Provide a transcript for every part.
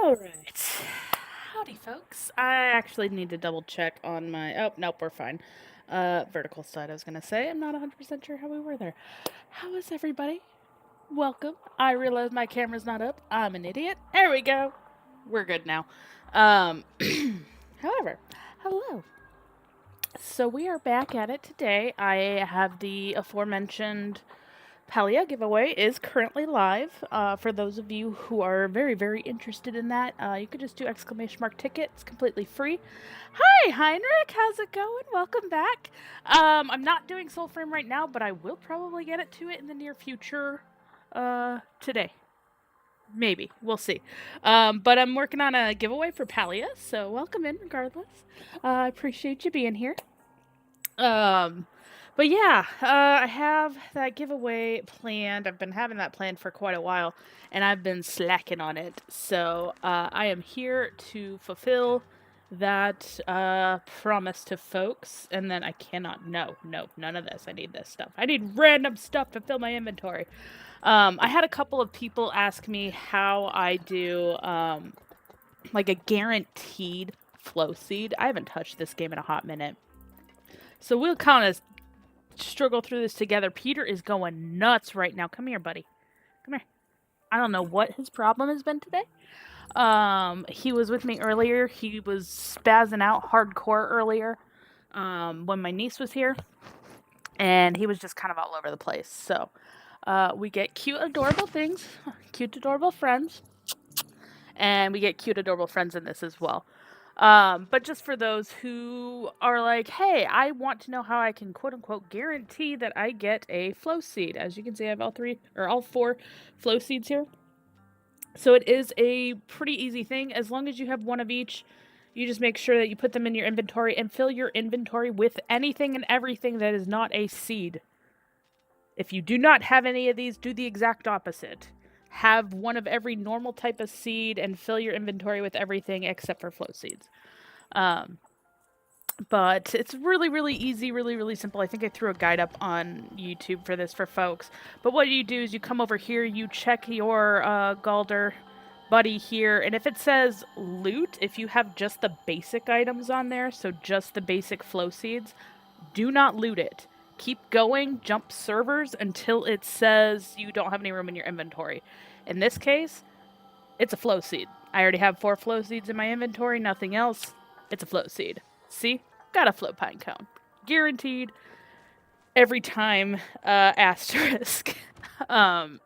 Alright. Howdy, folks. I actually need to double check on my... Oh, nope, we're fine. Vertical side, I was going to say. I'm not 100% sure how we were there. How is everybody? Welcome. I realize my camera's not up. I'm an idiot. There we go. We're good now. However, hello. So we are back at it today. I have the aforementioned Palia giveaway is currently live. For those of you who are very, very interested in that, you could just do !ticket. It's completely free. Hi, Heinrich. How's it going? Welcome back. I'm not doing Soul Frame right now, but I will probably get it to it in the near future. Today. Maybe. We'll see. But I'm working on a giveaway for Palia, so welcome in regardless. I appreciate you being here. But yeah, I have that giveaway planned. I've been having that planned for quite a while, and I've been slacking on it. So I am here to fulfill that promise to folks, and then I cannot. No, none of this. I need this stuff. I need random stuff to fill my inventory. I had a couple of people ask me how I do like a guaranteed flow seed. I haven't touched this game in a hot minute. So we'll kind of struggle through this together. Peter is going nuts right now. Come here, buddy. Come here. I don't know what his problem has been today. He was with me earlier. He was spazzing out hardcore earlier when my niece was here. And he was just kind of all over the place. So we get cute, adorable things. Cute, adorable friends. And we get cute, adorable friends in this as well. But just for those who are like, hey, I want to know how I can quote unquote guarantee that I get a flow seed. As you can see, I have all four flow seeds here. So it is a pretty easy thing. As long as you have one of each, you just make sure that you put them in your inventory and fill your inventory with anything and everything that is not a seed. If you do not have any of these, do the exact opposite. Have one of every normal type of seed and fill your inventory with everything except for flow seeds. But it's really, really easy, really, really simple. I think I threw a guide up on YouTube for this for folks. But what you do is you come over here, you check your Galder buddy here, and if it says loot, if you have just the basic items on there, so just the basic flow seeds, do not loot it. Keep going, jump servers until it says you don't have any room in your inventory. In this case, it's a flow seed. I already have 4 flow seeds in my inventory, nothing else. It's a flow seed. See? Got a flow pine cone. Guaranteed every time, asterisk. But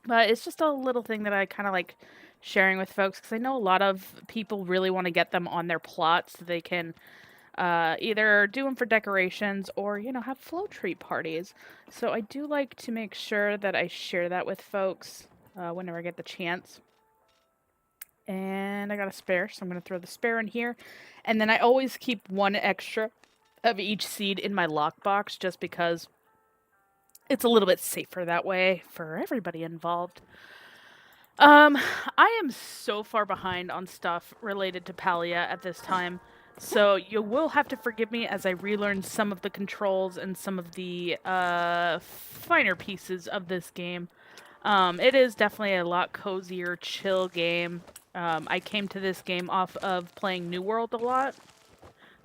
it's just a little thing that I kind of like sharing with folks because I know a lot of people really want to get them on their plots so they can either do them for decorations or, have flow treat parties. So I do like to make sure that I share that with folks whenever I get the chance. And I got a spare, so I'm going to throw the spare in here. And then I always keep one extra of each seed in my lockbox just because it's a little bit safer that way for everybody involved. I am so far behind on stuff related to Palia at this time. So you will have to forgive me as I relearn some of the controls and some of the finer pieces of this game. It is definitely a lot cozier, chill game. I came to this game off of playing New World a lot.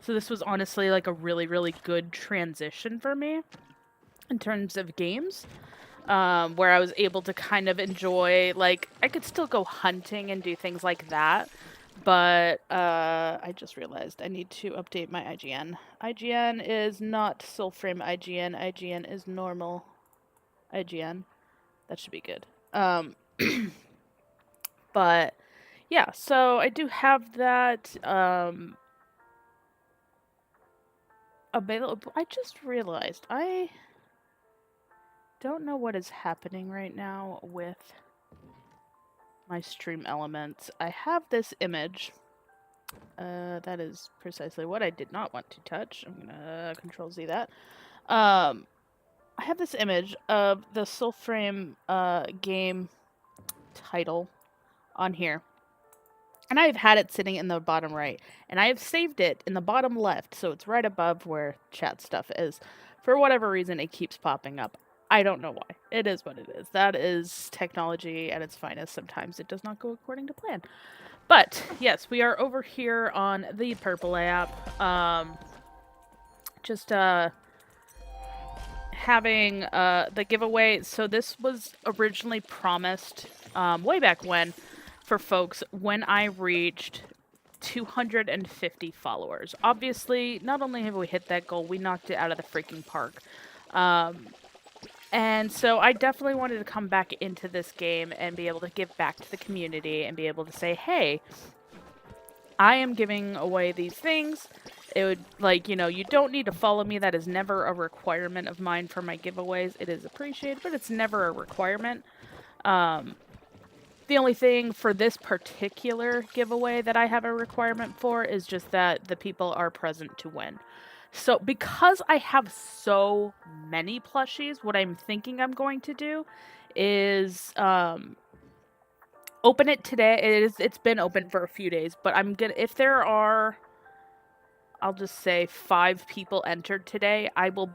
So this was honestly like a really, really good transition for me in terms of games. Where I was able to kind of enjoy, like, I could still go hunting and do things like that. But I just realized I need to update my IGN. IGN is not Soul Frame IGN. IGN is normal IGN. That should be good. But yeah, so I do have that available. I just realized I don't know what is happening right now with my stream elements. I have this image. That is precisely what I did not want to touch. I'm gonna Control Z that. I have this image of the Soul Frame game title on here. And I've had it sitting in the bottom right. And I have saved it in the bottom left, so it's right above where chat stuff is. For whatever reason, it keeps popping up. I don't know why. It is what it is. That is technology at its finest. Sometimes it does not go according to plan. But yes, we are over here on the Purple app. Just having the giveaway. So this was originally promised way back when for folks when I reached 250 followers. Obviously, not only have we hit that goal, we knocked it out of the freaking park. And so I definitely wanted to come back into this game and be able to give back to the community and be able to say, hey, I am giving away these things. It would, like, you don't need to follow me. That is never a requirement of mine for my giveaways. It is appreciated, but it's never a requirement. The only thing for this particular giveaway that I have a requirement for is just that the people are present to win. So because I have so many plushies, what I'm thinking I'm going to do is open it today. It's been open for a few days, but if there are, I'll just say 5 people entered today, I will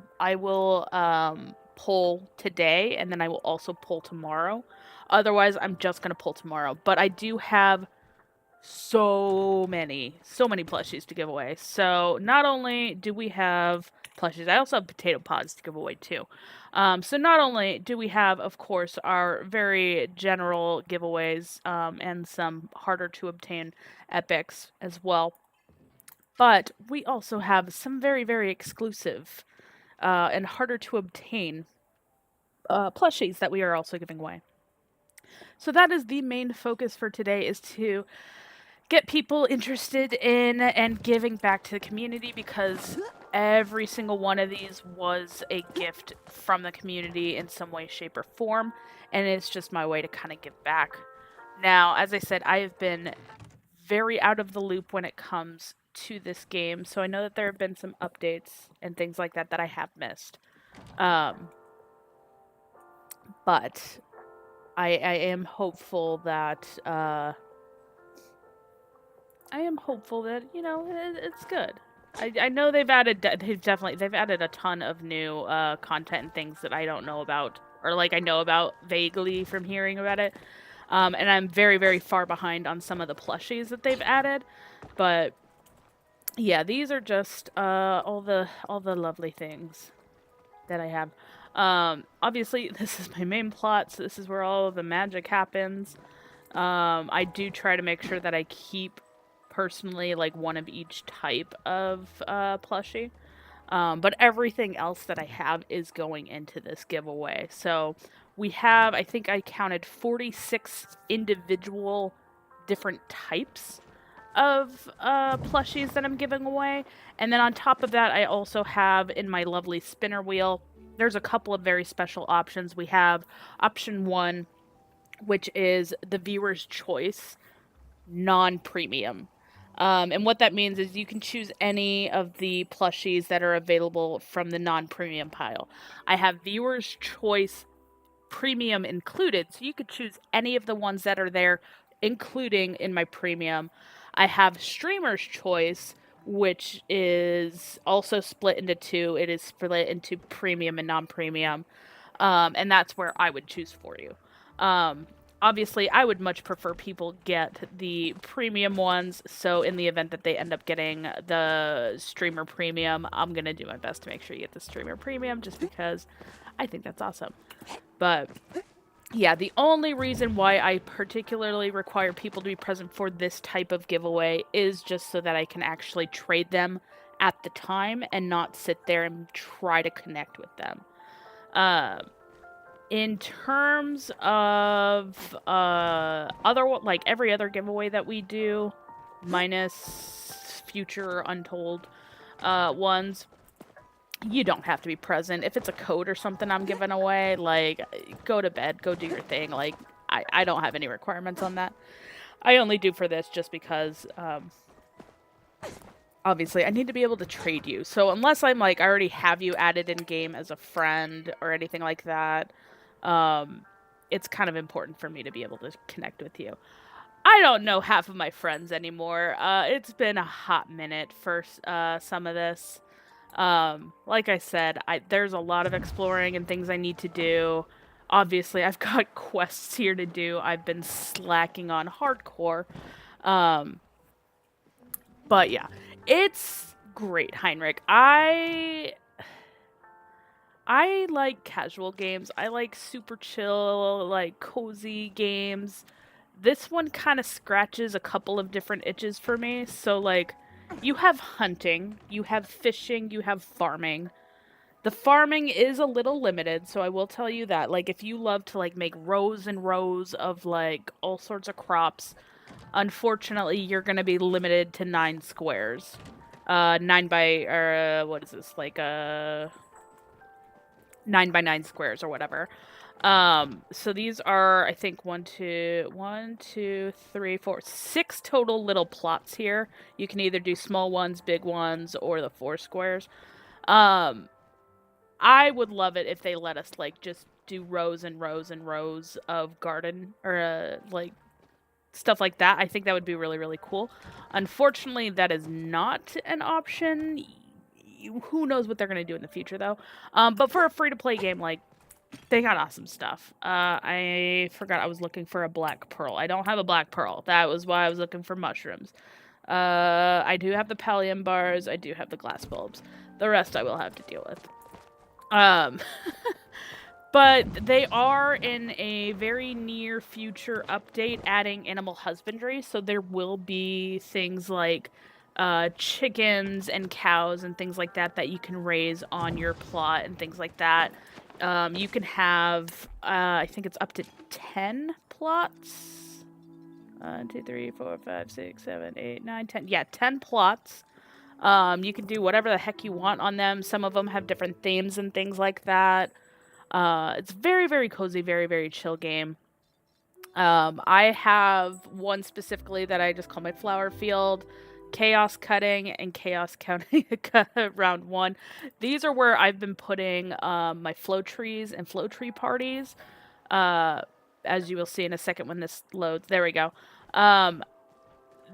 pull today, and then I will also pull tomorrow. Otherwise, I'm just going to pull tomorrow. But I do have so many plushies to give away. So not only do we have plushies, I also have potato pods to give away too. So not only do we have, of course, our very general giveaways and some harder to obtain epics as well, but we also have some very, very exclusive and harder to obtain plushies that we are also giving away. So that is the main focus for today, is to get people interested in and giving back to the community, because every single one of these was a gift from the community in some way, shape, or form, and it's just my way to kind of give back. Now, as I said, I have been very out of the loop when it comes to this game, so I know that there have been some updates and things like that that I have missed. But I am hopeful that it's good. I know they've added a ton of new content and things that I don't know about, or like I know about vaguely from hearing about it. And I'm very, very far behind on some of the plushies that they've added, but yeah, these are just all the lovely things that I have. Obviously, this is my main plot, so this is where all of the magic happens. I do try to make sure that I keep personally like one of each type of plushie. But everything else that I have is going into this giveaway. So we have, I think I counted 46 individual different types of plushies that I'm giving away. And then on top of that, I also have in my lovely spinner wheel, there's a couple of very special options. We have option 1, which is the viewer's choice non-premium. And what that means is you can choose any of the plushies that are available from the non-premium pile. I have viewer's choice premium included, so you could choose any of the ones that are there, including in my premium. I have streamer's choice, which is also split into 2. It is split into premium and non-premium. And that's where I would choose for you. Obviously, I would much prefer people get the premium ones, so in the event that they end up getting the streamer premium, I'm going to do my best to make sure you get the streamer premium, just because I think that's awesome. But yeah, the only reason why I particularly require people to be present for this type of giveaway is just so that I can actually trade them at the time and not sit there and try to connect with them. In terms of every other giveaway that we do, minus future untold ones, you don't have to be present. If it's a code or something I'm giving away, like, go to bed, go do your thing. Like, I don't have any requirements on that. I only do for this just because, obviously, I need to be able to trade you. So unless I'm like, I already have you added in game as a friend or anything like that, it's kind of important for me to be able to connect with you. I don't know half of my friends anymore. It's been a hot minute for some of this. Like I said, there's a lot of exploring and things I need to do. Obviously, I've got quests here to do. I've been slacking on hardcore. Um, but yeah, it's great, Heinrich. I like casual games. I like super chill, like cozy games. This one kind of scratches a couple of different itches for me. So like you have hunting, you have fishing, you have farming. The farming is a little limited, so I will tell you that. Like if you love to like make rows and rows of like all sorts of crops, unfortunately you're going to be limited to 9 squares. 9 by what is this? Like 9 by 9 squares or whatever. So these are, I think, 6 total little plots here. You can either do small ones, big ones, or the 4 squares. Um, I would love it if they let us like just do rows and rows and rows of garden or like stuff like that. I think that would be really, really cool. Unfortunately, that is not an option. Who knows what they're going to do in the future, though. But for a free-to-play game, like, they got awesome stuff. I forgot I was looking for a black pearl. I don't have a black pearl. That was why I was looking for mushrooms. I do have the pallium bars. I do have the glass bulbs. The rest I will have to deal with. But they are in a very near future update adding animal husbandry, so there will be things like chickens and cows and things like that that you can raise on your plot and things like that. You can have, I think it's up to 10 plots. 1, 2, 3, 4, 5, 6, 7, 8, 9, 10. Yeah, 10 plots. You can do whatever the heck you want on them. Some of them have different themes and things like that. It's very, very cozy, very, very chill game. I have one specifically that I just call my flower field, chaos cutting, and chaos counting round 1. These are where I've been putting my flow trees and flow tree parties. As you will see in a second when this loads. There we go.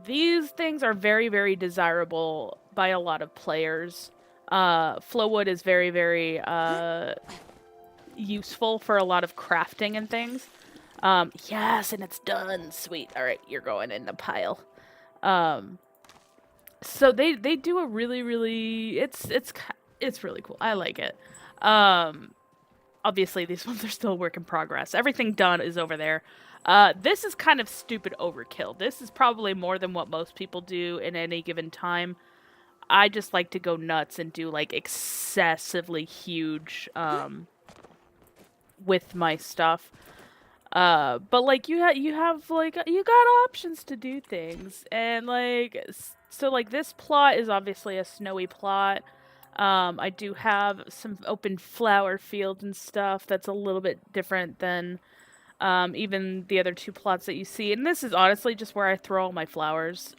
These things are very, very desirable by a lot of players. Flowwood is very, very useful for a lot of crafting and things. Yes, and it's done. Sweet. All right, you're going in the pile. So they do a really, really it's really cool. I like it. Obviously these ones are still a work in progress. Everything done is over there. This is kind of stupid overkill. This is probably more than what most people do in any given time. I just like to go nuts and do like excessively huge with my stuff. But like you have like you got options to do things, and like so like this plot is obviously a snowy plot. I do have some open flower fields and stuff that's a little bit different than even the other 2 plots that you see. And this is honestly just where I throw all my flowers.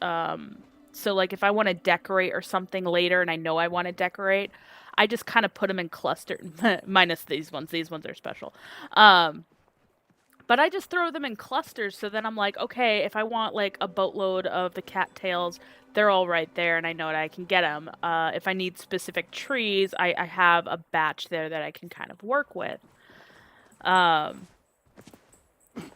So like if I want to decorate or something later and I know I want to decorate, I just kind of put them in cluster minus these ones. These ones are special. But I just throw them in clusters, so then I'm like, okay, if I want like a boatload of the cattails, they're all right there, and I know that I can get them. If I need specific trees, I have a batch there that I can kind of work with.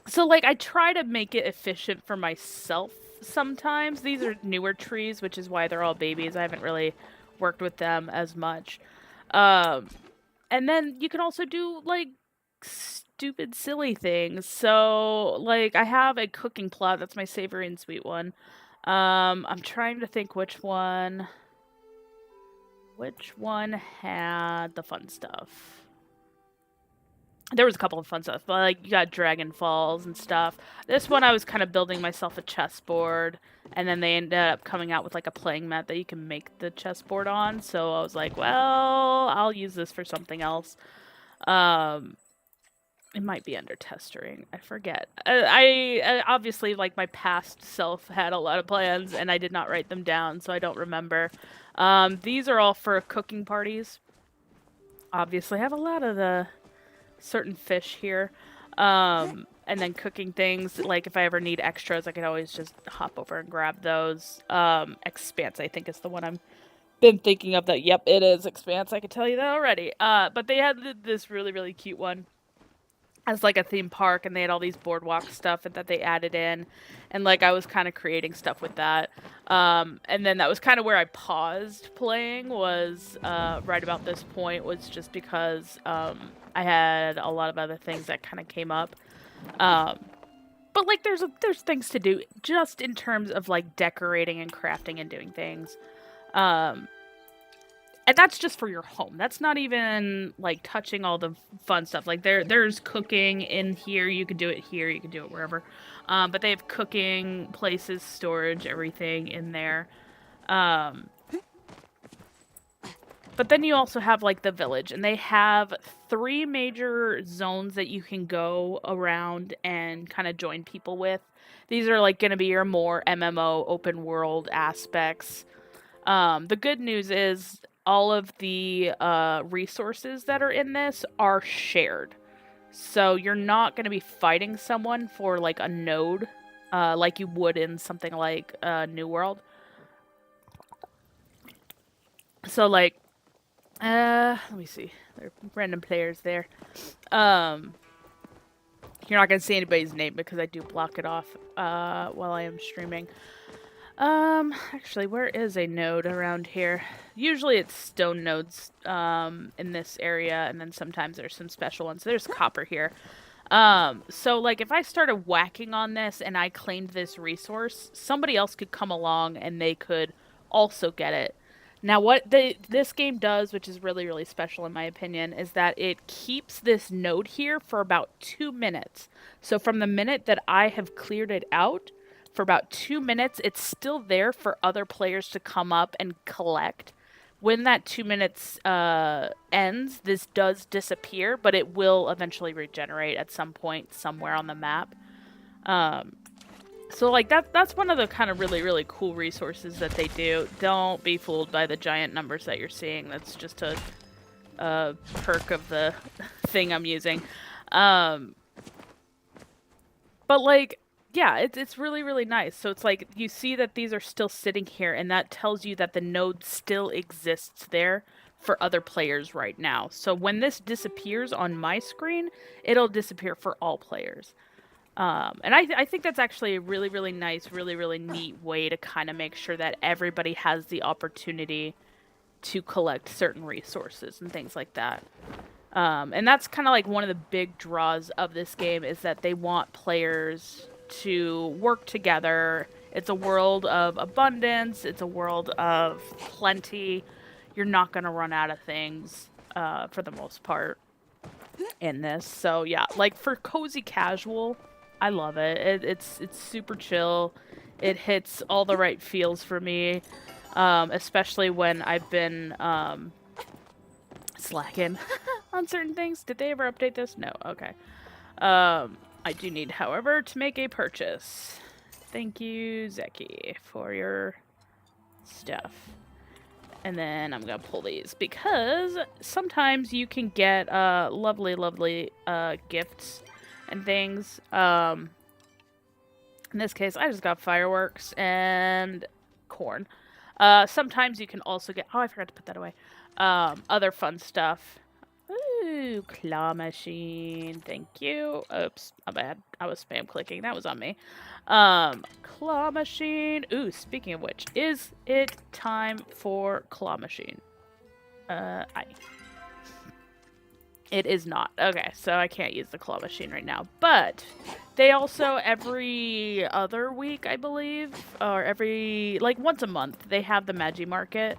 So like I try to make it efficient for myself sometimes. These are newer trees, which is why they're all babies. I haven't really worked with them as much. And then you can also do like stupid silly things. So like I have a cooking plot, that's my savory and sweet one. I'm trying to think which one had the fun stuff. There was a couple of fun stuff, but like you got Dragon Falls and stuff. This one I was kind of building myself a chessboard, and then they ended up coming out with like a playing mat that you can make the chessboard on. So I was like, well, I'll use this for something else. It might be under testering. I forget. I obviously, like, my past self had a lot of plans, and I did not write them down, so I don't remember. These are all for cooking parties. Obviously, I have a lot of the certain fish here. And then cooking things. Like, if I ever need extras, I can always just hop over and grab those. Expanse, I think, is the one I'm been thinking of that. Yep, it is Expanse. I can tell you that already. But they had this really, really cute one as like a theme park, and they had all these boardwalk stuff that they added in, and like I was kind of creating stuff with that. And then that was kind of where I paused playing, was right about this point, was just because I had a lot of other things that kind of came up. But like there's things to do just in terms of like decorating and crafting and doing things. Um, and that's just for your home. That's not even like touching all the fun stuff. Like there's cooking in here. You can do it here. You can do it wherever. But they have cooking places, storage, everything in there. Um, but then you also have like the village, and they have 3 major zones that you can go around and kind of join people with. These are like going to be your more MMO open world aspects. The good news is all of the resources that are in this are shared. So you're not going to be fighting someone for like a node like you would in something like New World. So like, let me see. There are random players there. You're not going to see anybody's name because I do block it off while I am streaming. Actually, where is a node around here? Usually it's stone nodes, in this area, and then sometimes there's some special ones. There's copper here. So, like, if I started whacking on this and I claimed this resource, somebody else could come along and they could also get it. Now, what this game does, which is really, really special in my opinion, is that it keeps this node here for about 2 minutes. So from the minute that I have cleared it out, for about 2 minutes, it's still there for other players to come up and collect. When that 2 minutes ends, this does disappear, but it will eventually regenerate at some point somewhere on the map. So like that's one of the kind of really, really cool resources that they do. Don't be fooled by the giant numbers that you're seeing. That's just a perk of the thing I'm using. But like, yeah, it's really, really nice. So it's like you see that these are still sitting here, and that tells you that the node still exists there for other players right now. So when this disappears on my screen, it'll disappear for all players. And I think that's actually a really, really nice, really, really neat way to kind of make sure that everybody has the opportunity to collect certain resources and things like that. And that's kind of like one of the big draws of this game, is that they want players to work together. It's a world of abundance. It's a world of plenty. You're not going to run out of things for the most part in this. So yeah, like for cozy casual, I love it. It's super chill. It hits all the right feels for me, especially when I've been slacking on certain things. Did they ever update this? No. Okay. I do need, however, to make a purchase. Thank you, Zeki, for your stuff. And then I'm gonna pull these because sometimes you can get lovely, lovely gifts and things. In this case, I just got fireworks and corn. Sometimes you can also get... Oh, I forgot to put that away. Other fun stuff. Ooh, claw machine. Thank you. Oops, my bad. I was spam clicking. That was on me. Claw machine. Ooh, speaking of which, is it time for claw machine? It is not. Okay, so I can't use the claw machine right now. But they also, every other week, I believe, or every, like, once a month, they have the Magi Market,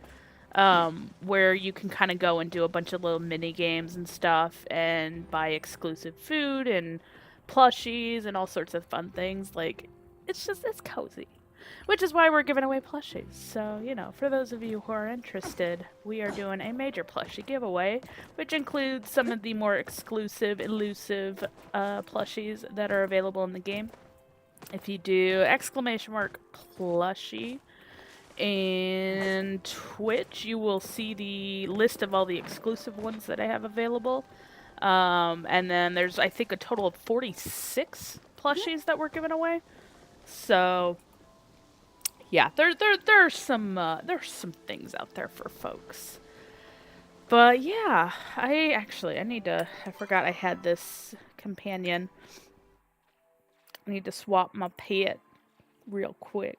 where you can kind of go and do a bunch of little mini games and stuff and buy exclusive food and plushies and all sorts of fun things. Like, it's cozy. Which is why we're giving away plushies. So, you know, for those of you who are interested, we are doing a major plushie giveaway, which includes some of the more exclusive, elusive plushies that are available in the game. If you do !plushie in Twitch, you will see the list of all the exclusive ones that I have available. And then there's, I think, a total of 46 plushies that we're giving away. So... yeah, there's some things out there for folks. But yeah, I forgot I had this companion. I need to swap my pet real quick.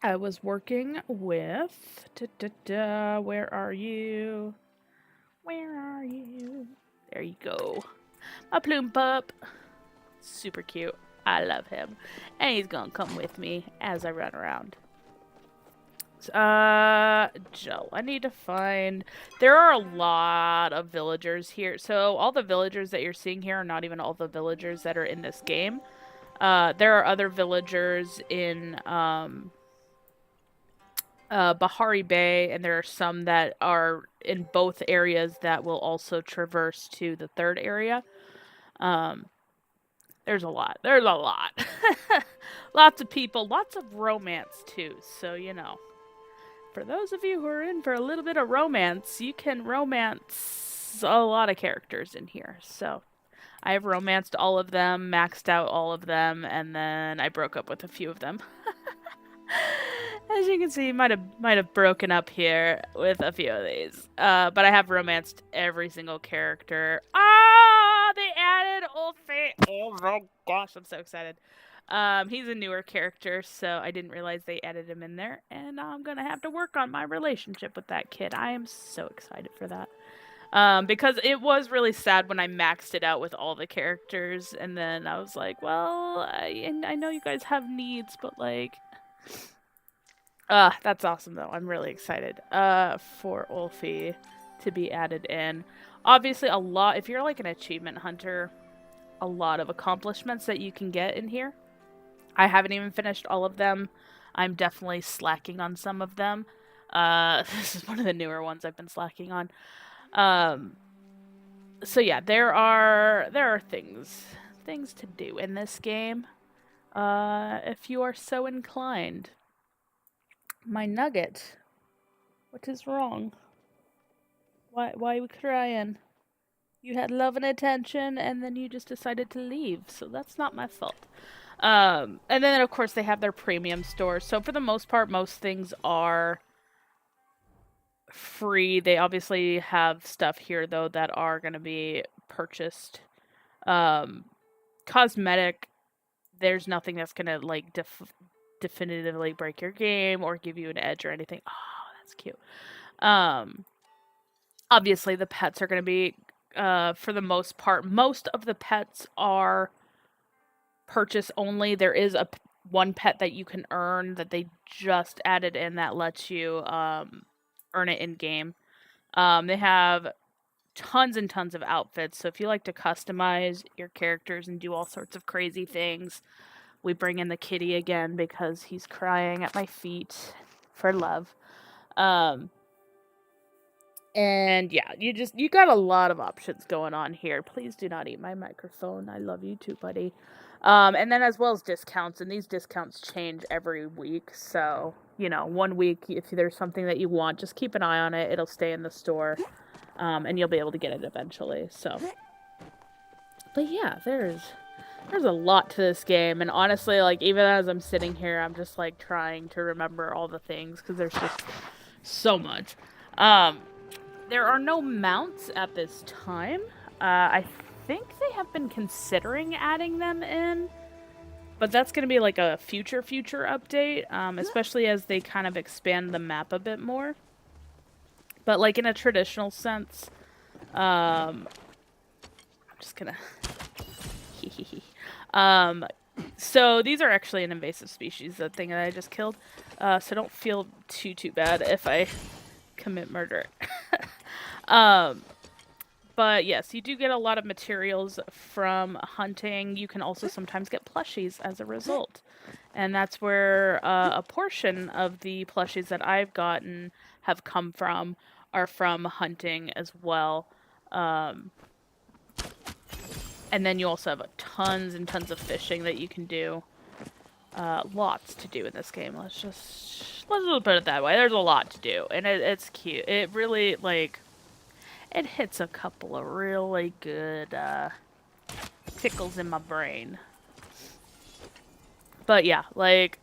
I was working with, where are you? Where are you? There you go. My plume pup. Super cute. I love him. And he's gonna come with me as I run around. Joe, I need to find... There are a lot of villagers here. So all the villagers that you're seeing here are not even all the villagers that are in this game. There are other villagers in, Bahari Bay, and there are some that are in both areas that will also traverse to the third area. There's a lot. There's a lot. Lots of people, lots of romance too. So, you know, for those of you who are in for a little bit of romance, you can romance a lot of characters in here. So, I have romanced all of them, maxed out all of them, and then I broke up with a few of them. As you can see, might have broken up here with a few of these. But I have romanced every single character. Ah, they added Ulfi. Oh my gosh, I'm so excited. He's a newer character, so I didn't realize they added him in there, and I'm gonna have to work on my relationship with that kid. I am so excited for that. Because it was really sad when I maxed it out with all the characters, and then I was like, well, I know you guys have needs, but like... That's awesome though. I'm really excited for Ulfi to be added in. Obviously, if you're like an achievement hunter, a lot of accomplishments that you can get in here. I haven't even finished all of them. I'm definitely slacking on some of them. This is one of the newer ones I've been slacking on. So yeah, there are things to do in this game. If you are so inclined. My nugget. What is wrong? Why are you crying? You had love and attention, and then you just decided to leave, so that's not my fault. And then, of course, they have their premium store. So for the most part, most things are free. They obviously have stuff here, though, that are going to be purchased. Cosmetic, there's nothing that's going to, like, definitively break your game or give you an edge or anything. Oh, that's cute. Obviously, the pets are going to be, for the most part, most of the pets are purchase only. There is one pet that you can earn that they just added in that lets you earn it in game. They have tons and tons of outfits, so if you like to customize your characters and do all sorts of crazy things, we bring in the kitty again because he's crying at my feet for love. And yeah, you got a lot of options going on here. Please do not eat my microphone. I love you too, buddy. And then as well as discounts, and these discounts change every week. So, you know, one week, if there's something that you want, just keep an eye on it. It'll stay in the store, and you'll be able to get it eventually. So, but yeah, there's a lot to this game. And honestly, like, even as I'm sitting here, I'm just, like, trying to remember all the things because there's just so much. There are no mounts at this time. I think they have been considering adding them in, but that's going to be like a future update, especially as they kind of expand the map a bit more. But like in a traditional sense, I'm just gonna... So these are actually an invasive species, the thing that I just killed. So don't feel too bad if I commit murder. But yes, you do get a lot of materials from hunting. You can also sometimes get plushies as a result. And that's where a portion of the plushies that I've gotten have come from, are from hunting as well. And then you also have tons and tons of fishing that you can do. Lots to do in this game. Let's put it that way. There's a lot to do, and it's cute. It really, like, it hits a couple of really good tickles in my brain. But yeah, like,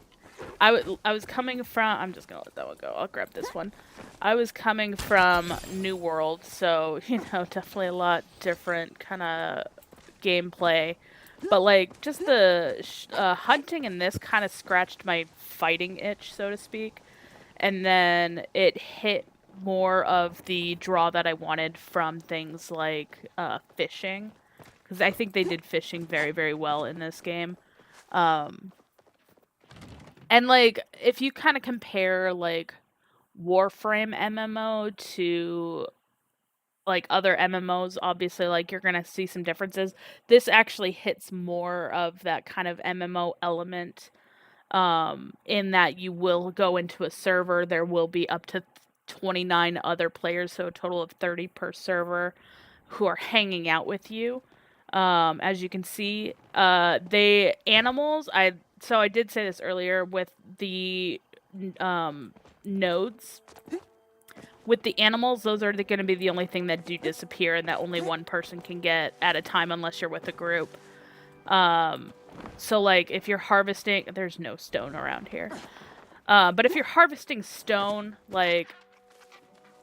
I was coming from. I'm just gonna let that one go. I'll grab this one. I was coming from New World, so definitely a lot different kind of gameplay. But like, just the hunting in this kind of scratched my fighting itch, so to speak, and then it hit more of the draw that I wanted from things like fishing, because I think they did fishing very, very well in this game. Um, and like, if you kind of compare like Warframe MMO to like other MMOs, obviously like you're gonna see some differences. This actually hits more of that kind of MMO element, in that you will go into a server, there will be up to 29 other players, so a total of 30 per server, who are hanging out with you. As you can see, they animals. I did say this earlier with the nodes. With the animals, those are going to be the only thing that do disappear, and that only one person can get at a time unless you're with a group. So like if you're harvesting, there's no stone around here. But if you're harvesting stone, like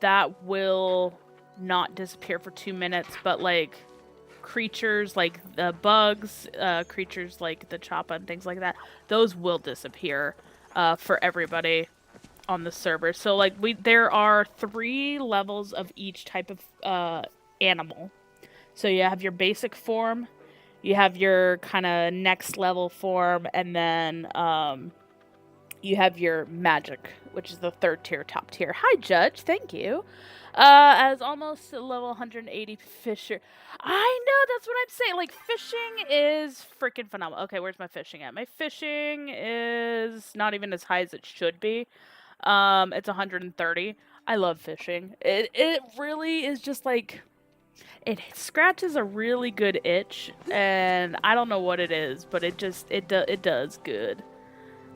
that will not disappear for 2 minutes, but like creatures like the bugs, creatures like the choppa and things like that, those will disappear for everybody on the server. So like there are 3 levels of each type of animal. So you have your basic form, you have your kind of next level form, and then you have your magic, which is the 3rd tier, top tier. Hi, Judge. Thank you. As almost level 180 fisher. I know, that's what I'm saying. Like, fishing is freaking phenomenal. Okay, where's my fishing at? My fishing is not even as high as it should be. It's 130. I love fishing. It really is just like, it scratches a really good itch, and I don't know what it is, but it does good.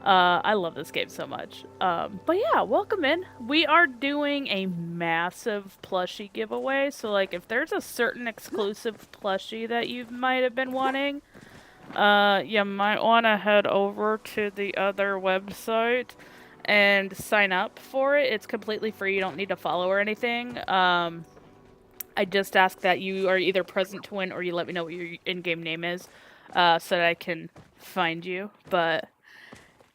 I love this game so much. But yeah, welcome in. We are doing a massive plushie giveaway, so like if there's a certain exclusive plushie that you might have been wanting, you might want to head over to the other website and sign up for it. It's completely free. You don't need to follow or anything. I just ask that you are either present to win or you let me know what your in-game name is, so that I can find you. But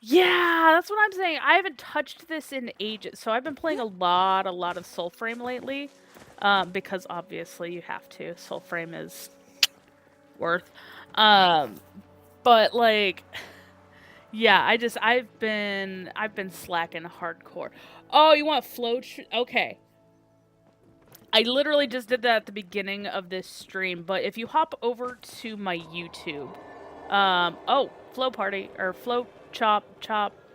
yeah, that's what I'm saying. I haven't touched this in ages, so I've been playing a lot of Soulframe lately, because obviously you have to. Soulframe is worth. But like, yeah, I've been slacking hardcore. Oh, you want okay. I literally just did that at the beginning of this stream, but if you hop over to my YouTube, oh, flow party, or flow chop,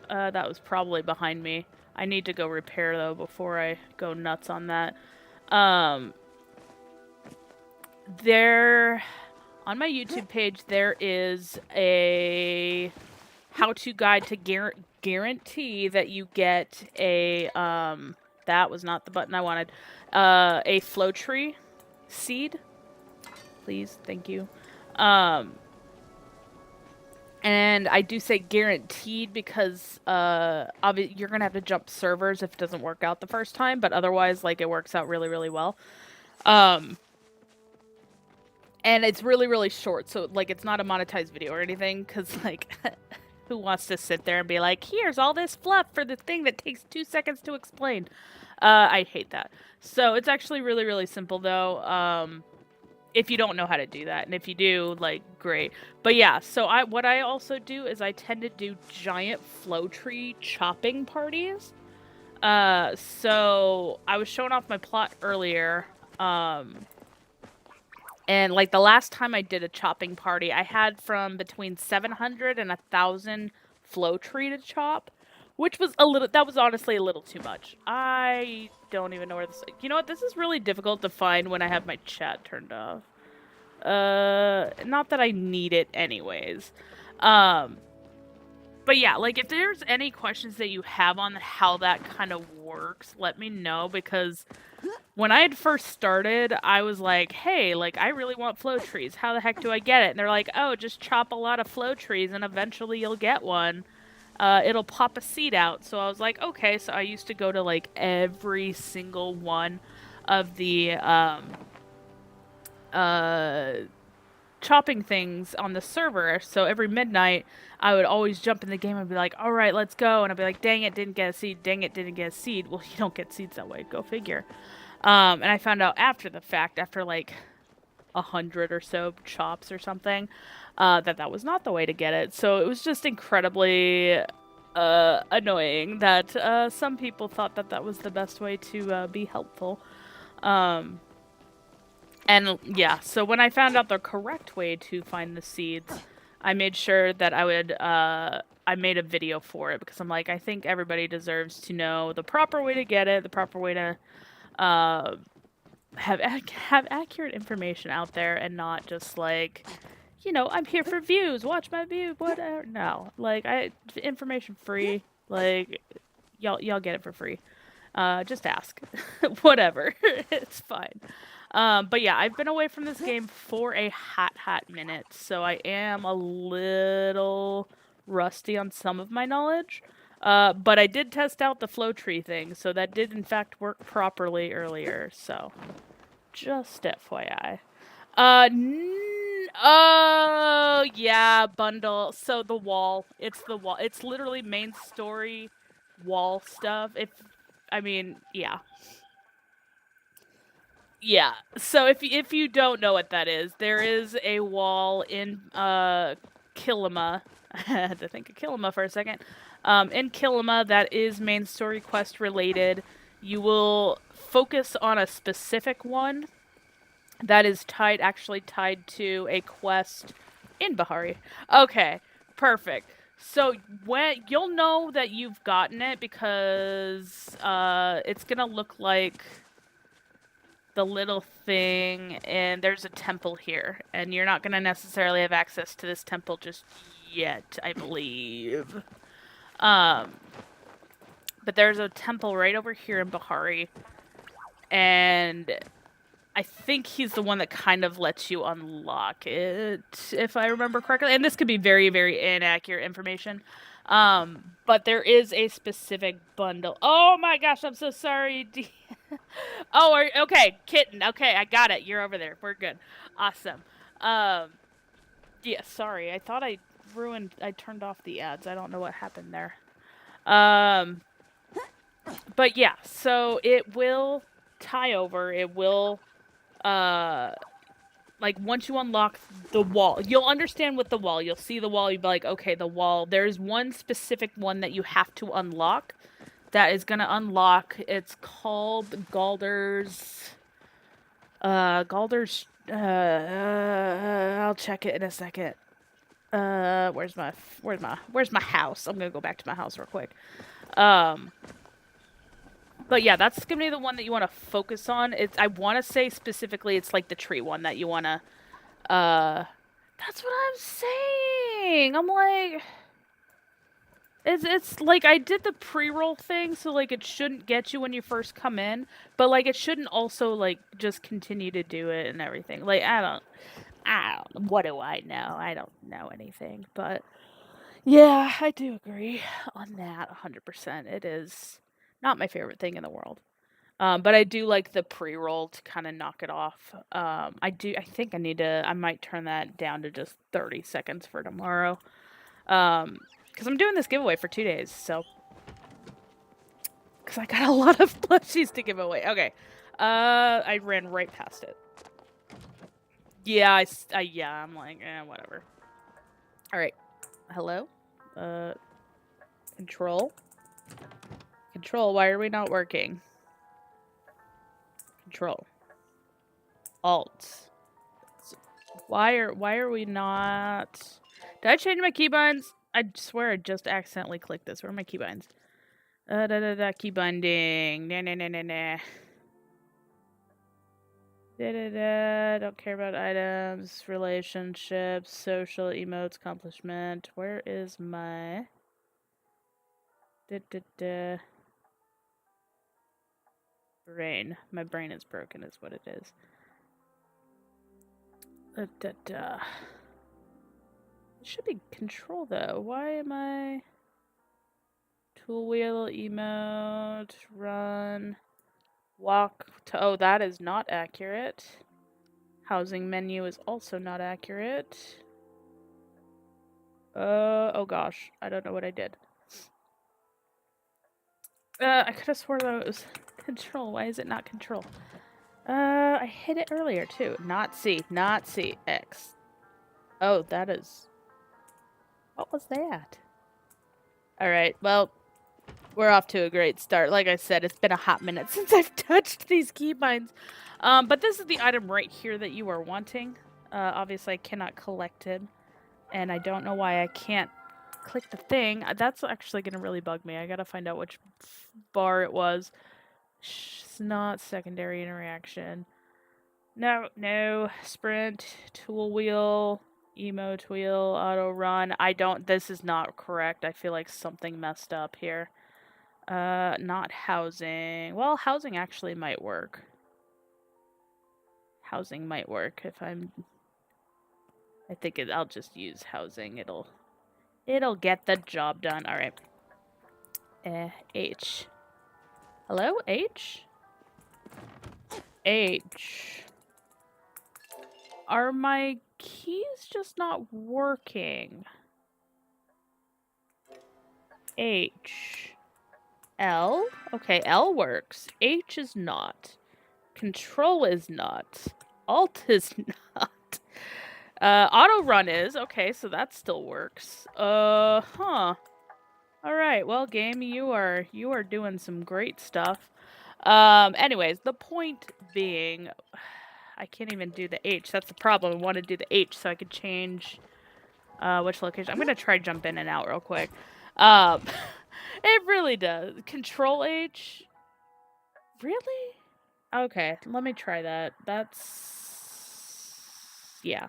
that was probably behind me. I need to go repair, though, before I go nuts on that. There, on my YouTube page, there is a how-to guide to guarantee that you get a, that was not the button I wanted, a flow tree seed. Please, thank you. And I do say guaranteed because obviously you're gonna have to jump servers if it doesn't work out the first time, but otherwise, like, it works out really, really well. And it's really, really short, so like it's not a monetized video or anything, because like who wants to sit there and be like, here's all this fluff for the thing that takes 2 seconds to explain? I hate that. So it's actually really, really simple, though. If you don't know how to do that, and if you do, like, great. But yeah, so what I also do is I tend to do giant flow tree chopping parties. So I was showing off my plot earlier, and like the last time I did a chopping party, I had from between 700 and 1,000 flow tree to chop, which was that was honestly a little too much. I don't even know where this, you know what, this is really difficult to find when I have my chat turned off. Not that I need it anyways. But yeah, like, if there's any questions that you have on how that kind of works, let me know, because when I had first started, I was like, hey, like, I really want flow trees. How the heck do I get it? And they're like, oh, just chop a lot of flow trees and eventually you'll get one. it'll pop a seed out. So I was like, okay. So I used to go to like every single one of the uh, chopping things on the server. So every midnight, I would always jump in the game and be like, all right, let's go. And I'd be like, dang it, didn't get a seed. Dang it, didn't get a seed. Well, you don't get seeds that way. Go figure. And I found out after the fact, after like 100 or so chops or something, that was not the way to get it. So it was just incredibly annoying that some people thought that was the best way to be helpful. Um, and yeah, so when I found out the correct way to find the seeds, I made sure that I made a video for it because I'm like, I think everybody deserves to know the proper way to get it, the proper way to uh, have accurate information out there and not just like, I'm here for views, watch my view, whatever. No, like information free, like y'all get it for free. Just ask, whatever, it's fine. But yeah, I've been away from this game for a hot minute, so I am a little rusty on some of my knowledge. But I did test out the flow tree thing, so that did in fact work properly earlier. So just FYI. Oh yeah, bundle. So the wall. It's the wall. It's literally main story wall stuff. I mean, yeah. Yeah. So if you don't know what that is, there is a wall in Kilima. I had to think of Kilima for a second. In Kilima, that is main story quest related. You will focus on a specific one that is actually tied to a quest in Bahari. Okay, perfect. So when you'll know that you've gotten it because it's gonna look like the little thing, and there's a temple here, and you're not gonna necessarily have access to this temple just yet, I believe. Um, but there's a temple right over here in Bahari, and I think he's the one that kind of lets you unlock it, if I remember correctly. And this could be very, very inaccurate information. But there is a specific bundle. Oh my gosh, I'm so sorry. Okay, kitten. Okay, I got it. You're over there. We're good. Awesome. Yeah, sorry. I thought I turned off the ads. I don't know what happened there. But yeah, so it will tie over. It will like once you unlock the wall, you'll understand with the wall. You'll see the wall, you'll be like, okay, the wall. There's one specific one that you have to unlock that is gonna unlock. It's called Galder's I'll check it in a second. Where's my house? I'm gonna go back to my house real quick. But yeah, that's gonna be the one that you want to focus on. I want to say specifically, it's like the tree one that you want to. That's what I'm saying. I'm like, it's like I did the pre-roll thing, so like it shouldn't get you when you first come in, but like it shouldn't also like just continue to do it and everything. Like I don't. What do I know? I don't know anything, but yeah, I do agree on that 100%. It is not my favorite thing in the world. But I do like the pre-roll to kind of knock it off. I think I might turn that down to just 30 seconds for tomorrow. Because I'm doing this giveaway for 2 days, so. Because I got a lot of plushies to give away. Okay. I ran right past it. Yeah, yeah, I'm like, whatever. Alright. Hello? Control? Control, why are we not working? Control. Alt. Why are we not... Did I change my keybinds? I swear I just accidentally clicked this. Where are my keybinds? Key binding. Nah. Don't care about items, relationships, social, emotes, accomplishment. Where is my... Brain. My brain is broken is what it is. It should be control though. Why am I... Tool wheel, emote, run, walk to... Oh, that is not accurate. Housing menu is also not accurate. Oh gosh. I don't know what I did. I could have sworn that it was control. Why is it not control? I hit it earlier too. Not C. Not C. X. Oh, that is... What was that? Alright, well, we're off to a great start. Like I said, it's been a hot minute since I've touched these keybinds. But this is the item right here that you are wanting. Obviously, I cannot collect it. And I don't know why I can't click the thing. That's actually going to really bug me. I got to find out which bar it was. It's not secondary interaction. No. Sprint, tool wheel, emote wheel, auto run. This is not correct. I feel like something messed up here. Not housing. Well, housing actually might work. Housing might work if I'm... I think I'll just use housing. It'll get the job done. All right. H. Hello, H? H. Are my keys just not working? H. L? Okay, L works. H is not. Control is not. Alt is not. Auto run is. Okay, so that still works. Huh. Alright, well, game, you are doing some great stuff. Anyways, the point being... I can't even do the H. That's the problem. I want to do the H so I could change which location. I'm going to try jump in and out real quick. It really does. Control H? Really? Okay, let me try that. That's... Yeah.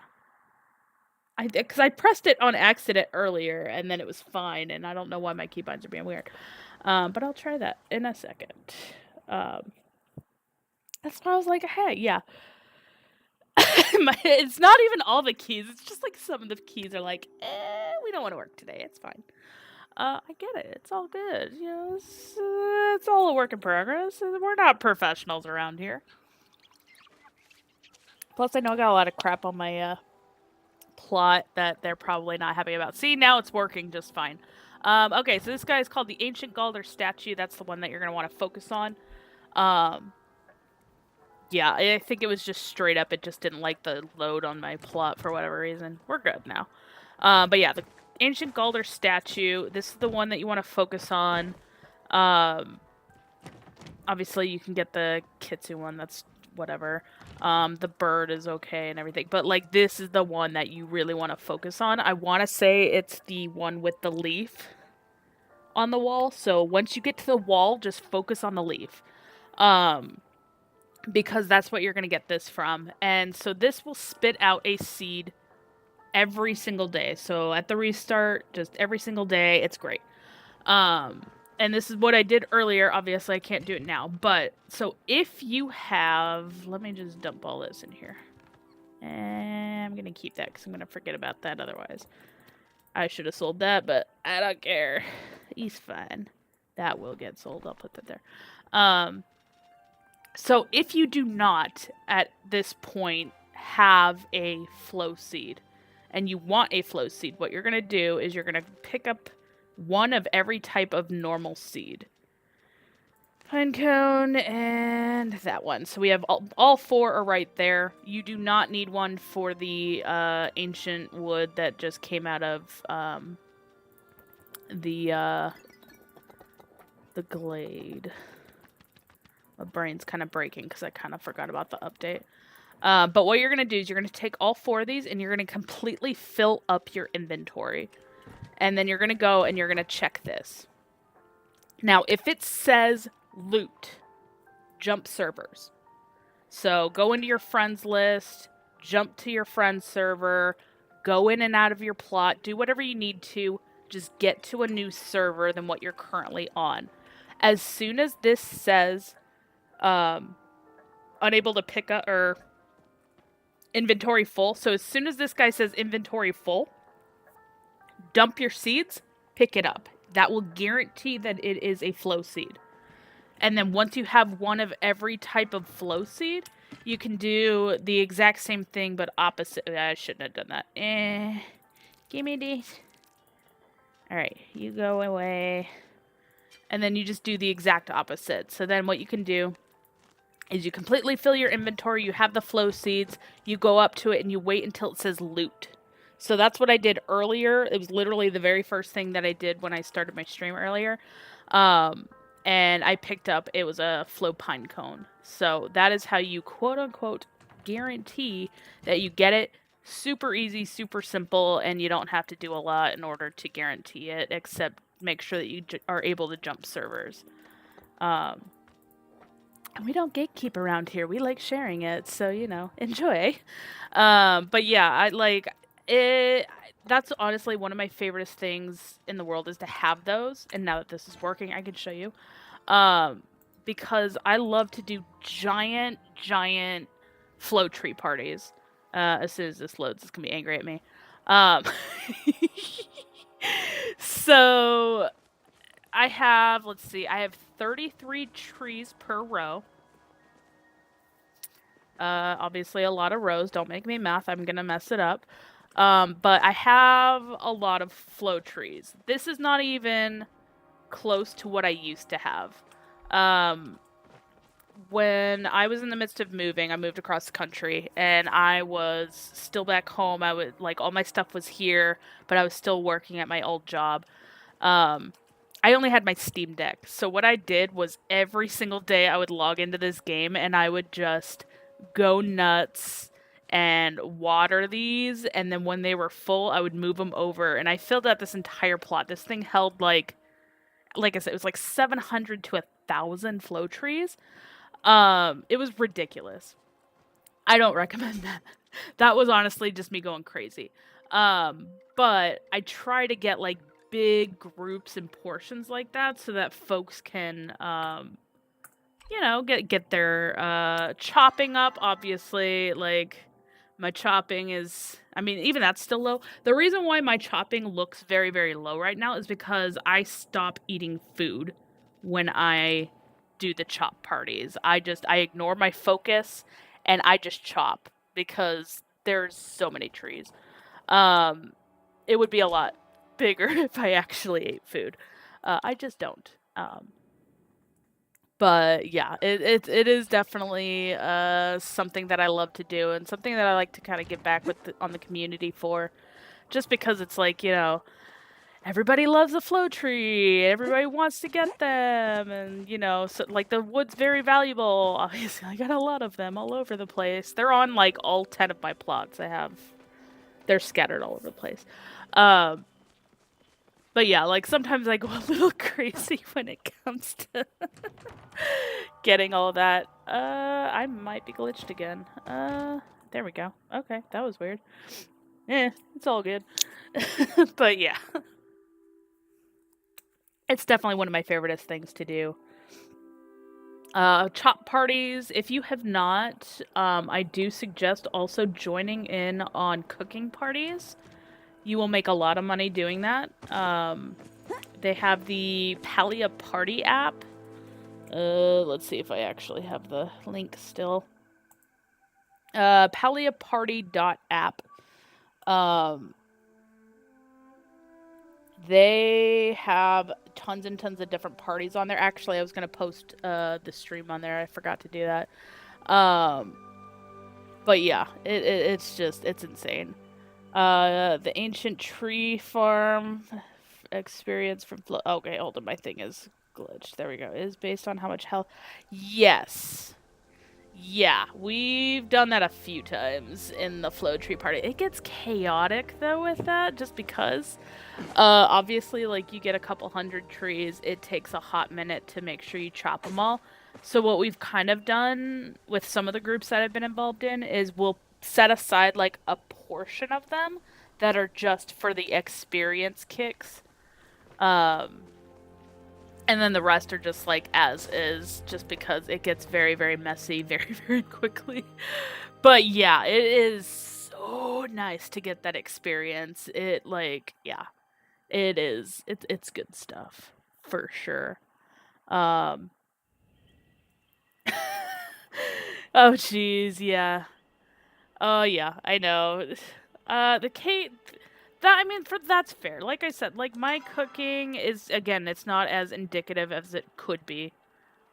Because I pressed it on accident earlier, and then it was fine, and I don't know why my keybinds are being weird. But I'll try that in a second. That's why I was like, hey, yeah. It's not even all the keys. It's just like some of the keys are like, we don't want to work today. It's fine. I get it. It's all good. You know, it's all a work in progress. We're not professionals around here. Plus, I know I got a lot of crap on my plot that they're probably not happy about. See, now it's working just fine. Okay, so this guy is called the Ancient Galder Statue. That's the one that you're going to want to focus on. Yeah, I think it was just straight up. It just didn't like the load on my plot for whatever reason. We're good now. But yeah, the Ancient Galder Statue. This is the one that you want to focus on. Obviously, you can get the Kitsu one. That's whatever. The bird is okay and everything. But, like, this is the one that you really want to focus on. I want to say it's the one with the leaf on the wall. So, once you get to the wall, just focus on the leaf. Because that's what you're going to get this from. And so this will spit out a seed every single day. So at the restart, just every single day, it's great. And this is what I did earlier. Obviously, I can't do it now. But, so if you have... Let me just dump all this in here. And I'm going to keep that because I'm going to forget about that otherwise. I should have sold that, but I don't care. He's fine. That will get sold. I'll put that there. So if you do not, at this point, have a flow seed, and you want a flow seed, what you're going to do is you're going to pick up one of every type of normal seed. Pinecone and that one. So we have all four are right there. You do not need one for the ancient wood that just came out of the glade. My brain's kind of breaking because I kind of forgot about the update. But what you're going to do is you're going to take all four of these and you're going to completely fill up your inventory. And then you're going to go and you're going to check this. Now, if it says loot, jump servers. So go into your friends list, jump to your friends server, go in and out of your plot, do whatever you need to, just get to a new server than what you're currently on. As soon as this says... unable to pick up, or inventory full. So as soon as this guy says inventory full, dump your seeds, pick it up. That will guarantee that it is a flow seed. And then once you have one of every type of flow seed, you can do the exact same thing but opposite. I shouldn't have done that. Give me these. Alright, you go away. And then you just do the exact opposite. So then what you can do is you completely fill your inventory, you have the flow seeds, you go up to it and you wait until it says loot. So that's what I did earlier. It was literally the very first thing that I did when I started my stream earlier. And I picked up, it was a flow pine cone. So that is how you quote unquote guarantee that you get it. Super easy, super simple, and you don't have to do a lot in order to guarantee it, except make sure that you are able to jump servers. And we don't gatekeep around here. We like sharing it, so, you know, enjoy. But yeah, I like it. That's honestly one of my favorite things in the world is to have those. And now that this is working, I can show you. Because I love to do giant flow tree parties. As soon as this loads, it's gonna be angry at me. So I have, let's see, I have 33 trees per row. Obviously a lot of rows. Don't make me math. I'm gonna mess it up. But I have a lot of flow trees. This is not even close to what I used to have. When I was in the midst of moving, I moved across the country and I was still back home. I would like all my stuff was here, but I was still working at my old job. I only had my Steam Deck. So what I did was every single day I would log into this game and I would just go nuts and water these, and then when they were full, I would move them over, and I filled out this entire plot. This thing held like I said, it was like 700 to 1,000 flow trees. It was ridiculous. I don't recommend that. That was honestly just me going crazy. But I try to get like big groups and portions like that so that folks can, you know, get their chopping up. Obviously, like my chopping is, I mean, even that's still low. The reason why my chopping looks very, very low right now is because I stop eating food when I do the chop parties. I ignore my focus and I just chop because there's so many trees. It would be a lot bigger if I actually ate food. I just don't. But yeah, it is definitely something that I love to do and something that I like to kind of give back on the community for, just because it's like, you know, everybody loves a flow tree, everybody wants to get them, and you know, so like the wood's very valuable. Obviously, I got a lot of them all over the place. They're on like all 10 of my plots. They're scattered all over the place. But yeah, like sometimes I go a little crazy when it comes to getting all that. I might be glitched again. There we go. Okay, that was weird. It's all good. But yeah. It's definitely one of my favoriteest things to do. Chop parties, if you have not, I do suggest also joining in on cooking parties. You will make a lot of money doing that. They have the Palia Party app. Let's see if I actually have the link still. PaliaParty.app. They have tons and tons of different parties on there. Actually, I was going to post the stream on there. I forgot to do that. But yeah, it's insane. The Ancient Tree Farm experience from okay, hold on, my thing is glitched. There we go. It is based on how much health. Yes. Yeah, we've done that a few times in the flow tree party. It gets chaotic though with that, just because obviously like you get a couple hundred trees, it takes a hot minute to make sure you chop them all. So what we've kind of done with some of the groups that I've been involved in is we'll set aside like a portion of them that are just for the experience kicks. And then the rest are just like as is, just because it gets very, very messy very, very quickly. But yeah, it is so nice to get that experience. It like, yeah, It is. It's good stuff for sure. Um. Oh, jeez, yeah. Oh, yeah. I know. The Kate. That I mean, for that's fair. Like I said, like my cooking is again, it's not as indicative as it could be.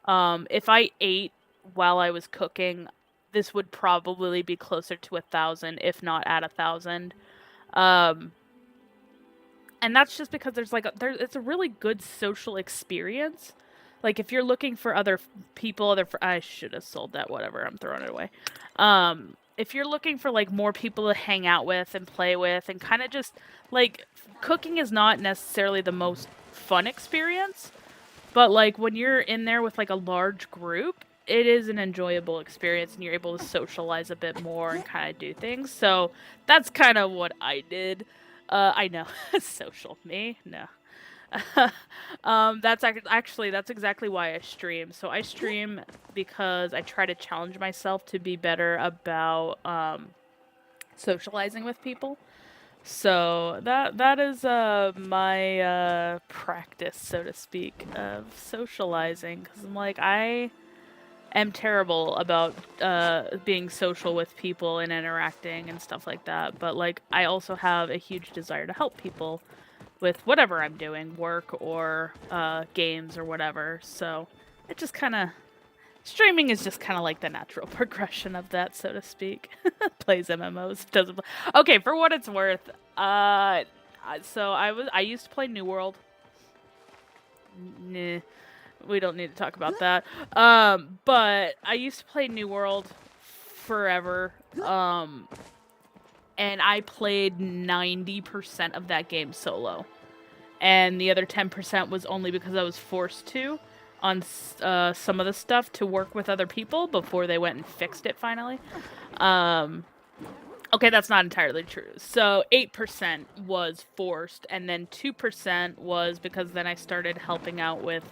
If I ate while I was cooking, this would probably be closer to 1,000, if not at 1,000. Um, and that's just because it's a really good social experience. Like if you're looking for other people, I should have sold that. Whatever, I'm throwing it away. If you're looking for like more people to hang out with and play with, and kind of just like cooking is not necessarily the most fun experience, but like when you're in there with like a large group, it is an enjoyable experience and you're able to socialize a bit more and kind of do things. So that's kind of what I did. I know. Social me? No. Actually that's exactly why I stream. So I stream because I try to challenge myself to be better about socializing with people. So that is my practice, so to speak, of socializing. Because I'm like I am terrible about being social with people and interacting and stuff like that. But like I also have a huge desire to help people with whatever I'm doing, work or games or whatever. So it just kind of streaming is just kind of like the natural progression of that, so to speak. Plays MMOs, doesn't. Okay, for what it's worth, so I used to play New World. Nah, we don't need to talk about that. But I used to play New World forever. And I played 90% of that game solo. And the other 10% was only because I was forced to on some of the stuff to work with other people before they went and fixed it finally. Okay, that's not entirely true. So 8% was forced, and then 2% was because then I started helping out with,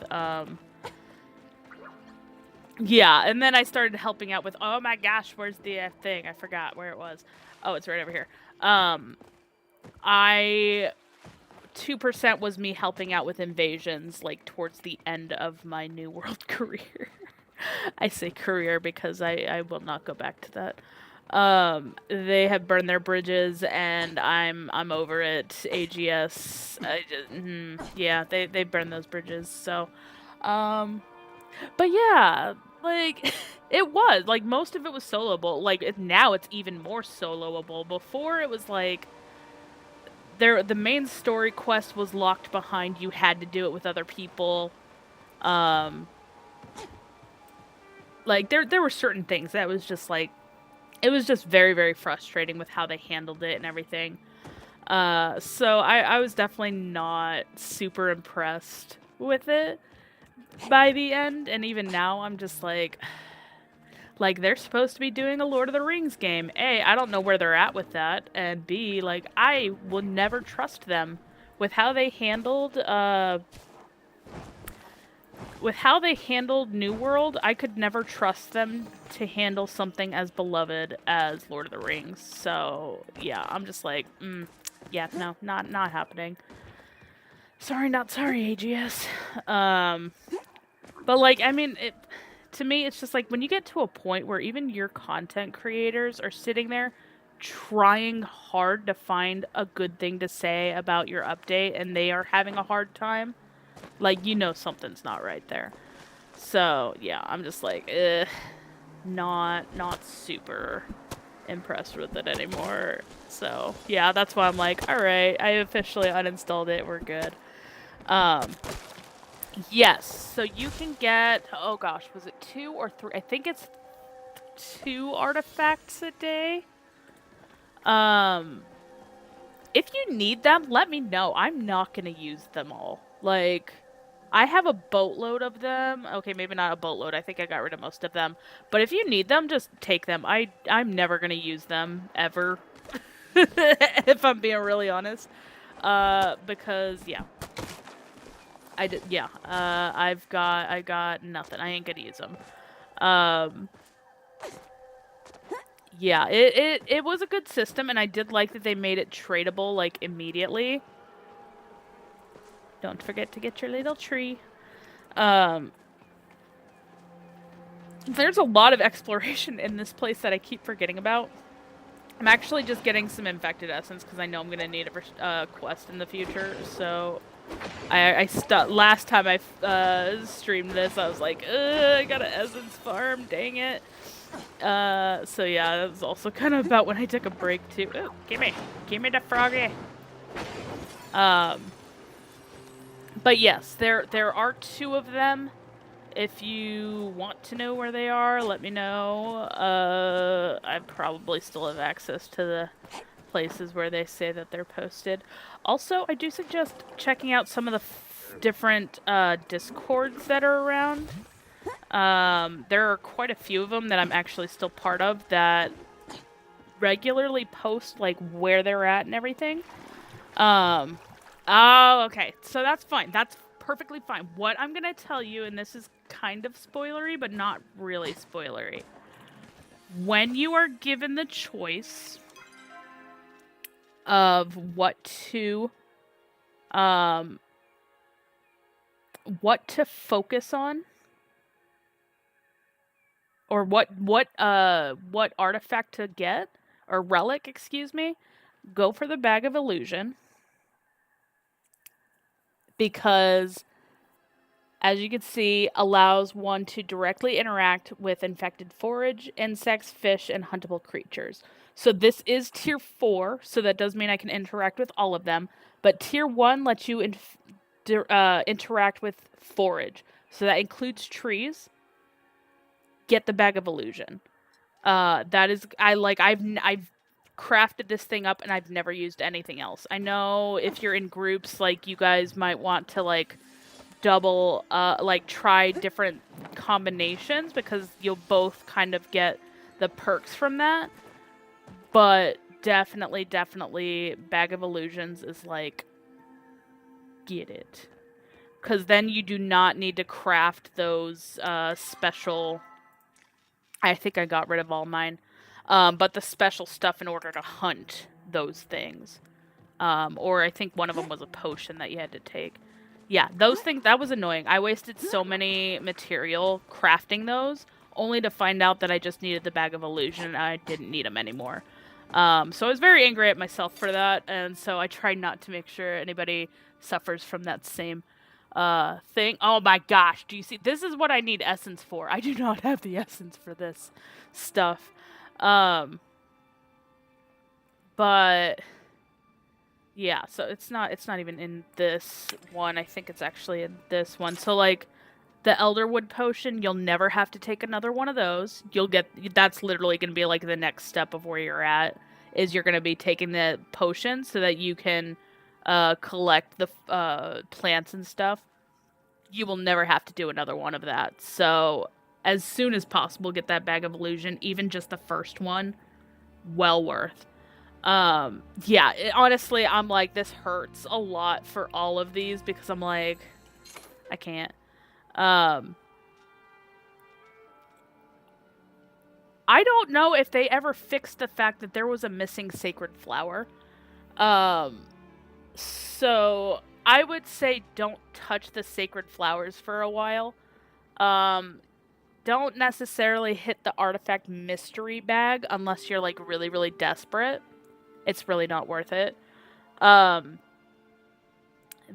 yeah, and then I started helping out with, oh my gosh, where's the thing? I forgot where it was. Oh, it's right over here. I 2% was me helping out with invasions, like towards the end of my New World career. I say career because I will not go back to that. They have burned their bridges, and I'm over it. AGS, yeah, they burned those bridges. So, but yeah, like it was like most of it was soloable. Like now it's even more soloable. Before it was like the main story quest was locked behind. You had to do it with other people. Like there were certain things that was just like it was just very, very frustrating with how they handled it and everything. So I was definitely not super impressed with it by the end, and even now I'm just like they're supposed to be doing a Lord of the Rings game. A, I don't know where they're at with that, and B, like I will never trust them with how they handled New World. I could never trust them to handle something as beloved as Lord of the Rings. So yeah, I'm just like, yeah, no, not happening. Sorry, not sorry, AGS. But like, I mean, to me, it's just like when you get to a point where even your content creators are sitting there trying hard to find a good thing to say about your update, and they are having a hard time. Like, you know something's not right there. So, yeah, I'm just like, not super impressed with it anymore. So, yeah, that's why I'm like, alright, I officially uninstalled it, we're good. Yes, so you can get, oh gosh, was it 2 or 3? I think it's 2 artifacts a day. If you need them, let me know. I'm not gonna use them all. Like, I have a boatload of them. Okay, maybe not a boatload. I think I got rid of most of them. But if you need them, just take them. I'm never going to use them ever. If I'm being really honest. Because yeah. I did yeah. I got nothing. I ain't going to use them. Yeah, it was a good system, and I did like that they made it tradable like immediately. Don't forget to get your little tree. Um, there's a lot of exploration in this place that I keep forgetting about. I'm actually just getting some infected essence because I know I'm gonna need it for quest in the future. So last time I streamed this, I was like, I got an essence farm, dang it. So yeah, that was also kind of about when I took a break too. Ooh, give me the froggy. But yes, there are two of them. If you want to know where they are, let me know. I probably still have access to the places where they say that they're posted. Also, I do suggest checking out some of the different discords that are around. There are quite a few of them that I'm actually still part of that regularly post like where they're at and everything. Oh, okay. So that's fine. That's perfectly fine. What I'm gonna tell you, and this is kind of spoilery, but not really spoilery. When you are given the choice of um, what to focus on, or what artifact to get, or relic, excuse me, go for the Bag of Illusion. Because, as you can see, allows one to directly interact with infected forage, insects, fish, and huntable creatures. So this is tier 4, so that does mean I can interact with all of them. But tier 1 lets you interact with forage. So that includes trees. Get the Bag of Illusion. That is, I've crafted this thing up and I've never used anything else. I know if you're in groups, like, you guys might want to, like, try different combinations because you'll both kind of get the perks from that. But definitely Bag of Illusions is like, get it. Because then you do not need to craft those special... I think I got rid of all mine. But the special stuff in order to hunt those things. Or I think one of them was a potion that you had to take. Yeah, those things, that was annoying. I wasted so many material crafting those, only to find out that I just needed the Bag of Illusion and I didn't need them anymore. So I was very angry at myself for that, and so I tried not to make sure anybody suffers from that same thing. Oh my gosh, do you see? This is what I need essence for. I do not have the essence for this stuff. But... yeah, so it's not even in this one. I think it's actually in this one. So, like, the Elderwood potion, you'll never have to take another one of those. That's literally going to be like the next step of where you're at, is you're going to be taking the potion so that you can collect the plants and stuff. You will never have to do another one of that. So, as soon as possible, get that Bag of Illusion, even just the first one, well worth. Yeah, honestly, I'm like, this hurts a lot for all of these because I'm like, I can't. I don't know if they ever fixed the fact that there was a missing sacred flower. So I would say don't touch the sacred flowers for a while. Don't necessarily hit the artifact mystery bag unless you're like really, really desperate. It's really not worth it.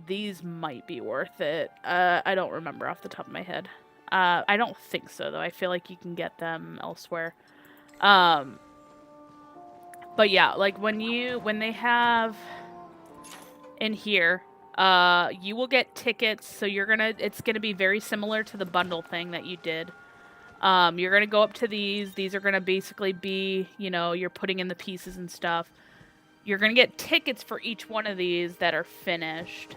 These might be worth it. I don't remember off the top of my head. I don't think so, though. I feel like you can get them elsewhere. But yeah, like when they have in here, you will get tickets. So it's gonna be very similar to the bundle thing that you did. You're gonna go up to these. These are gonna basically be, you're putting in the pieces and stuff. You're going to get tickets for each one of these that are finished.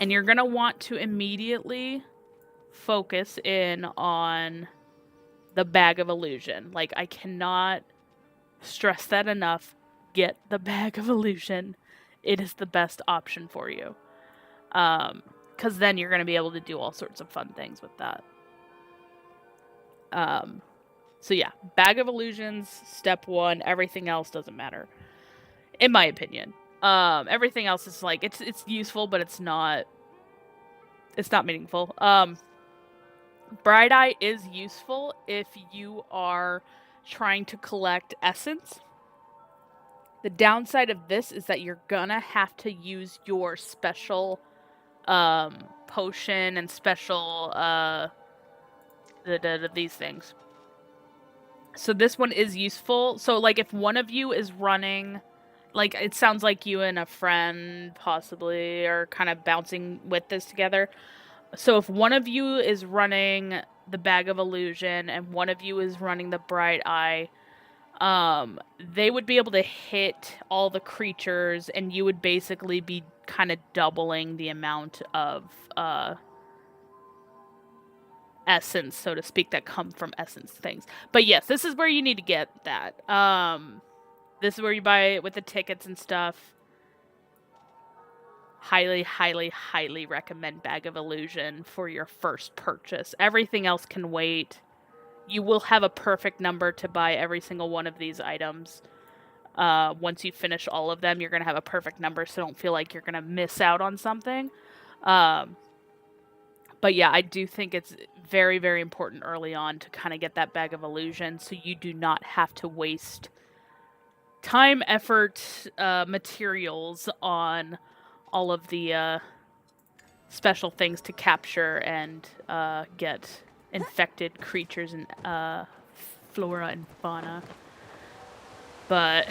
And you're going to want to immediately focus in on the Bag of Illusion. Like, I cannot stress that enough. Get the Bag of Illusion. It is the best option for you. Because then you're going to be able to do all sorts of fun things with that. So yeah, Bag of Illusions, step 1. Everything else doesn't matter. In my opinion. Everything else is like it's useful, but it's not meaningful. Bright Eye is useful if you are trying to collect essence. The downside of this is that you're gonna have to use your special potion and special these things. So this one is useful. So like if one of you is running, like it sounds like you and a friend possibly are kind of bouncing with this together. So if one of you is running the Bag of Illusion and one of you is running the Bright Eye, they would be able to hit all the creatures, and you would basically be kind of doubling the amount of essence, so to speak, that come from essence things. But yes, this is where you need to get that. This is where you buy it with the tickets and stuff. Highly, highly, highly recommend Bag of Illusion for your first purchase. Everything else can wait. You will have a perfect number to buy every single one of these items. Once you finish all of them, you're going to have a perfect number, so don't feel like you're going to miss out on something. But yeah, I do think it's very, very important early on to kind of get that Bag of Illusion so you do not have to waste time, effort, materials on all of the special things to capture and get infected creatures and flora and fauna. But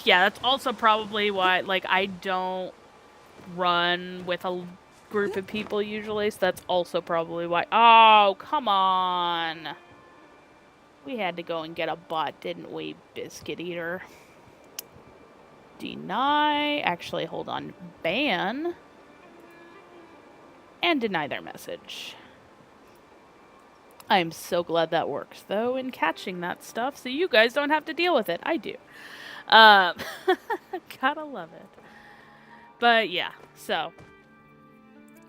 yeah, that's also probably why, like, I don't run with a group of people usually, so that's also probably why. Oh, come on. We had to go and get a bot, didn't we, Biscuit Eater? Deny. Actually, hold on. Ban. And deny their message. I'm so glad that works, though, in catching that stuff, so you guys don't have to deal with it. I do. Gotta love it. But yeah, so.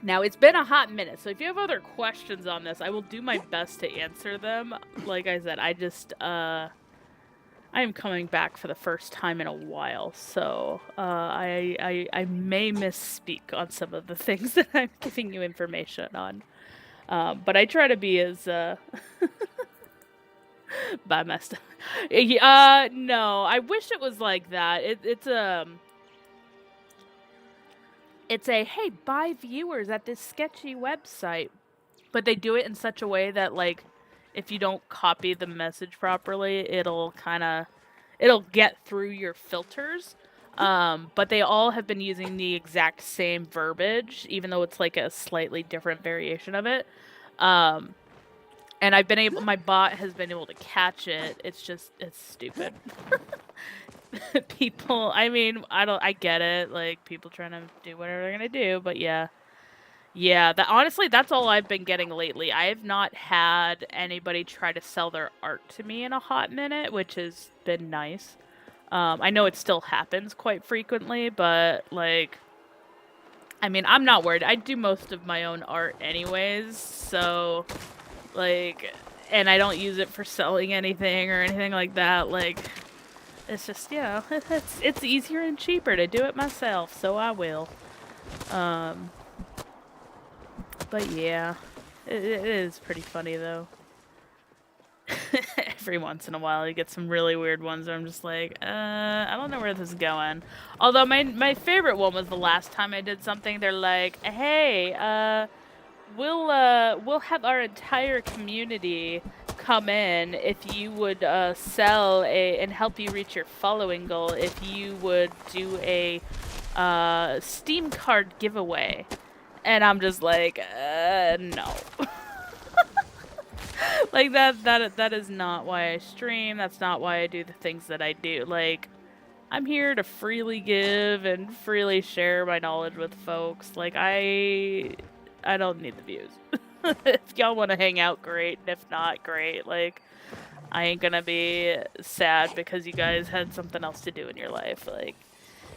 Now, it's been a hot minute, so if you have other questions on this, I will do my best to answer them. Like I said, I am coming back for the first time in a while, so I may misspeak on some of the things that I'm giving you information on. But I try to be as by my stuff. No, I wish it was like that. It's a hey, buy viewers at this sketchy website, but they do it in such a way that, like, if you don't copy the message properly, it'll get through your filters. But they all have been using the exact same verbiage, even though it's like a slightly different variation of it. And my bot has been able to catch it. It's stupid. People, I mean, I get it. Like, people trying to do whatever they're gonna do, but yeah. Yeah, honestly, that's all I've been getting lately. I have not had anybody try to sell their art to me in a hot minute, which has been nice. I know it still happens quite frequently, but, like, I mean, I'm not worried. I do most of my own art anyways, so, like, and I don't use it for selling anything or anything like that. Like, it's just, you know, it's easier and cheaper to do it myself, so I will. But yeah, it is pretty funny though. Every once in a while you get some really weird ones where I'm just like, I don't know where this is going. Although my favorite one was the last time I did something. They're like, hey, we'll have our entire community come in if you would sell and help you reach your following goal if you would do a Steam card giveaway. And I'm just like, no. Like, that is not why I stream. That's not why I do the things that I do. Like, I'm here to freely give and freely share my knowledge with folks. Like, I don't need the views. If y'all want to hang out, great. And if not, great. Like, I ain't gonna be sad because you guys had something else to do in your life. Like,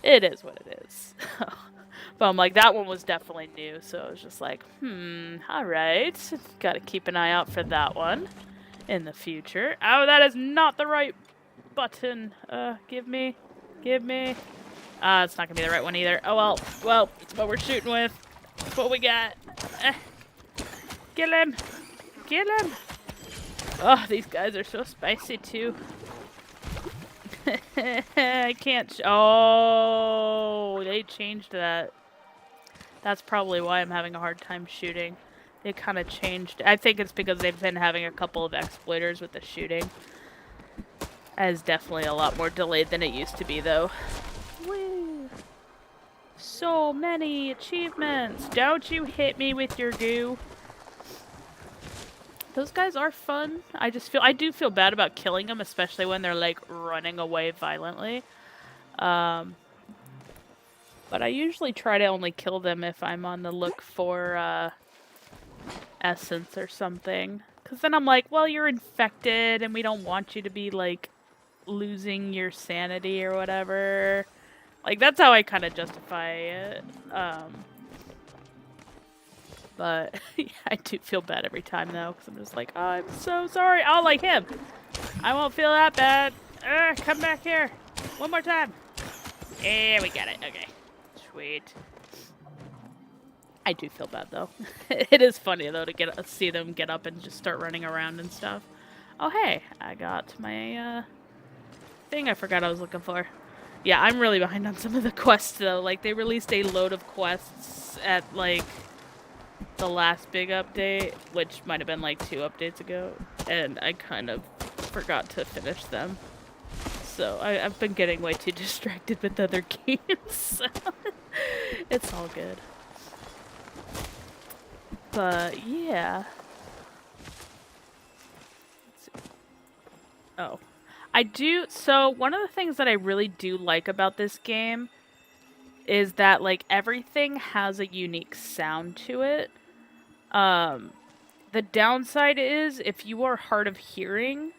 it is what it is. But I'm like, that one was definitely new, so I was just like, alright. Gotta keep an eye out for that one in the future. Oh, that is not the right button. Give me. It's not gonna be the right one either. Oh well. Well, it's what we're shooting with. It's what we got. Kill him. Kill him. Oh, these guys are so spicy too. I can't. Oh, they changed that. That's probably why I'm having a hard time shooting. They kind of changed. I think it's because they've been having a couple of exploiters with the shooting. That is definitely a lot more delayed than it used to be, though. Woo! So many achievements! Don't you hit me with your goo. Those guys are fun. I do feel bad about killing them, especially when they're, like, running away violently. But I usually try to only kill them if I'm on the look for, essence or something. Because then I'm like, well, you're infected, and we don't want you to be, like, losing your sanity or whatever. Like, that's how I kind of justify it. But yeah, I do feel bad every time, though, because I'm just like, oh, I'm so sorry. Oh, like him. I won't feel that bad. Come back here. One more time. Yeah, we got it. Okay. Sweet. I do feel bad, though. It is funny, though, to see them get up and just start running around and stuff. Oh, hey. I got my, thing I forgot I was looking for. Yeah, I'm really behind on some of the quests, though. Like, they released a load of quests at, like, the last big update, which might have been, like, 2 updates ago, and I kind of forgot to finish them. So, I've been getting way too distracted with other games, so it's all good. But, yeah. Oh. So one of the things that I really do like about this game is that, like, everything has a unique sound to it. The downside is, if you are hard of hearing,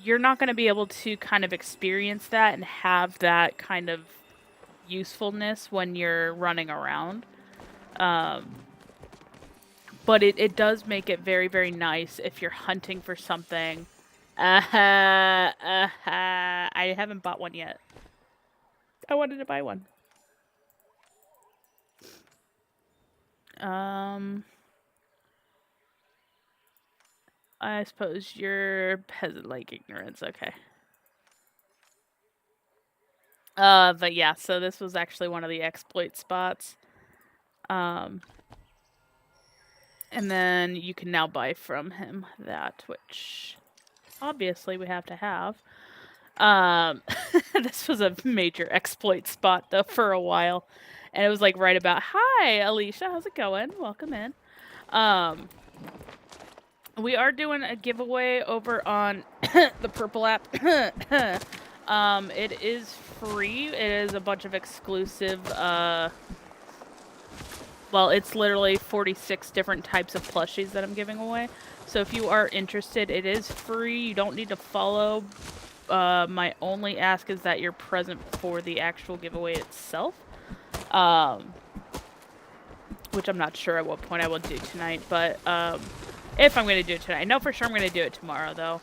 you're not going to be able to kind of experience that and have that kind of usefulness when you're running around. But it does make it very, very nice if you're hunting for something. I haven't bought one yet. I wanted to buy one. I suppose you're peasant-like ignorance. Okay. But yeah, so this was actually one of the exploit spots. And then you can now buy from him that, which obviously we have to have. This was a major exploit spot, though, for a while. And it was, like, right about, hi, Alicia, how's it going? Welcome in. We are doing a giveaway over on the Purple app. It is free. It is a bunch of exclusive, well, it's literally 46 different types of plushies that I'm giving away. So if you are interested, it is free. You don't need to follow. My only ask is that you're present for the actual giveaway itself. Which I'm not sure at what point I will do tonight, but, if I'm going to do it tonight. I know for sure I'm going to do it tomorrow, though.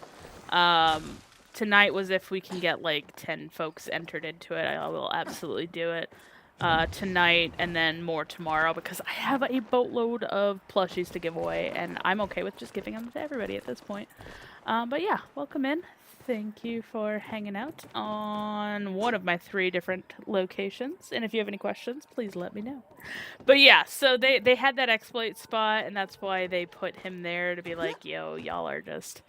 Tonight was if we can get, like, 10 folks entered into it. I will absolutely do it. Tonight and then more tomorrow, because I have a boatload of plushies to give away, and I'm okay with just giving them to everybody at this point. But yeah, welcome in. Thank you for hanging out on one of my 3 different locations. And if you have any questions, please let me know. But yeah, so they had that exploit spot, and that's why they put him there to be like, yo, y'all are just...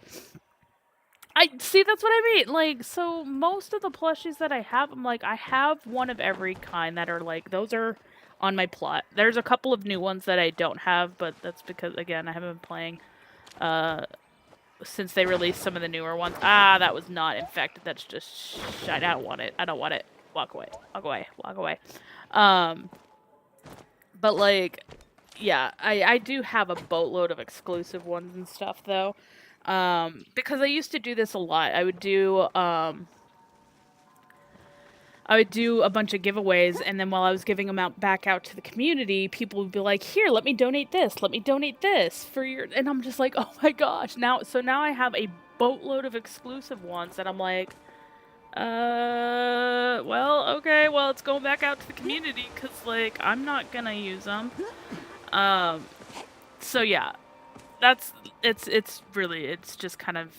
See, that's what I mean. Like, so most of the plushies that I have, I'm like, I have one of every kind that are like, those are on my plot. There's a couple of new ones that I don't have, but that's because, again, I haven't been playing, since they released some of the newer ones. Ah, that was not infected. That's just I don't want it. I don't want it. Walk away. Walk away. Walk away. But, like, yeah, I do have a boatload of exclusive ones and stuff, though. Because I used to do this a lot. I would do a bunch of giveaways, and then while I was giving them back out to the community, people would be like, here, let me donate this for your, and I'm just like, oh my gosh, now I have a boatload of exclusive ones that I'm like, Well, okay, well, it's going back out to the community, because, like, I'm not gonna use them. So yeah, it's really, it's just kind of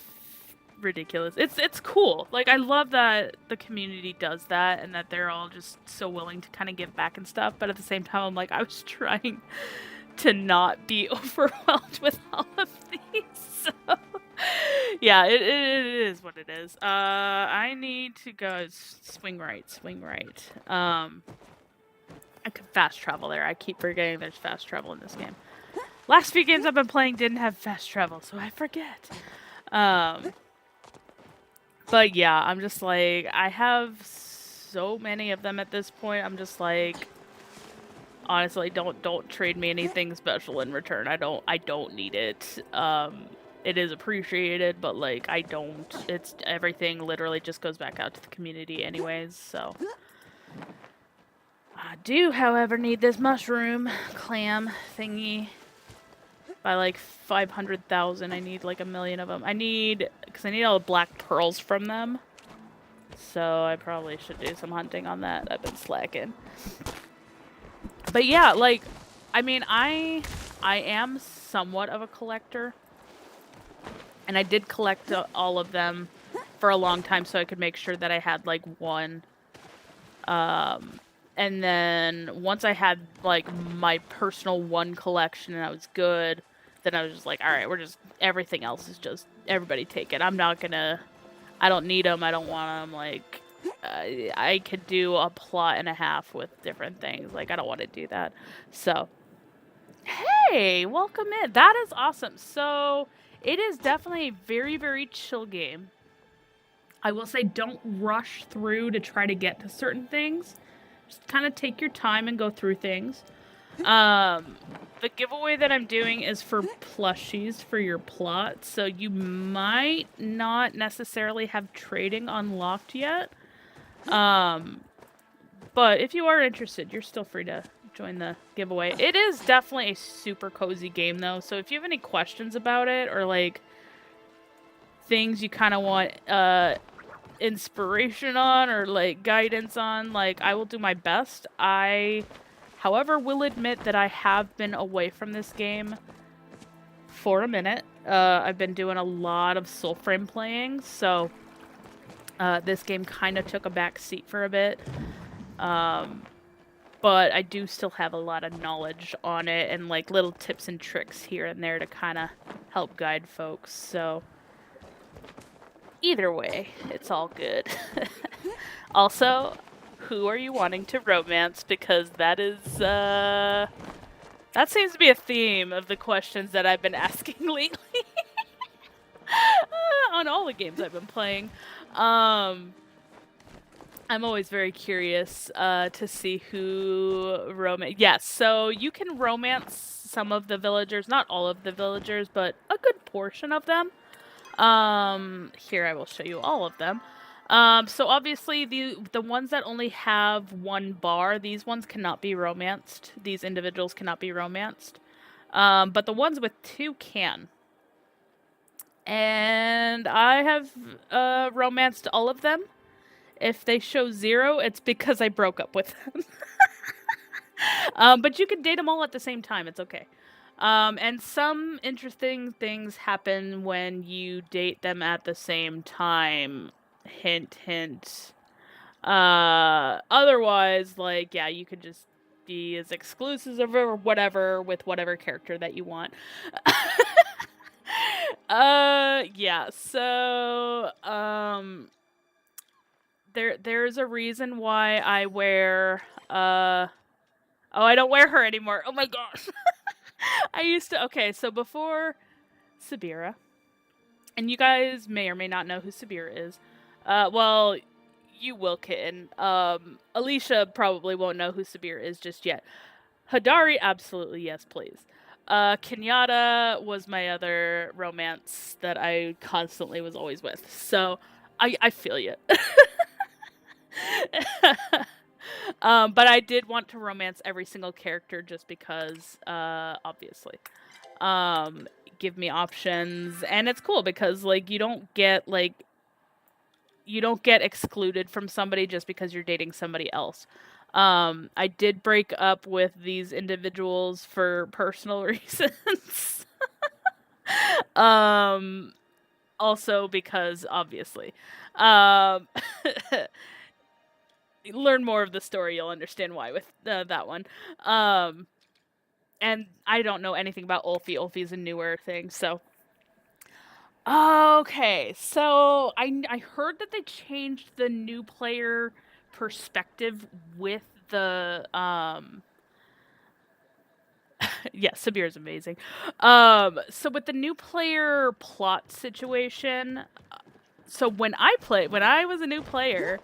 ridiculous. It's cool. Like, I love that the community does that, and that they're all just so willing to kind of give back and stuff, but at the same time, I'm like, I was trying to not be overwhelmed with all of these, so... Yeah, it is what it is. I need to go swing right. I could fast travel there. I keep forgetting there's fast travel in this game. Last few games I've been playing didn't have fast travel, so I forget. But yeah, I'm just like, I have so many of them at this point. I'm just like, honestly, don't trade me anything special in return. I don't need it. It is appreciated, but like, I don't. It's everything literally just goes back out to the community anyways, so. I do, however, need this mushroom clam thingy by like 500,000. I need like 1,000,000 of them. Because I need all the black pearls from them. So I probably should do some hunting on that. I've been slacking. But yeah, like, I mean, I am somewhat of a collector. And I did collect all of them for a long time so I could make sure that I had like one. And then once I had like my personal one collection and I was good, then I was just like, all right, everything else is just, everybody take it. I don't need them. I don't want them. Like, I could do a plot and a half with different things. Like, I don't want to do that. So, hey, welcome in. That is awesome. So, it is definitely a very, very chill game. I will say, don't rush through to try to get to certain things. Just kind of take your time and go through things. The giveaway that I'm doing is for plushies for your plot, so you might not necessarily have trading unlocked yet. But if you are interested, you're still free to join the giveaway. It is definitely a super cozy game, though, so if you have any questions about it, or, like, things you kind of want, inspiration on, or, like, guidance on, like, I will do my best. However, will admit that I have been away from this game for a minute. I've been doing a lot of Soulframe playing, so this game kind of took a back seat for a bit. But I do still have a lot of knowledge on it and like little tips and tricks here and there to kind of help guide folks. So either way, it's all good. Also, who are you wanting to romance? Because that is, that seems to be a theme of the questions that I've been asking lately. On all the games I've been playing. I'm always very curious to see who romance. Yes, so you can romance some of the villagers, not all of the villagers, but a good portion of them. Here I will show you all of them. So obviously the ones that only have one bar, these ones cannot be romanced. These individuals cannot be romanced. But the ones with two can. And I have romanced all of them. If they show 0, it's because I broke up with them. But you can date them all at the same time. It's okay. And some interesting things happen when you date them at the same time. Hint, hint. Otherwise, like, yeah, you could just be as exclusive or whatever with whatever character that you want. Yeah, so, there's a reason why I wear, oh, I don't wear her anymore. Oh my gosh. I used to, okay, so before Sabira, and you guys may or may not know who Sabira is. Well, you will, kitten. Alicia probably won't know who Sabira is just yet. Hadari, absolutely, yes, please. Kenyatta was my other romance that I constantly was always with. So, I feel you. But I did want to romance every single character just because, obviously. Give me options. And it's cool because, like, you don't get, like, you don't get excluded from somebody just because you're dating somebody else. I did break up with these individuals for personal reasons. um, Also because obviously, um, learn more of the story, you'll understand why with that one. Um, and I don't know anything about Ulfi. Ulfi's a newer thing, so. Okay, so I heard that they changed the new player perspective with the yeah, Sabir is amazing. So with the new player plot situation, so when I was a new player,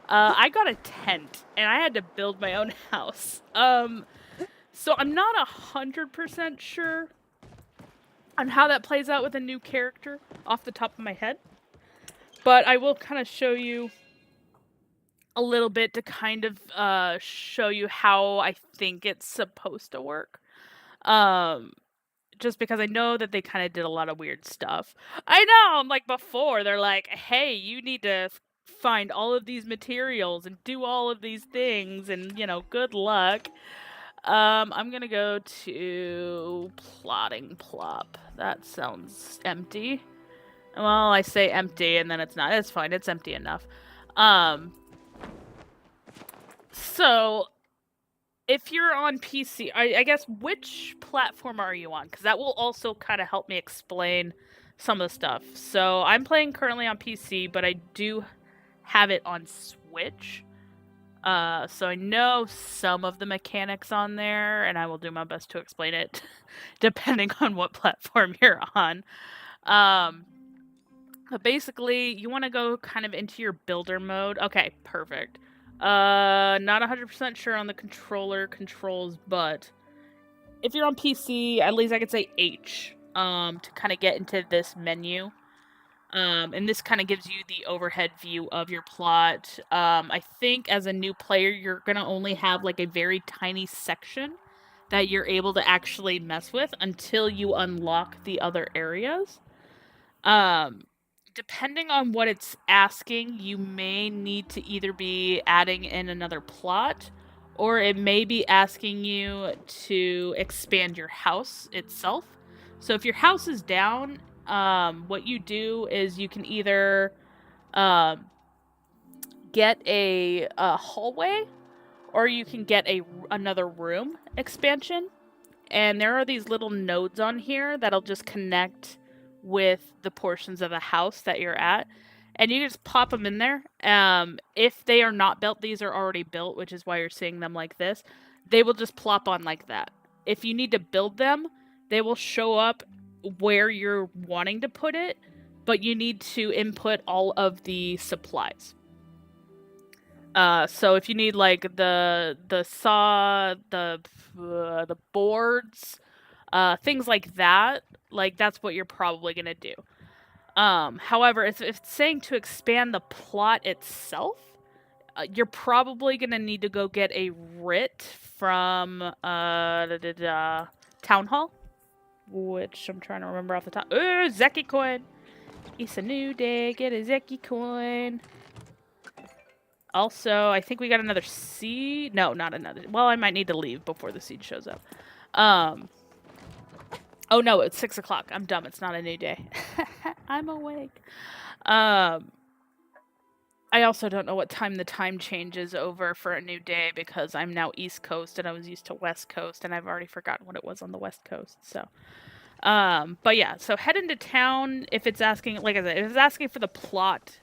I got a tent and I had to build my own house. So I'm not 100% sure on how that plays out with a new character off the top of my head, but I will kind of show you a little bit to kind of show you how I think it's supposed to work. Um, just because I know that they kind of did a lot of weird stuff. I know, like before, they're like, hey, you need to find all of these materials and do all of these things, and good luck. I'm gonna go to plotting plop. That sounds empty. Well, I say empty and then it's not. It's fine. It's empty enough. So if you're on PC, I guess which platform are you on? Because that will also kind of help me explain some of the stuff. So I'm playing currently on PC, but I do have it on Switch. So I know some of the mechanics on there, and I will do my best to explain it, depending on what platform you're on. But basically, you want to go kind of into your builder mode. Okay, perfect. Not 100% sure on the controller controls, but if you're on PC, at least I could say H, to kind of get into this menu. And this kind of gives you the overhead view of your plot. I think as a new player, you're going to only have like a very tiny section that you're able to actually mess with until you unlock the other areas. Depending on what it's asking, you may need to either be adding in another plot, or it may be asking you to expand your house itself. So if your house is down, what you do is you can either get a hallway, or you can get another room expansion. And there are these little nodes on here that'll just connect with the portions of the house that you're at. And you just pop them in there. If they are not built, these are already built, which is why you're seeing them like this. They will just plop on like that. If you need to build them, they will show up where you're wanting to put it, but you need to input all of the supplies. So if you need like the saw, the boards, things like that, like that's what you're probably gonna do. However, if it's saying to expand the plot itself, you're probably gonna need to go get a writ from Town Hall, which I'm trying to remember off the top. Ooh, Zeki coin. It's a new day. Get a Zeki coin. Also, I think we got another seed. No, not another. Well, I might need to leave before the seed shows up. Oh no, it's 6 o'clock. I'm dumb. It's not a new day. I'm awake. I also don't know what time the time changes over for a new day because I'm now East Coast and I was used to West Coast and I've already forgotten what it was on the West Coast. So, but yeah, so head into town if it's asking, like I said, if it's asking for the plot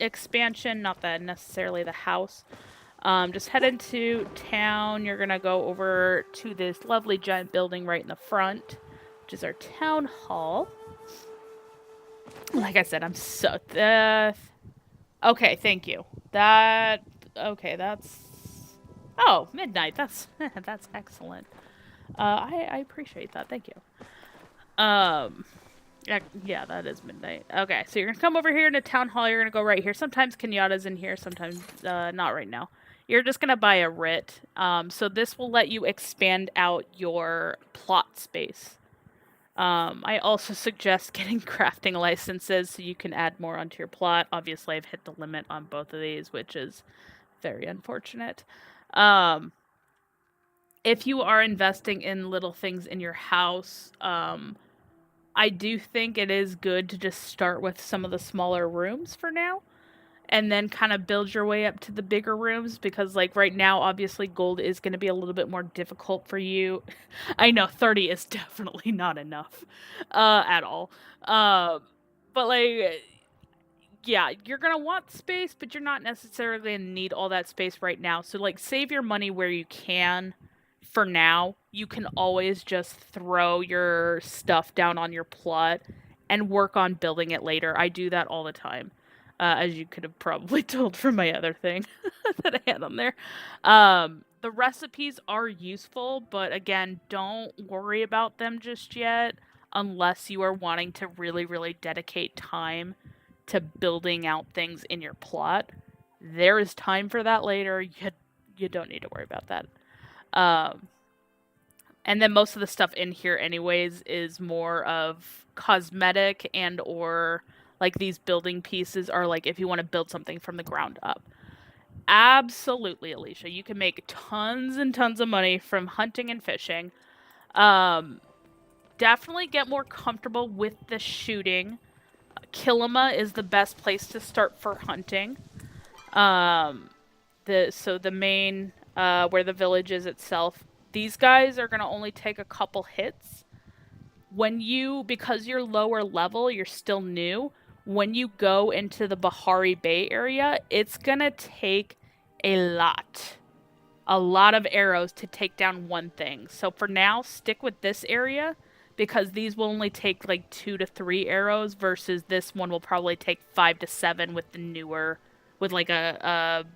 expansion, not that necessarily the house. Just head into town. You're gonna go over to this lovely giant building right in the front, which is our town hall. Like I said, I'm so okay, thank you. Okay, that's midnight. That's that's excellent. I appreciate that. Thank you. Yeah, that is midnight. Okay, so you're gonna come over here into town hall. You're gonna go right here. Sometimes Kenyatta's in here. Sometimes not right now. You're just gonna buy a writ. So this will let you expand out your plot space. I also suggest getting crafting licenses so you can add more onto your plot. Obviously, I've hit the limit on both of these, which is very unfortunate. Um, if you are investing in little things in your house, I do think it is good to just start with some of the smaller rooms for now and then kind of build your way up to the bigger rooms because like right now obviously gold is going to be a little bit more difficult for you. I know 30 is definitely not enough at all. But like yeah, you're going to want space, but you're not necessarily going to need all that space right now. So like save your money where you can for now. You can always just throw your stuff down on your plot and work on building it later. I do that all the time. As you could have probably told from my other thing that I had on there. The recipes are useful, but again, don't worry about them just yet unless you are wanting to really, really dedicate time to building out things in your plot. There is time for that later. You don't need to worry about that. Um, and then most of the stuff in here, anyways, is more of cosmetic and or like these building pieces are like if you want to build something from the ground up. Absolutely, Alicia. You can make tons and tons of money from hunting and fishing. Um, Definitely get more comfortable with the shooting. Kilima is the best place to start for hunting. Um, the main where the village is itself. These guys are gonna only take a couple hits. When you because you're lower level, you're still new. When you go into the Bahari Bay area, it's gonna take a lot. A lot of arrows to take down one thing. So for now, stick with this area because these will only take like 2 to 3 arrows versus this one will probably take 5 to 7 with the newer, with like a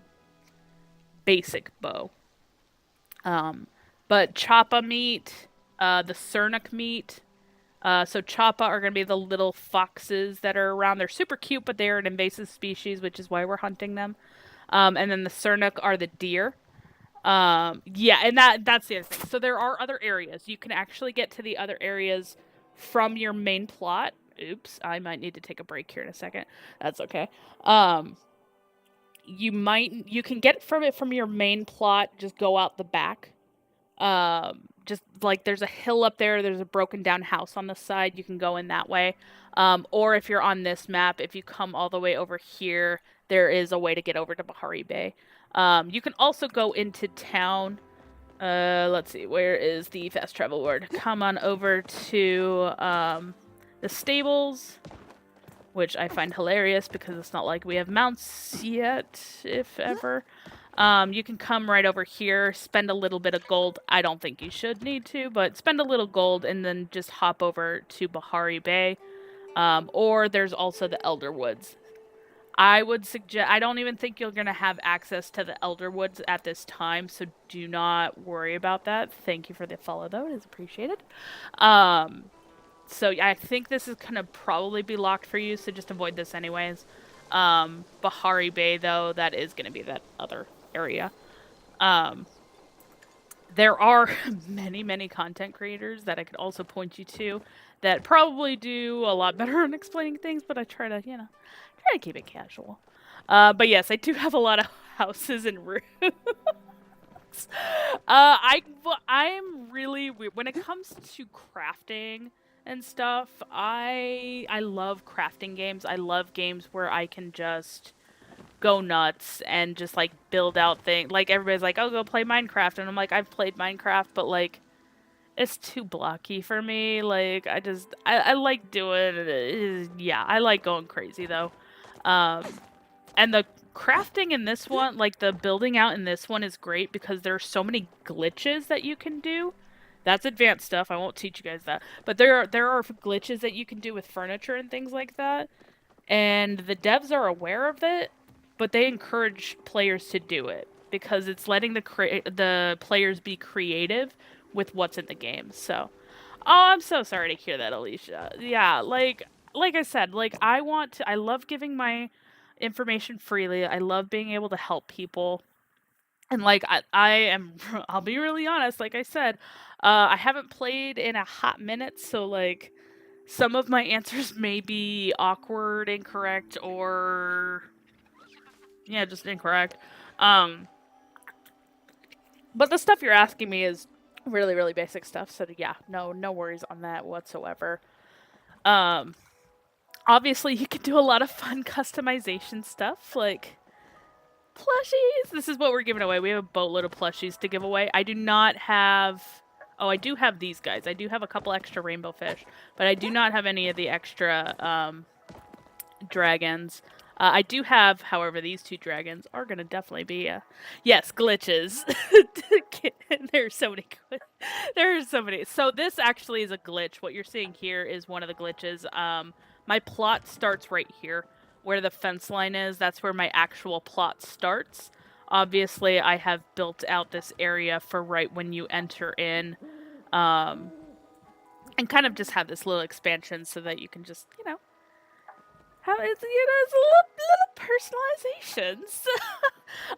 basic bow. Um, but Choppa meat, the Cernic meat. So Choppa are going to be the little foxes that are around. They're super cute, but they're an invasive species, which is why we're hunting them. And then the Cernic are the deer. Yeah, and that's the other thing. So there are other areas. You can actually get to the other areas from your main plot. Oops, I might need to take a break here in a second. That's okay. Um, you can get from it from your main plot. Just go out the back. Just like there's a hill up there. There's a broken down house on the side. You can go in that way. Or if you're on this map, if you come all the way over here, there is a way to get over to Bahari Bay. You can also go into town. Let's see, where is the fast travel word? Come on over to the stables, which I find hilarious because it's not like we have mounts yet, if ever. You can come right over here, spend a little bit of gold. I don't think you should need to, but spend a little gold and then just hop over to Bahari Bay. Or there's also the Elder Woods. I would suggest, I don't even think you're going to have access to the Elder Woods at this time, so do not worry about that. Thank you for the follow, though. It is appreciated. Um, so I think this is going to probably be locked for you, so just avoid this anyways. Bahari Bay, though, that is going to be that other area. Um, there are many, many content creators that I could also point you to that probably do a lot better on explaining things, but I try to, try to keep it casual. But yes, I do have a lot of houses and rooms. I'm really weird when it comes to crafting and stuff. I love crafting games. I love games where I can just go nuts and just like build out things. Like everybody's like, "Oh, go play Minecraft," and I'm like, "I've played Minecraft, but like." It's too blocky for me. Like I like doing it. Yeah, I like going crazy though. Um, and the crafting in this one, like the building out in this one is great because there are so many glitches that you can do. That's advanced stuff. I won't teach you guys that. But there are glitches that you can do with furniture and things like that. And the devs are aware of it, but they encourage players to do it because it's letting the players be creative with what's in the game. So, oh, I'm so sorry to hear that, Alicia. Yeah, like I said, like I love giving my information freely. I love being able to help people, And like I am, I'll be really honest. Like I said, I haven't played in a hot minute, so like some of my answers may be awkward, incorrect, or yeah, just incorrect. Um, but the stuff you're asking me is really, really basic stuff. So yeah, no worries on that whatsoever. Um, Obviously, you can do a lot of fun customization stuff, like plushies. This is what we're giving away. We have a boatload of plushies to give away. I do not have. Oh, I do have these guys. I do have a couple extra rainbow fish, but I do not have any of the extra dragons. I do have, however, these two dragons are going to definitely be, yes, glitches. There's so many. There's so many. So this actually is a glitch. What you're seeing here is one of the glitches. My plot starts right here, where the fence line is. That's where my actual plot starts. Obviously, I have built out this area for right when you enter in, and kind of just have this little expansion so that you can just, how it's, it's a little personalizations.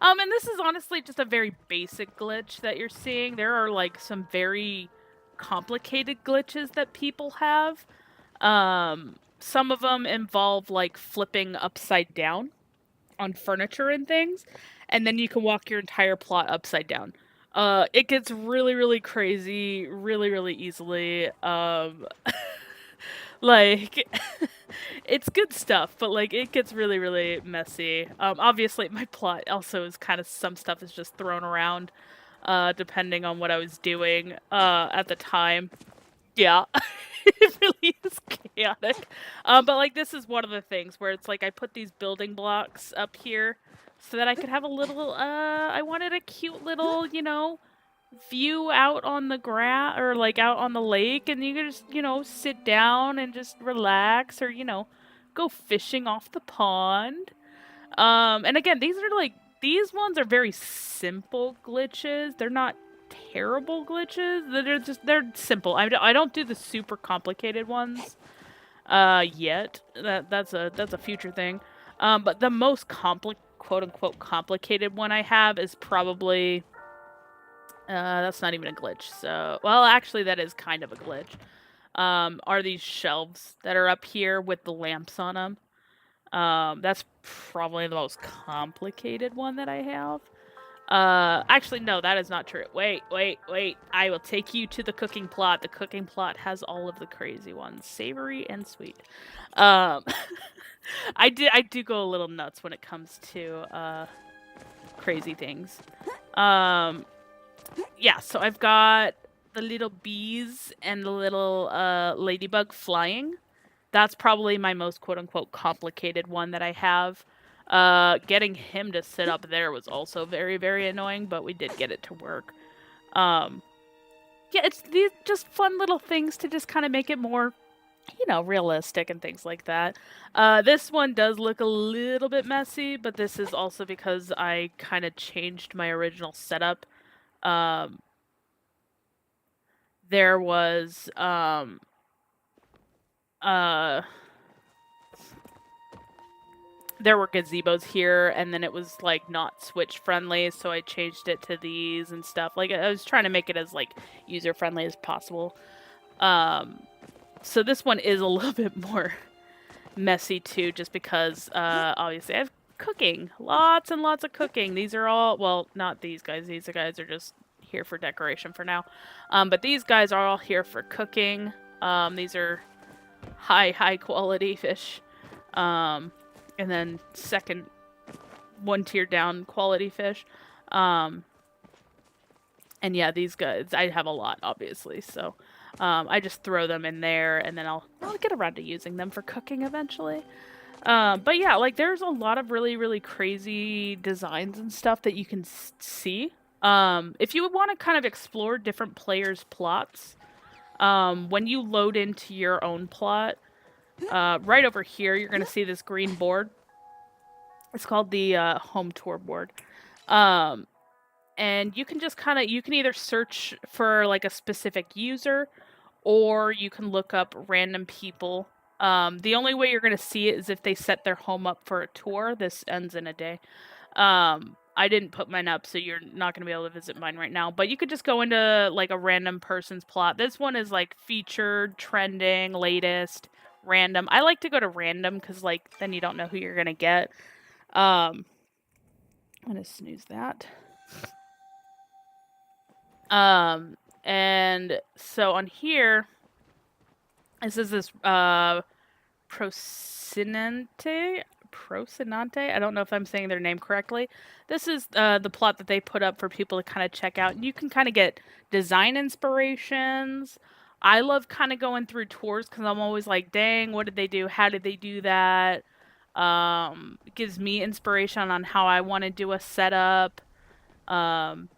And this is honestly just a very basic glitch that you're seeing. There are like some very complicated glitches that people have. Some of them involve like flipping upside down on furniture and things, and then you can walk your entire plot upside down. It gets really, really crazy, really, really easily. Like it's good stuff, but like it gets really, really messy. Obviously, my plot also is kind of some stuff is just thrown around, depending on what I was doing at the time. Yeah, it really is chaotic. But like this is one of the things where it's like I put these building blocks up here so that I could have a little. I wanted a cute little, view out on the grass or like out on the lake, and you can just sit down and just relax, or go fishing off the pond. And again, these ones are very simple glitches. They're not terrible glitches. They're simple. I don't do the super complicated ones yet. That's a future thing. But the most quote unquote complicated one I have is probably that's not even a glitch. So, well, actually, that is kind of a glitch. Are these shelves that are up here with the lamps on them? That's probably the most complicated one that I have. Actually, no, that is not true. Wait. I will take you to the cooking plot. The cooking plot has all of the crazy ones, savory and sweet. Um, I do go a little nuts when it comes to crazy things. Yeah, so I've got the little bees and the little ladybug flying. That's probably my most quote unquote complicated one that I have. Getting him to sit up there was also very, very annoying, but we did get it to work. Yeah, it's these just fun little things to just kind of make it more, realistic and things like that. This one does look a little bit messy, but this is also because I kind of changed my original setup. Um, there was uh there were gazebos here, and then it was like not Switch friendly, so I changed it to these and stuff. Like I was trying to make it as like user friendly as possible. So this one is a little bit more messy too, just because obviously I have cooking, lots and lots of cooking. These are all, well, not these guys. These guys are just here for decoration for now. But these guys are all here for cooking. These are high quality fish. And then second, one tier down quality fish. And yeah, these guys, I have a lot, obviously, so I just throw them in there, and then I'll get around to using them for cooking eventually. But yeah, like there's a lot of really, really crazy designs and stuff that you can see. If you want to kind of explore different players' plots, when you load into your own plot, right over here, you're going to see this green board. It's called the home tour board. And you can just you can either search for like a specific user, or you can look up random people. The only way you're going to see it is if they set their home up for a tour. This ends in a day. I didn't put mine up, so you're not going to be able to visit mine right now. But you could just go into, like, a random person's plot. This one is, like, featured, trending, latest, random. I like to go to random because, like, then you don't know who you're going to get. I'm going to snooze that. And so on here, this is this, Procinante? I don't know if I'm saying their name correctly. This is the plot that they put up for people to kind of check out. You can kind of get design inspirations. I love kind of going through tours because I'm always like, dang, what did they do? How did they do that? It gives me inspiration on how I want to do a setup. And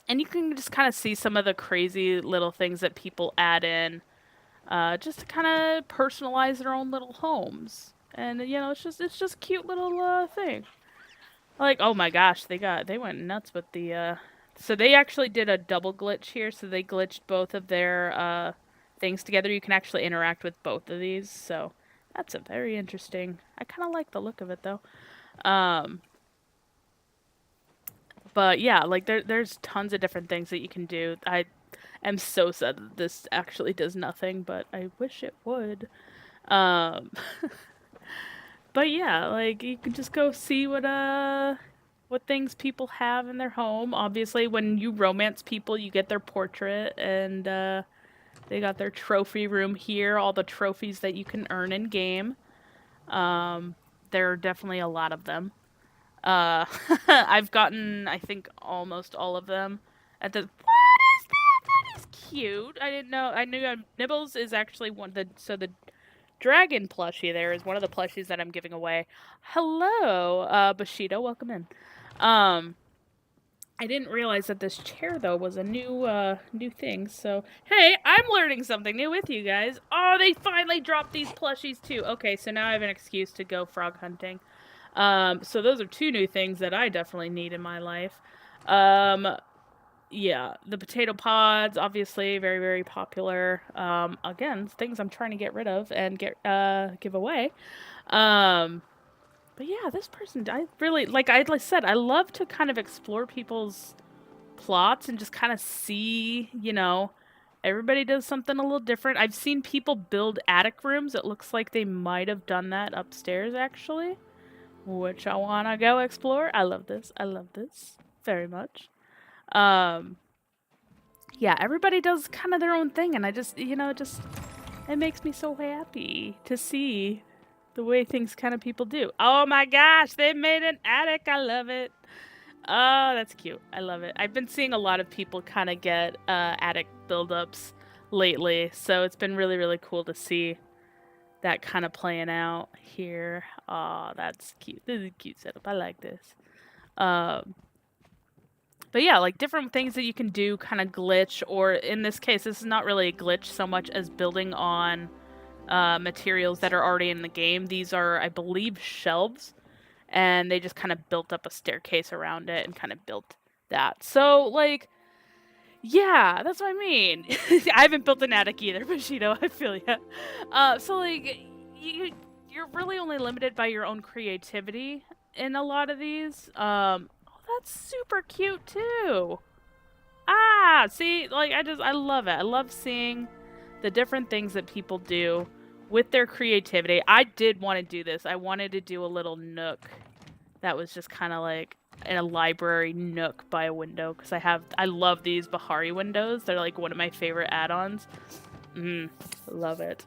you can just kind of see some of the crazy little things that people add in. Just to kind of personalize their own little homes, and it's just a cute little thing. Like, oh my gosh, they went nuts with the. So they actually did a double glitch here. So they glitched both of their things together. You can actually interact with both of these. So that's a very interesting. I kind of like the look of it though. But yeah, like there's tons of different things that you can do. I'm so sad that this actually does nothing, but I wish it would. Um, but yeah, like you can just go see what things people have in their home. Obviously, when you romance people, you get their portrait, and they got their trophy room here. All the trophies that you can earn in game. There are definitely a lot of them. I've gotten, I think, almost all of them. At the what is that? That is cute. I didn't know. I knew Nibbles is actually the dragon plushie there is one of the plushies that I'm giving away. Hello, Bushido, welcome in. I didn't realize that this chair though was a new thing. So hey, I'm learning something new with you guys. Oh, they finally dropped these plushies too. Okay, so now I have an excuse to go frog hunting. So those are two new things that I definitely need in my life. Yeah, the potato pods, obviously, very, very popular. Again, things I'm trying to get rid of and give away. But yeah, this person, I really, like I said, I love to kind of explore people's plots and just kind of see, everybody does something a little different. I've seen people build attic rooms. It looks like they might have done that upstairs, actually, which I want to go explore. I love this. I love this very much. Yeah, everybody does kind of their own thing, and I just, it makes me so happy to see the way things kind of people do. Oh my gosh, they made an attic. I love it. Oh, that's cute. I love it. I've been seeing a lot of people kind of get attic buildups lately, so it's been really, really cool to see that kind of playing out here. Oh, that's cute. This is a cute setup. I like this. But yeah, like different things that you can do kind of glitch, or in this case, this is not really a glitch so much as building on materials that are already in the game. These are, I believe, shelves, and they just kind of built up a staircase around it and kind of built that. So, like, yeah, that's what I mean. I haven't built an attic either, but I feel ya. So, like, you're really only limited by your own creativity in a lot of these. That's super cute too. Ah, see, like I love it. I love seeing the different things that people do with their creativity. I did want to do this. I wanted to do a little nook that was just kind of like in a library nook by a window because I love these Bahari windows. They're like one of my favorite add-ons. Love it.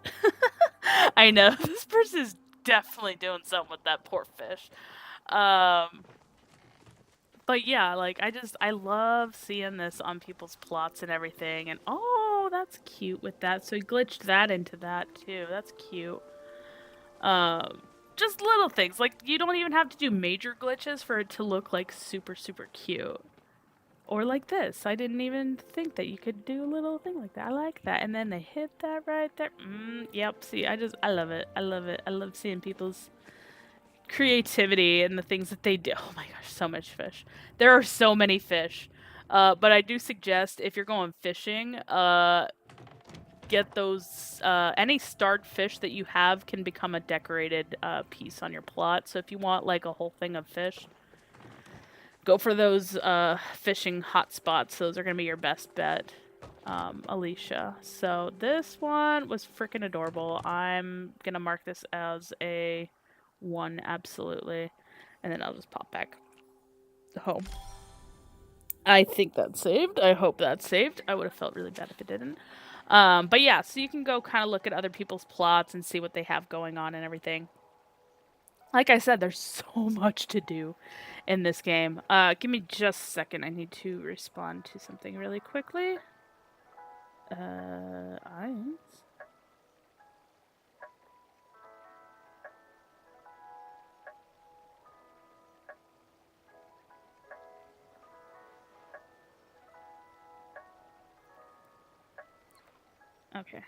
I know this person's definitely doing something with that poor fish. But yeah, like I love seeing this on people's plots and everything, and oh, that's cute with that. So he glitched that into that too. That's cute. Just little things. Like you don't even have to do major glitches for it to look like super, super cute. Or like this. I didn't even think that you could do a little thing like that. I like that. And then they hit that right there. Yep. See, I love it. I love it. I love seeing people's creativity and the things that they do. Oh my gosh, so much fish. There are so many fish. But I do suggest if you're going fishing, get those, any starred fish that you have can become a decorated piece on your plot. So if you want like a whole thing of fish, go for those fishing hotspots. Those are going to be your best bet, Alicia. So this one was freaking adorable. I'm going to mark this as a 1, absolutely. And then I'll just pop back home. I think that's saved. I hope that's saved. I would have felt really bad if it didn't. But yeah, so you can go kind of look at other people's plots and see what they have going on and everything. Like I said, there's so much to do in this game. Give me just a second. I need to respond to something really quickly. I. Okay.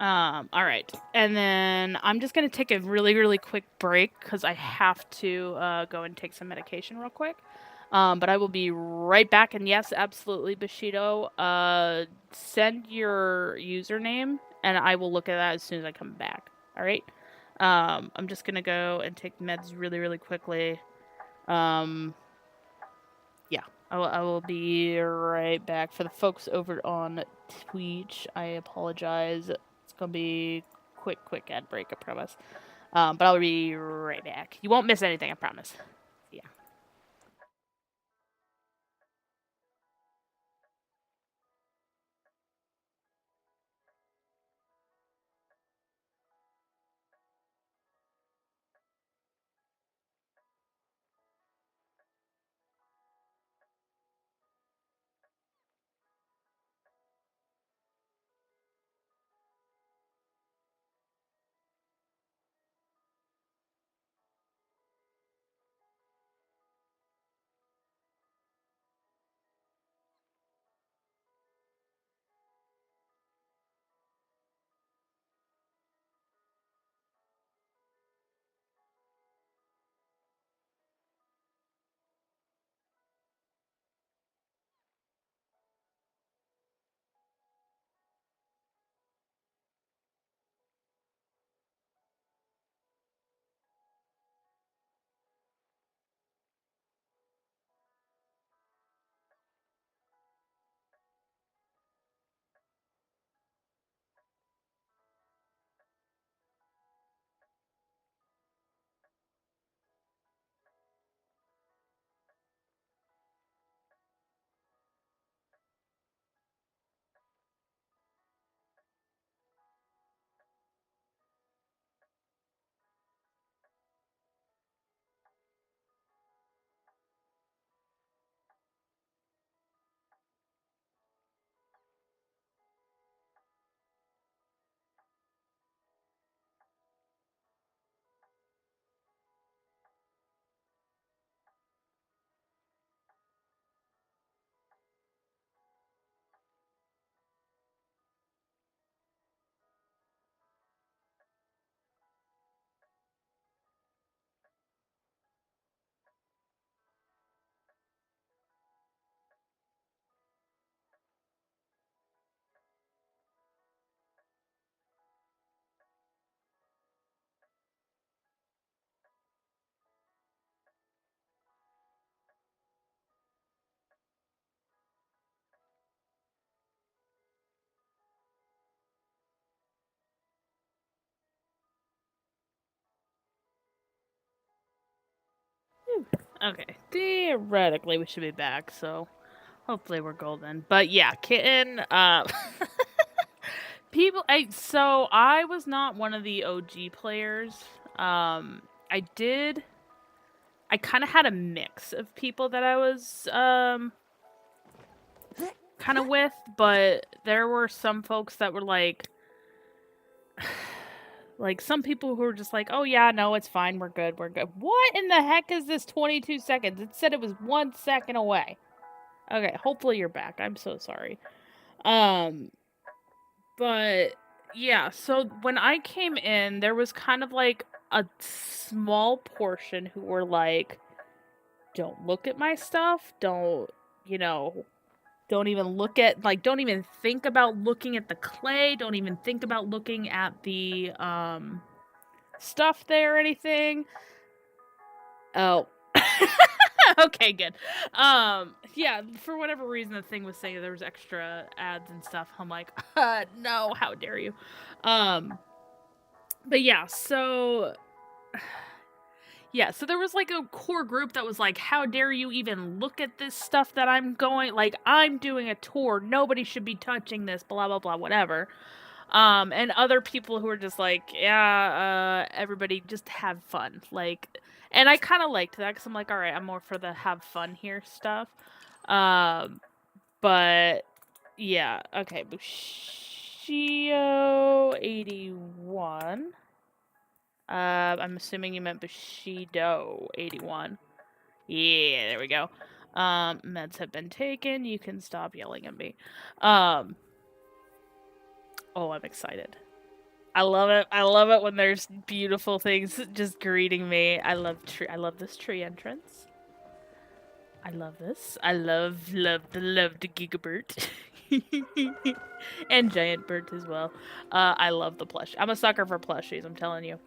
All right. And then I'm just going to take a really, really quick break because I have to go and take some medication real quick. But I will be right back. And yes, absolutely, Bushido. Send your username and I will look at that as soon as I come back. All right. I'm just going to go and take meds really, really quickly. Yeah, I will be right back. For the folks over on Twitch, I apologize. It's going to be quick ad break, I promise. But I'll be right back. You won't miss anything, I promise. Yeah. Okay. Theoretically, we should be back, so hopefully we're golden. But yeah, kitten, so I was not one of the OG players. I did I kind of had a mix of people that I was kind of with, but there were some folks that were like some people who were just like, "Oh yeah, no, it's fine. We're good. We're good." What in the heck is this 22 seconds? It said it was 1 second away. Okay, hopefully you're back. I'm so sorry. Um but yeah, so when I came in, there was kind of like a small portion who were like, "Don't look at my stuff. Don't, you know, don't even look at don't even think about looking at the clay, don't even think about looking at the stuff there or anything." Oh. Okay, good. Yeah, for whatever reason, the thing was saying there was extra ads and stuff. I'm like, no, how dare you? But yeah, so yeah, so there was like a core group that was like, how dare you even look at this stuff that I'm going, like, I'm doing a tour, nobody should be touching this, blah blah blah, whatever. And other people who are just like, yeah, everybody just have fun, like, and I kind of liked that because I'm like, all right, I'm more for the have fun here stuff. Um, but yeah, okay, Bushido 81. I'm assuming you meant Bushido 81. Yeah, there we go. Meds have been taken. You can stop yelling at me. Oh, I'm excited. I love it. I love it when there's beautiful things just greeting me. I love this tree entrance. I love this. I love the Gigabert. And Giant Bert as well. I love the plush. I'm a sucker for plushies, I'm telling you.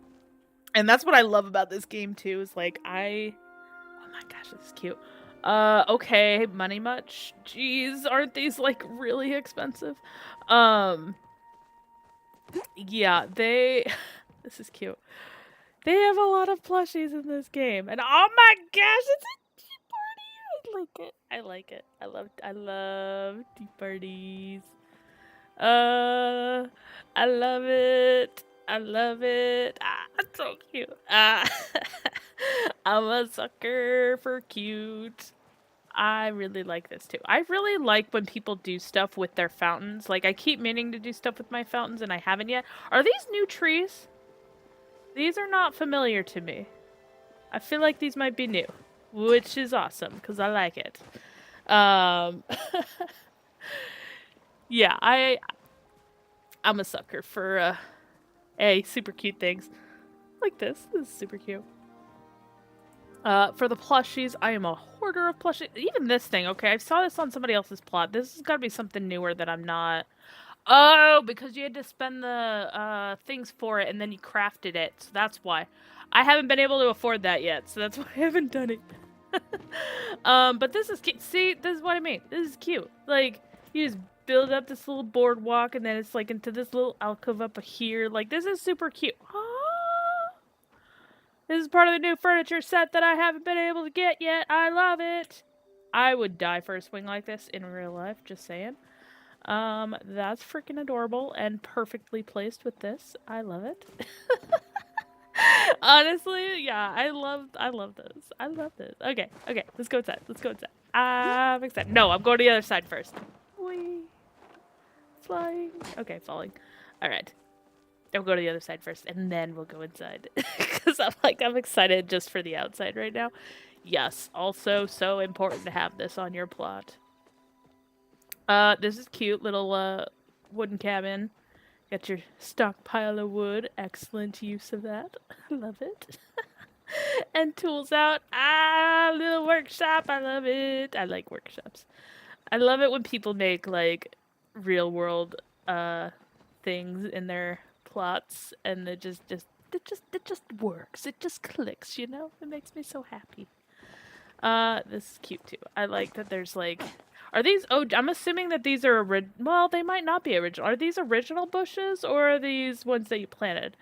And that's what I love about this game too, is like oh my gosh, this is cute. Okay, money much? Jeez, aren't these like really expensive? Yeah, this is cute. They have a lot of plushies in this game. And oh my gosh, it's a tea party. I like it. I like it. I love tea parties. I love it. I love it. Ah, it's so cute. I'm a sucker for cute. I really like this too. I really like when people do stuff with their fountains. Like, I keep meaning to do stuff with my fountains and I haven't yet. Are these new trees? These are not familiar to me. I feel like these might be new, which is awesome because I like it. Yeah, I'm a sucker for super cute things like this. This is super cute. For the plushies, I am a hoarder of plushies. Even this thing, okay, I saw this on somebody else's plot. This has got to be something newer that I'm not. Oh, because you had to spend the things for it and then you crafted it. So that's why. I haven't been able to afford that yet, so that's why I haven't done it. But this is cute. See, this is what I mean. This is cute. Like, you just build up this little boardwalk and then it's like into this little alcove up here. Like, this is super cute. This is part of the new furniture set that I haven't been able to get yet. I love it. I would die for a swing like this in real life, just saying. That's freaking adorable and perfectly placed with this. I love it. Honestly, yeah, I love this. I love this. Okay, let's go inside. Let's go inside. I'm excited. No, I'm going to the other side first. Whee. Flying. Okay, falling. Alright. I'll go to the other side first, and then we'll go inside. Because I'm excited just for the outside right now. Yes, also so important to have this on your plot. This is cute, little, wooden cabin. Got your stockpile of wood. Excellent use of that. I love it. And tools out. Little workshop. I love it. I like workshops. I love it when people make, like, real world, things in their plots, and it just works. It just clicks, you know? It makes me so happy. This is cute too. I like that there's like, are these, I'm assuming that these are, well, they might not be original. Are these original bushes, or are these ones that you planted?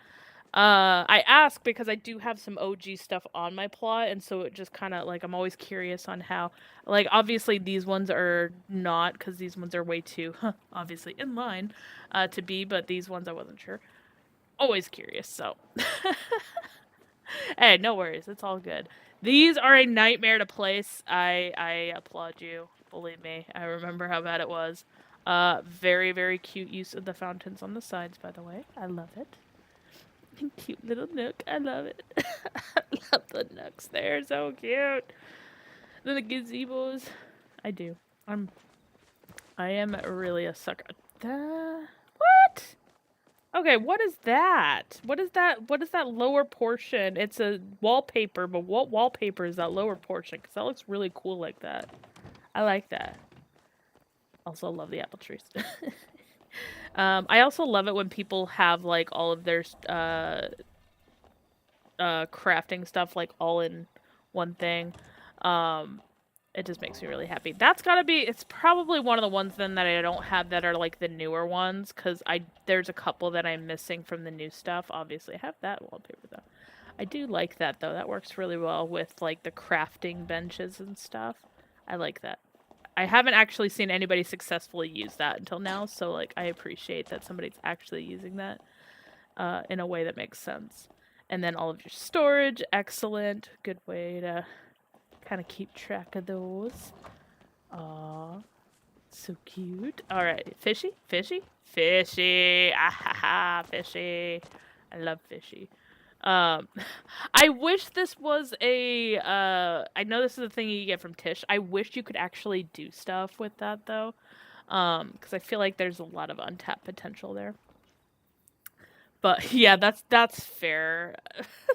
I ask because I do have some OG stuff on my plot, and so it just kind of, like, I'm always curious on how, like, obviously these ones are not, because these ones are way too, obviously, in line, to be, but these ones I wasn't sure. Always curious, so. Hey, no worries, it's all good. These are a nightmare to place. I applaud you. Believe me, I remember how bad it was. Very, very cute use of the fountains on the sides, by the way. I love it. Cute little nook. I love it. I love the nooks. They're so cute. The gazebos. I do. I am really a sucker. What? Okay, what is that? What is that? What is that lower portion? It's a wallpaper, but what wallpaper is that lower portion? Because that looks really cool like that. I like that. Also love the apple trees. I also love it when people have, like, all of their crafting stuff, like, all in one thing. It just makes me really happy. That's gotta be. It's probably one of the ones then that I don't have that are like the newer ones, because there's a couple that I'm missing from the new stuff. Obviously, I have that wallpaper though. I do like that though. That works really well with like the crafting benches and stuff. I like that. I haven't actually seen anybody successfully use that until now, so like I appreciate that somebody's actually using that in a way that makes sense. And then all of your storage, excellent. Good way to kind of keep track of those. Aw, so cute. All right, fishy, fishy, fishy. Ah ha ha, fishy. I love fishy. Um, I wish this was a. I know this is a thing you get from Tish. I wish you could actually do stuff with that though, because I feel like there's a lot of untapped potential there. But yeah, that's fair.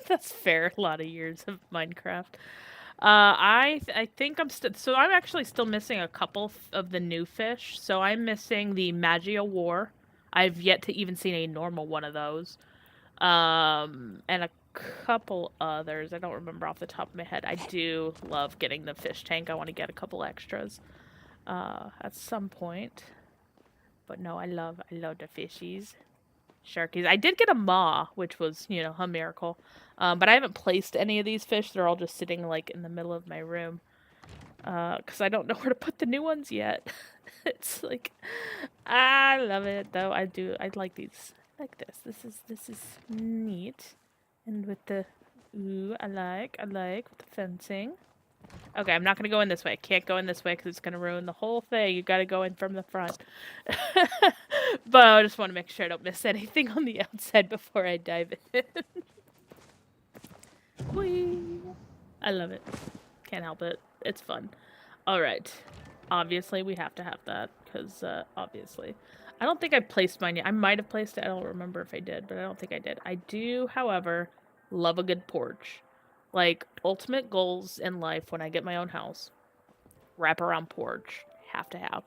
That's fair. A lot of years of Minecraft. I think I'm still, so I'm actually still missing a couple of the new fish. So I'm missing the Magia War. I've yet to even seen a normal one of those. And a couple others. I don't remember off the top of my head. I do love getting the fish tank. I want to get a couple extras at some point. But no, I love the fishies. Sharkies. I did get a maw, which was, a miracle. But I haven't placed any of these fish. They're all just sitting like in the middle of my room. Because I don't know where to put the new ones yet. It's like, I love it though. I do. I like these. I like this. This is neat. And with the, ooh, I like with the fencing. Okay, I'm not gonna go in this way. I can't go in this way because it's gonna ruin the whole thing. You gotta go in from the front. But I just want to make sure I don't miss anything on the outside before I dive in. Whee! I love it. Can't help it. It's fun. Alright. Obviously, we have to have that, because, obviously. I don't think I placed mine yet. I might have placed it. I don't remember if I did, but I don't think I did. I do, however, love a good porch. Like, ultimate goals in life when I get my own house. Wraparound porch. Have to have.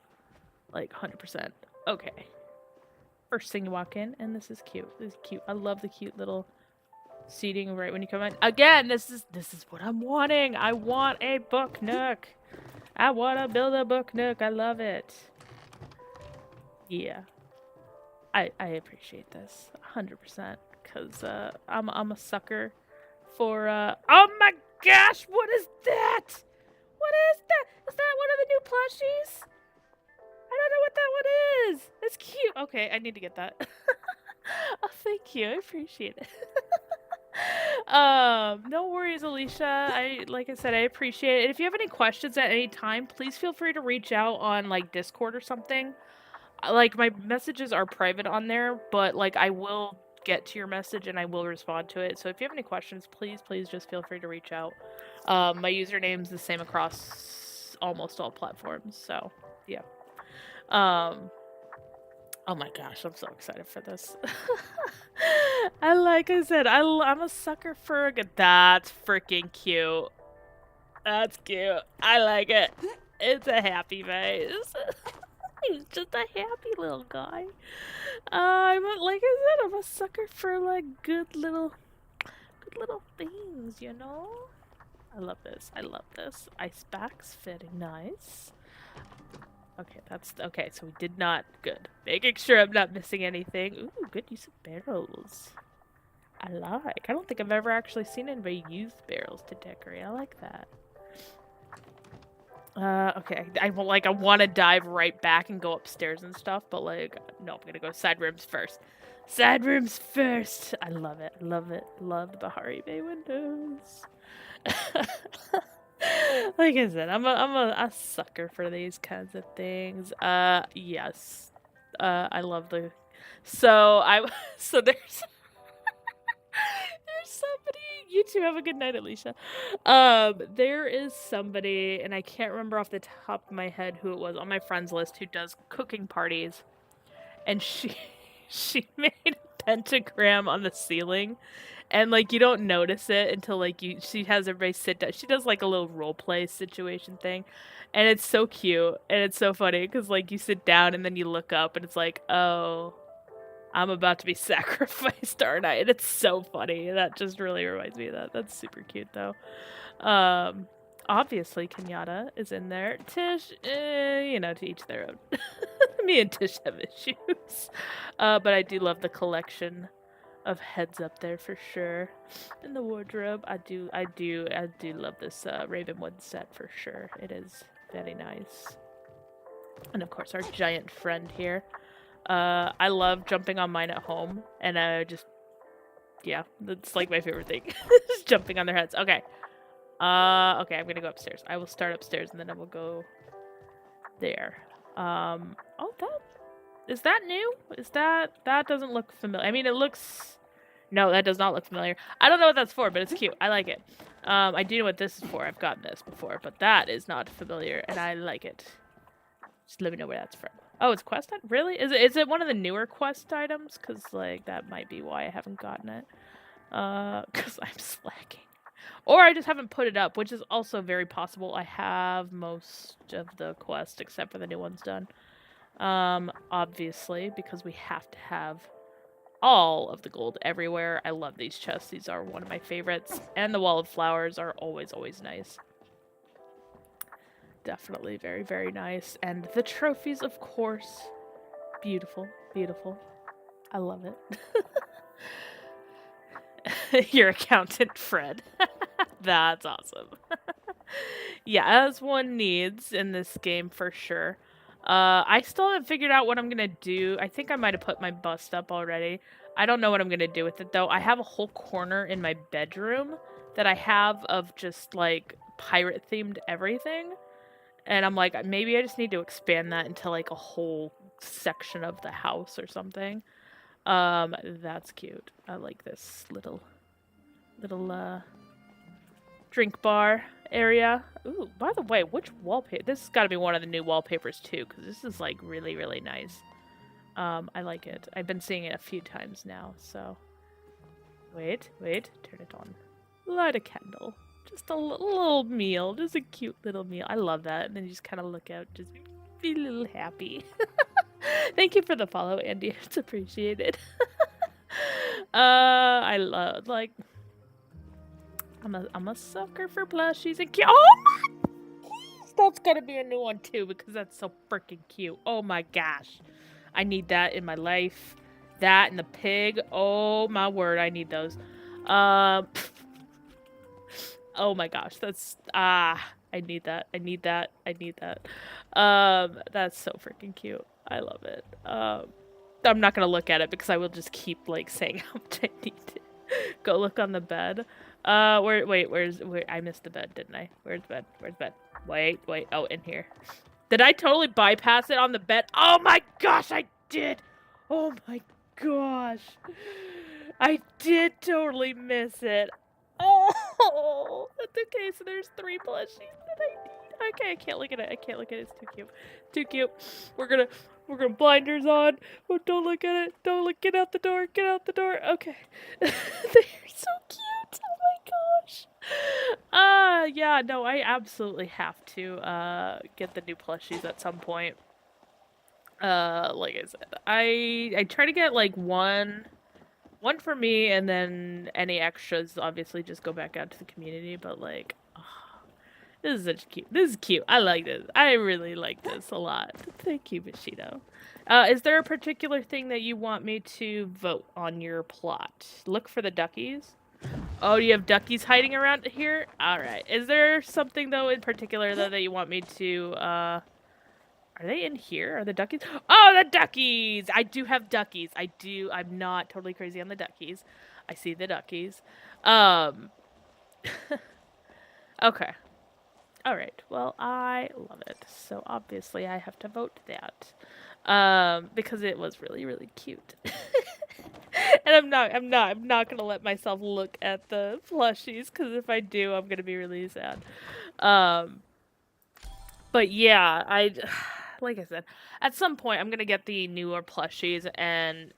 Like, 100%. Okay. First thing you walk in, and this is cute. This is cute. I love the cute little seating right when you come in. Again, this is what I'm wanting. I want a book nook. I want to build a book nook. I love it. Yeah. I appreciate this 100% because I'm a sucker for oh my gosh, what is that? What is that? Is that one of the new plushies? I don't know what that one is. It's cute. Okay, I need to get that. Oh, thank you. I appreciate it. No worries, Alicia. Like I said, I appreciate it. If you have any questions at any time, please feel free to reach out on like Discord or something. Like my messages are private on there, but like I will get to your message and I will respond to it. So if you have any questions, please just feel free to reach out. My username's the same across almost all platforms. So, yeah. Oh my gosh, I'm so excited for this. Like I said, I'm a sucker for a good. That's freaking cute. That's cute. I like it. It's a happy face. He's just a happy little guy. Like I said, I'm a sucker for like good little things, you know? I love this. I love this. Ice packs, very nice. Okay, that's okay. So we did not. Good. Making sure I'm not missing anything. Ooh, good use of barrels. I like. I don't think I've ever actually seen anybody use barrels to decorate. I like that. Okay. I want to dive right back and go upstairs and stuff, but like, no, I'm gonna go side rooms first. Side rooms first. I love it. Love it. Love the Bahari Bay windows. Like I said, I'm a sucker for these kinds of things. Yes. I love the. So so there's somebody. You two have a good night, Alicia. There is somebody, and I can't remember off the top of my head who it was on my friends list who does cooking parties, and she made a pentagram on the ceiling, and like you don't notice it until like she has everybody sit down. She does like a little role play situation thing, and it's so cute and it's so funny because like you sit down and then you look up and it's like, oh, I'm about to be sacrificed, aren't I? And it's so funny. That just really reminds me of that. That's super cute though. Obviously, Kenyatta is in there. Tish, you know, to each their own. Me and Tish have issues. But I do love the collection of heads up there for sure. In the wardrobe, I do love this Ravenwood set for sure. It is very nice. And of course, our giant friend here. I love jumping on mine at home, and I just, yeah, that's like my favorite thing. Just jumping on their heads. Okay. Okay, I'm gonna go upstairs. I will start upstairs, and then I will go there. Oh, is that new? That doesn't look familiar. I mean, it looks... No, that does not look familiar. I don't know what that's for, but it's cute. I like it. I do know what this is for. I've gotten this before, but that is not familiar, and I like it. Just let me know where that's from. Oh, it's quest item? Really? Is it one of the newer quest items? Because, like, that might be why I haven't gotten it. Because I'm slacking. Or I just haven't put it up, which is also very possible. I have most of the quests except for the new ones done. Obviously, because we have to have all of the gold everywhere. I love these chests. These are one of my favorites. And the wall of flowers are always, always nice. Definitely very, very nice. And the trophies, of course. Beautiful, beautiful. I love it. Your accountant, Fred. That's awesome. Yeah, as one needs in this game for sure. I still haven't figured out what I'm gonna do. I think I might have put my bust up already. I don't know what I'm gonna do with it though. I have a whole corner in my bedroom that I have of just like pirate themed everything. And I'm like, maybe I just need to expand that into like a whole section of the house or something. That's cute. I like this little drink bar area. Ooh, by the way, which wallpaper? This has got to be one of the new wallpapers too, because this is like really, really nice. I like it. I've been seeing it a few times now, so. Wait, turn it on. Light a candle. Just a little meal, just a cute little meal. I love that. And then you just kind of look out, just be a little happy. Thank you for the follow, Andy. It's appreciated. I love, like, I'm a sucker for plushies and cute. Oh my! That's gotta be a new one too, because that's so freaking cute. Oh my gosh. I need that in my life. That and the pig. Oh my word, I need those. Oh my gosh, that's I need that. I need that. I need that. That's so freaking cute. I love it. I'm not gonna look at it because I will just keep like saying how much I need it. Go look on the bed. Where I missed the bed, didn't I? Where's bed? Where's bed? Wait. Oh, in here. Did I totally bypass it on the bed? Oh my gosh, I did. Oh my gosh. I did totally miss it. Oh, that's okay. So there's 3 plushies that I need. Okay, I can't look at it. I can't look at it. It's too cute. Too cute. We're gonna blinders on. Oh, don't look at it. Don't look. Get out the door. Get out the door. Okay. They're so cute. Oh my gosh. Yeah, no, I absolutely have to get the new plushies at some point. Like I said, I try to get like one for me, and then any extras obviously just go back out to the community, but like, oh, this is such cute. This is cute. I like this. I really like this a lot. Thank you, Bushido. Is there a particular thing that you want me to vote on your plot? Look for the duckies. Oh, you have duckies hiding around here? Alright. Is there something, though, in particular, though, that you want me to, Are they in here? Are the duckies? Oh, the duckies! I do have duckies. I do. I'm not totally crazy on the duckies. I see the duckies. Okay. Alright. Well, I love it. So, obviously, I have to vote that. Because it was really, really cute. And I'm not gonna let myself look at the plushies, because if I do, I'm gonna be really sad. But yeah, like I said, at some point I'm gonna get the newer plushies and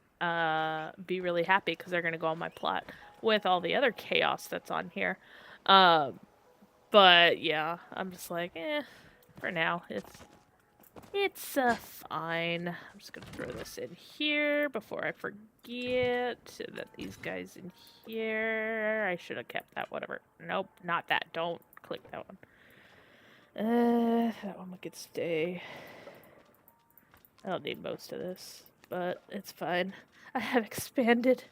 be really happy because they're gonna go on my plot with all the other chaos that's on here. But yeah, I'm just like, for now, it's fine. I'm just gonna throw this in here before I forget that these guys in here. I should have kept that, whatever. Nope, not that. Don't click that one. That one could stay. I don't need most of this, but it's fine. I have expanded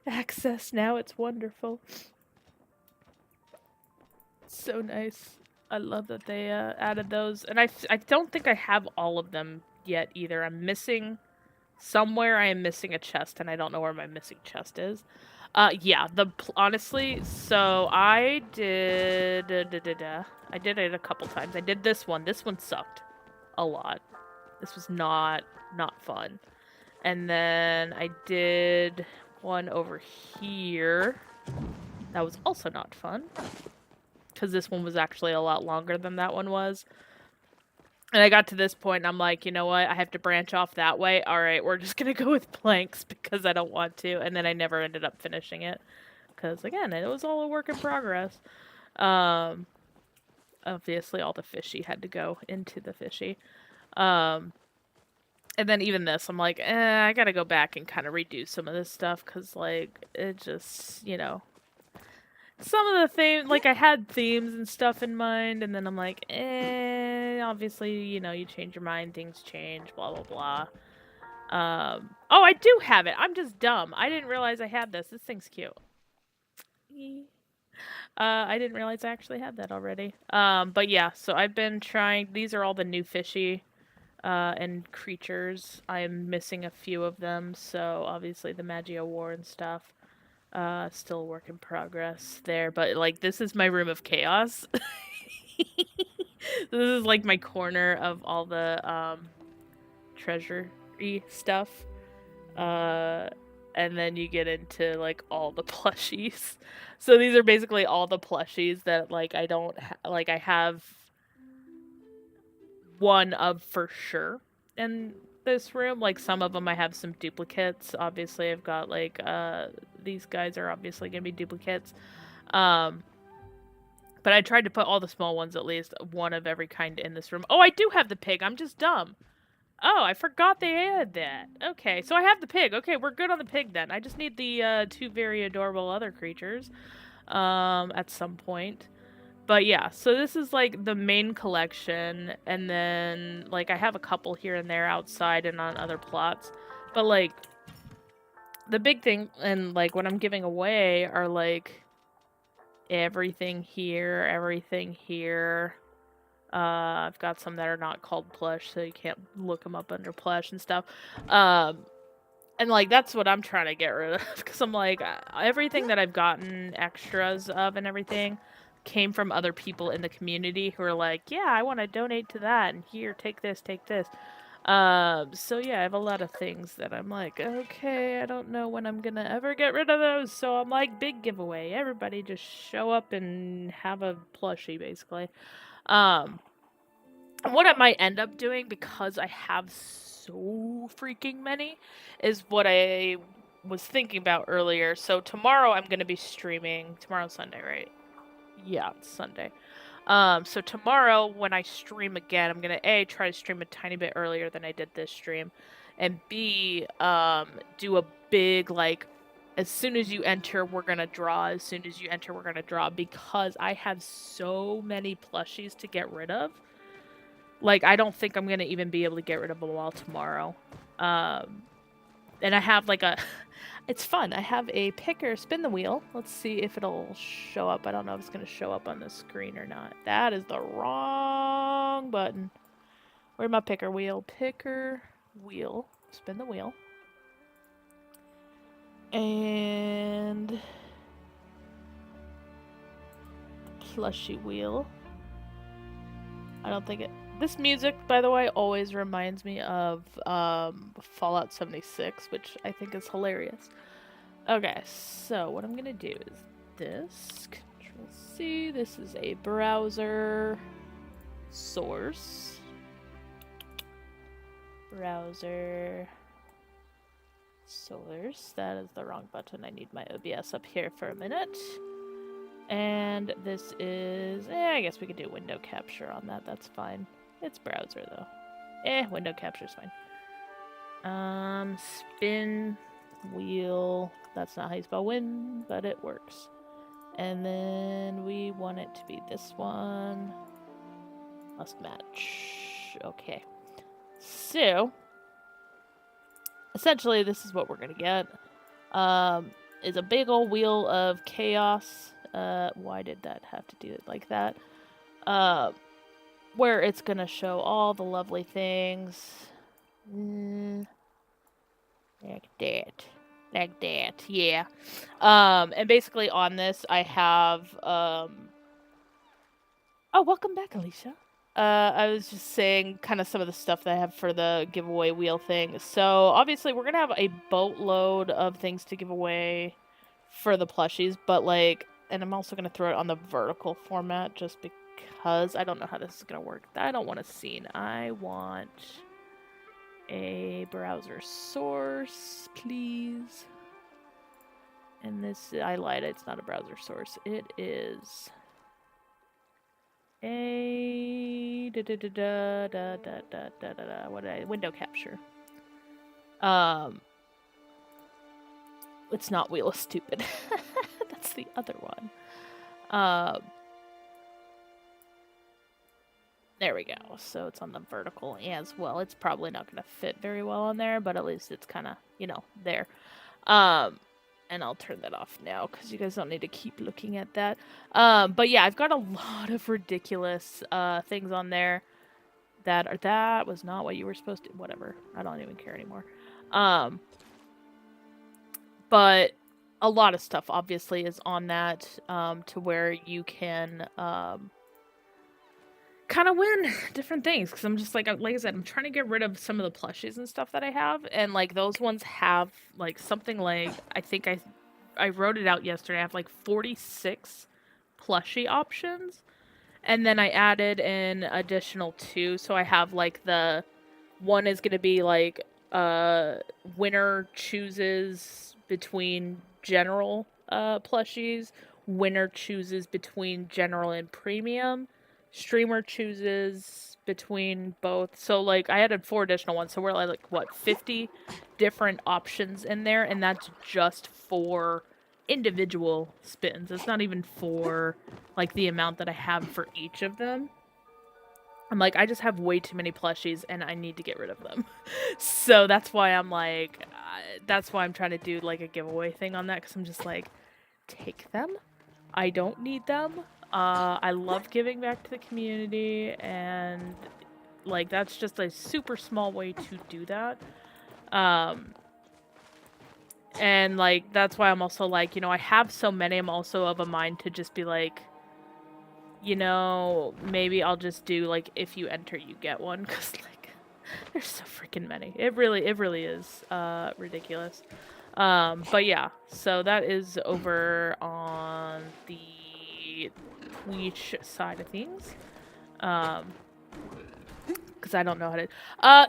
access now. It's wonderful. So nice. I love that they added those. And I don't think I have all of them yet either. I'm missing... Somewhere I am missing a chest, and I don't know where my missing chest is. Yeah, honestly, so I did... I did it a couple times. I did this one. This one sucked a lot. This was not fun. And then I did one over here. That was also not fun. Because this one was actually a lot longer than that one was. And I got to this point, and I'm like, you know what? I have to branch off that way. All right, we're just going to go with planks because I don't want to. And then I never ended up finishing it. Because, again, it was all a work in progress. Obviously, all the fishy had to go into the fishy. And then even this, I'm like, I got to go back and kind of redo some of this stuff. Because, like, it just, you know... Some of the themes, like, I had themes and stuff in mind, and then I'm like, obviously, you know, you change your mind, things change, blah, blah, blah. Oh, I do have it. I'm just dumb. I didn't realize I had this. This thing's cute. I didn't realize I actually had that already. But yeah, so I've been trying, these are all the new fishy, and creatures. I'm missing a few of them, so obviously the Magia War and stuff. Still a work in progress there, but like this is my room of chaos. This is like my corner of all the treasury stuff. And then you get into like all the plushies. So these are basically all the plushies that like I don't like I have one of for sure in this room. Like some of them I have some duplicates. Obviously I've got like these guys are obviously gonna be duplicates. But I tried to put all the small ones at least, one of every kind in this room. Oh, I do have the pig. I'm just dumb. Oh, I forgot they added that. Okay, so I have the pig. Okay, we're good on the pig then. I just need the two very adorable other creatures at some point. But yeah, so this is like the main collection, and then like I have a couple here and there outside and on other plots. But like the big thing and like what I'm giving away are like everything here, everything here. I've got some that are not called Plush, so you can't look them up under Plush and stuff. And like that's what I'm trying to get rid of because I'm like everything that I've gotten extras of and everything came from other people in the community who are like, yeah, I want to donate to that, and here, take this, take this. So yeah, I have a lot of things that I'm like, okay, I don't know when I'm gonna ever get rid of those, so I'm like, big giveaway. Everybody just show up and have a plushie, basically. What I might end up doing, because I have so freaking many, is what I was thinking about earlier. So tomorrow I'm gonna be streaming. Tomorrow's Sunday, right? Yeah, it's Sunday. So tomorrow when I stream again, I'm gonna A, try to stream a tiny bit earlier than I did this stream, and B, do a big, like, as soon as you enter, we're gonna draw, as soon as you enter, we're gonna draw, because I have so many plushies to get rid of. Like, I don't think I'm gonna even be able to get rid of them all tomorrow. And I have, like, a... It's fun. I have a picker. Spin the wheel. Let's see if it'll show up. I don't know if it's going to show up on the screen or not. That is the wrong button. Where's my picker wheel? Picker wheel. Spin the wheel. And... plushie wheel. I don't think it... This music, by the way, always reminds me of Fallout 76, which I think is hilarious. Okay, so what I'm gonna do is this. Control C. This is a browser source. Browser source. That is the wrong button. I need my OBS up here for a minute. And this is... I guess we could do window capture on that. That's fine. It's browser, though. Window capture's fine. Spin wheel. That's not how you spell win, but it works. And then we want it to be this one. Must match. Okay. So, essentially, this is what we're going to get. Is a big old wheel of chaos. Why did that have to do it like that? Where it's going to show all the lovely things. Like that. Like that, yeah. And basically on this, I have, Oh, welcome back, Alicia. I was just saying kind of some of the stuff that I have for the giveaway wheel thing. So, obviously, we're going to have a boatload of things to give away for the plushies, but, like, and I'm also going to throw it on the vertical format just because I don't know how this is going to work. I don't want a scene. I want a browser source, please. And this, I lied, it's not a browser source. It is a window capture. It's not Wheel of Stupid. That's the other one. There we go. So it's on the vertical as well. It's probably not going to fit very well on there, but at least it's kind of, you know, there. And I'll turn that off now because you guys don't need to keep looking at that. But yeah, I've got a lot of ridiculous things on there that was not what you were supposed to. Whatever. I don't even care anymore. But a lot of stuff obviously is on that to where you can kind of win different things, because I'm just like I said, I'm trying to get rid of some of the plushies and stuff that I have, and like those ones have like something like, I think I wrote it out yesterday, I have like 46 plushie options, and then I added an additional 2, so I have like the one is going to be like winner chooses between general plushies, winner chooses between general and premium, streamer chooses between both. So like I added 4 additional ones, so we're like what, 50 different options in there, and that's just for individual spins. It's not even for like the amount that I have for each of them. I'm like, I just have way too many plushies and I need to get rid of them. So that's why I'm like, that's why I'm trying to do like a giveaway thing on that, because I'm just like, take them. I don't need them. I love giving back to the community, and like that's just a super small way to do that. And like that's why I'm also like, you know, I have so many, I'm also of a mind to just be like, you know, maybe I'll just do like if you enter you get one, because like there's so freaking many. It really is ridiculous. But yeah, so that is over on the Twitch side of things. Because I don't know how to.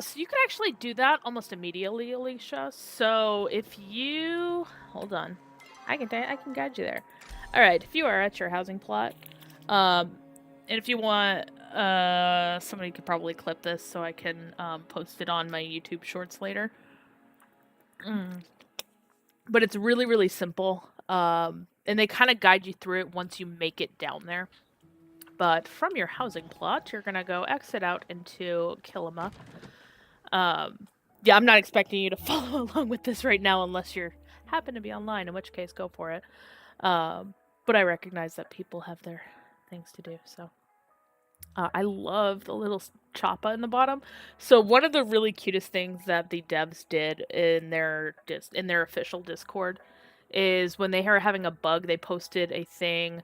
So you can actually do that almost immediately, Alicia. So if you hold on, I can guide you there. All right, if you are at your housing plot, and if you want, somebody could probably clip this so I can post it on my YouTube Shorts later. But it's really simple. And they kind of guide you through it once you make it down there. But from your housing plot, you're gonna go exit out into Kilima. Yeah, I'm not expecting you to follow along with this right now unless you happen to be online, in which case, go for it. But I recognize that people have their things to do, so. I love the little choppa in the bottom. So one of the really cutest things that the devs did in their official Discord is when they were having a bug, they posted a thing,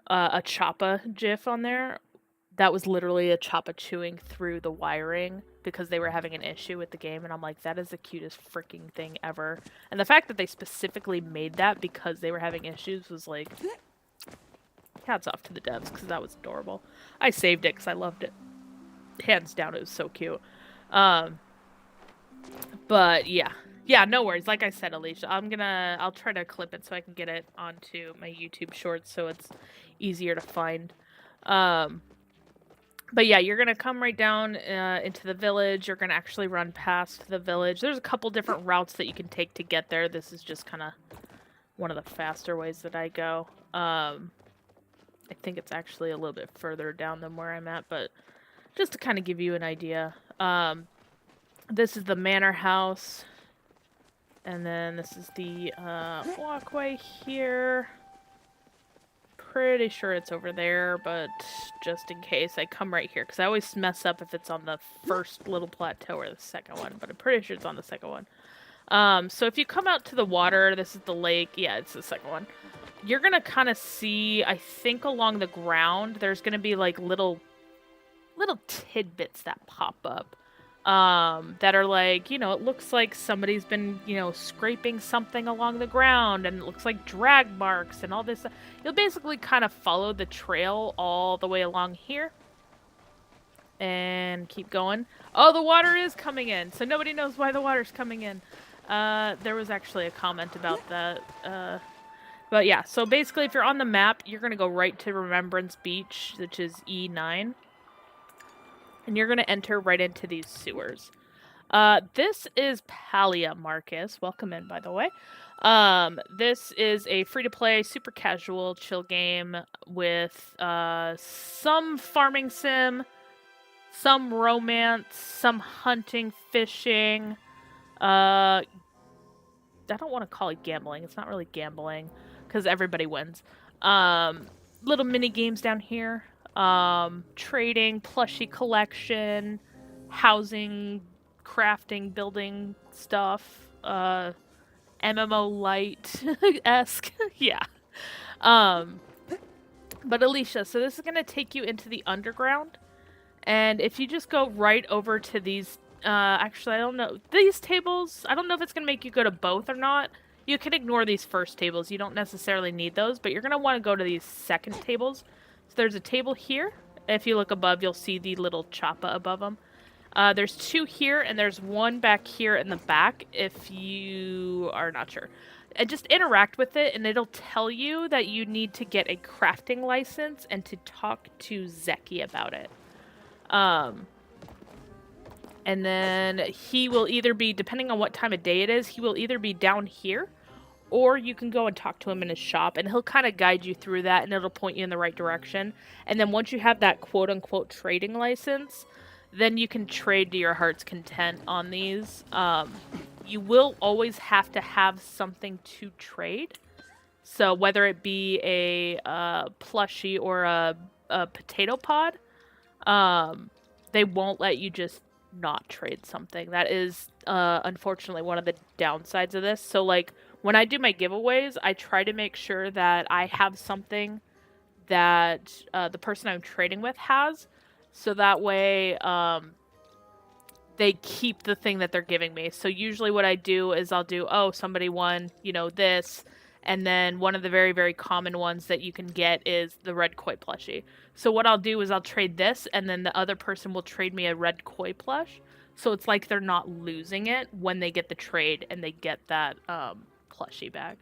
a choppa gif on there that was literally a choppa chewing through the wiring because they were having an issue with the game, and I'm like, that is the cutest freaking thing ever. And the fact that they specifically made that because they were having issues was like, hats off to the devs, because that was adorable. I saved it because I loved it. Hands down, it was so cute. But yeah. Yeah, no worries. Like I said, Alicia, I'll try to clip it so I can get it onto my YouTube Shorts so it's easier to find. But yeah, you're gonna come right down into the village. You're gonna actually run past the village. There's a couple different routes that you can take to get there. This is just kind of one of the faster ways that I go. I think it's actually a little bit further down than where I'm at, but just to kind of give you an idea. This is the manor house, and then this is the walkway here. Pretty sure it's over there, but just in case, I come right here, because I always mess up if it's on the first little plateau or the second one, but I'm pretty sure it's on the second one. So if you come out to the water, this is the lake. Yeah, it's the second one. You're gonna kind of see, I think along the ground, there's gonna be like little tidbits that pop up. That are like, it looks like somebody's been, scraping something along the ground, and it looks like drag marks and all this. You'll basically kind of follow the trail all the way along here. And keep going. Oh, the water is coming in, so nobody knows why the water's coming in. There was actually a comment about that. But yeah, so basically if you're on the map, you're going to go right to Remembrance Beach, which is E9. And you're going to enter right into these sewers. This is Palia, Marcus. Welcome in, by the way. This is a free-to-play, super casual, chill game with some farming sim, some romance, some hunting, fishing. I don't want to call it gambling. It's not really gambling because everybody wins. Little mini games down here. Trading, plushie collection, housing, crafting, building stuff, MMO light-esque, yeah. But Alicia, so this is going to take you into the underground, and if you just go right over to these, actually, I don't know, these tables, I don't know if it's going to make you go to both or not. You can ignore these first tables, you don't necessarily need those, but you're going to want to go to these second tables. So there's a table here. If you look above, you'll see the little choppa above them. There's two here, and there's one back here in the back if you are not sure. And just interact with it, and it'll tell you that you need to get a crafting license and to talk to Zeki about it. And then he will either be, depending on what time of day it is, he will either be down here, or you can go and talk to him in his shop, and he'll kind of guide you through that, and it'll point you in the right direction. And then once you have that quote-unquote trading license, then you can trade to your heart's content on these. You will always have to have something to trade. So whether it be a plushie or a potato pod, they won't let you just not trade something. That is, unfortunately, one of the downsides of this. So, like, when I do my giveaways, I try to make sure that I have something that the person I'm trading with has, so that way they keep the thing that they're giving me. So usually what I do is I'll do, oh, somebody won, this, and then one of the very, very common ones that you can get is the red koi plushie. So what I'll do is I'll trade this, and then the other person will trade me a red koi plush. So it's like they're not losing it when they get the trade and they get that plushie back.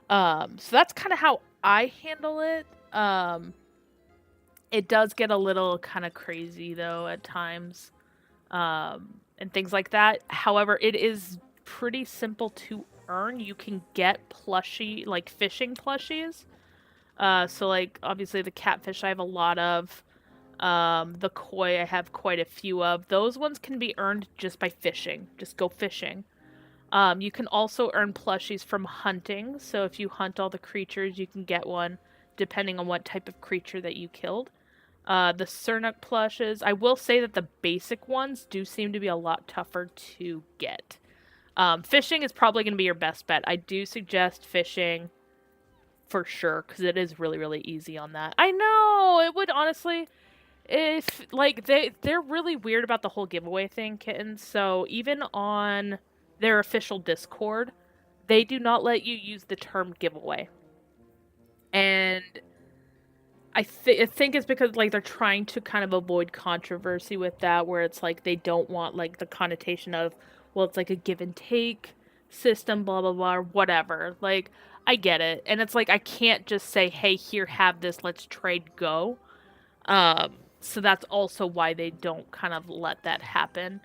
So that's kind of how I handle it. It does get a little kind of crazy, though, at times. And things like that. However, it is pretty simple to earn. You can get plushie, like fishing plushies. So like obviously the catfish I have a lot of. The koi I have quite a few of. Those ones can be earned just by fishing. Just go fishing. You can also earn plushies from hunting. So if you hunt all the creatures, you can get one, depending on what type of creature that you killed. The Cernuk plushes, I will say that the basic ones do seem to be a lot tougher to get. Fishing is probably going to be your best bet. I do suggest fishing for sure, because it is really, really easy on that. I know, it would honestly, if, like, they're really weird about the whole giveaway thing, kittens, so even on their official Discord, they do not let you use the term giveaway. And I think it's because, like, they're trying to kind of avoid controversy with that, where it's like they don't want, like, the connotation of, well, it's like a give and take system, blah, blah, blah, whatever. Like, I get it. And it's like, I can't just say, hey, here, have this, let's trade, go. So that's also why they don't kind of let that happen.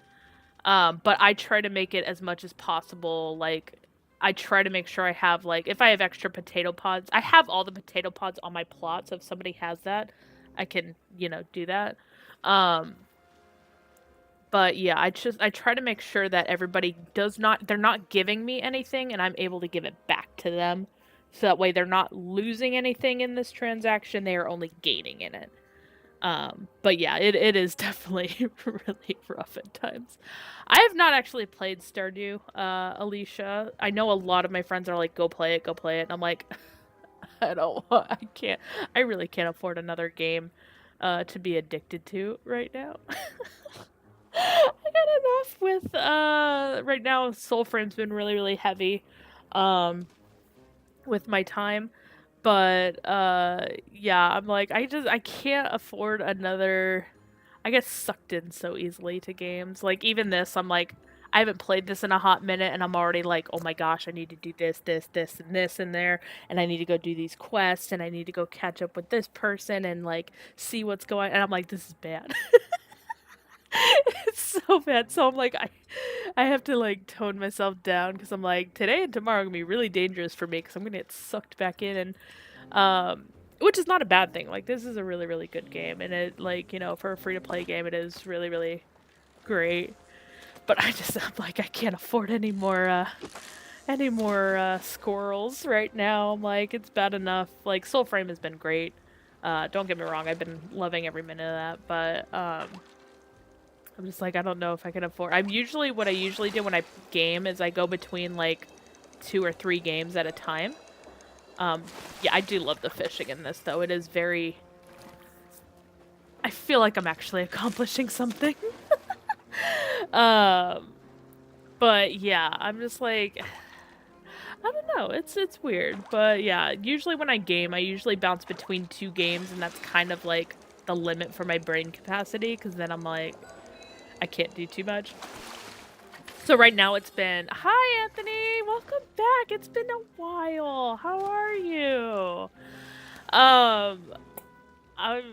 But I try to make it as much as possible, like, I try to make sure I have, like, if I have extra potato pods, I have all the potato pods on my plot, so if somebody has that, I can, do that. Um, but yeah, I try to make sure that everybody they're not giving me anything and I'm able to give it back to them. So that way they're not losing anything in this transaction, they are only gaining in it. But yeah, it is definitely really rough at times. I have not actually played Stardew, Alicia. I know a lot of my friends are like, go play it, go play it. And I'm like, I don't want, I can't, I really can't afford another game, to be addicted to right now. I got enough with, right now, Soulframe's been really, really heavy, um, with my time. But, yeah, I'm like, I can't afford another. I get sucked in so easily to games. Like, even this, I'm like, I haven't played this in a hot minute, and I'm already like, oh my gosh, I need to do this, this, this, and this in there, and I need to go do these quests, and I need to go catch up with this person, and like, see what's going. And I'm like, this is bad. It's so bad. So I'm like, I have to like tone myself down because I'm like, today and tomorrow are gonna be really dangerous for me because I'm gonna get sucked back in, and which is not a bad thing. Like, this is a really, really good game, and it, like, for a free to play game, it is really, really great. But I'm like, I can't afford any more squirrels right now. I'm like, it's bad enough. Like, Soulframe has been great. Don't get me wrong, I've been loving every minute of that, but I'm just like, I don't know if I can afford. What I usually do when I game is I go between like 2 or 3 games at a time. Yeah, I do love the fishing in this, though. It is very. I feel like I'm actually accomplishing something. um, but yeah, I'm just like, I don't know. It's weird, but yeah. Usually when I game, I usually bounce between 2 games, and that's kind of like the limit for my brain capacity. Because then I'm like, I can't do too much. So right now it's been, hi Anthony, welcome back. It's been a while. How are you? Um, I'm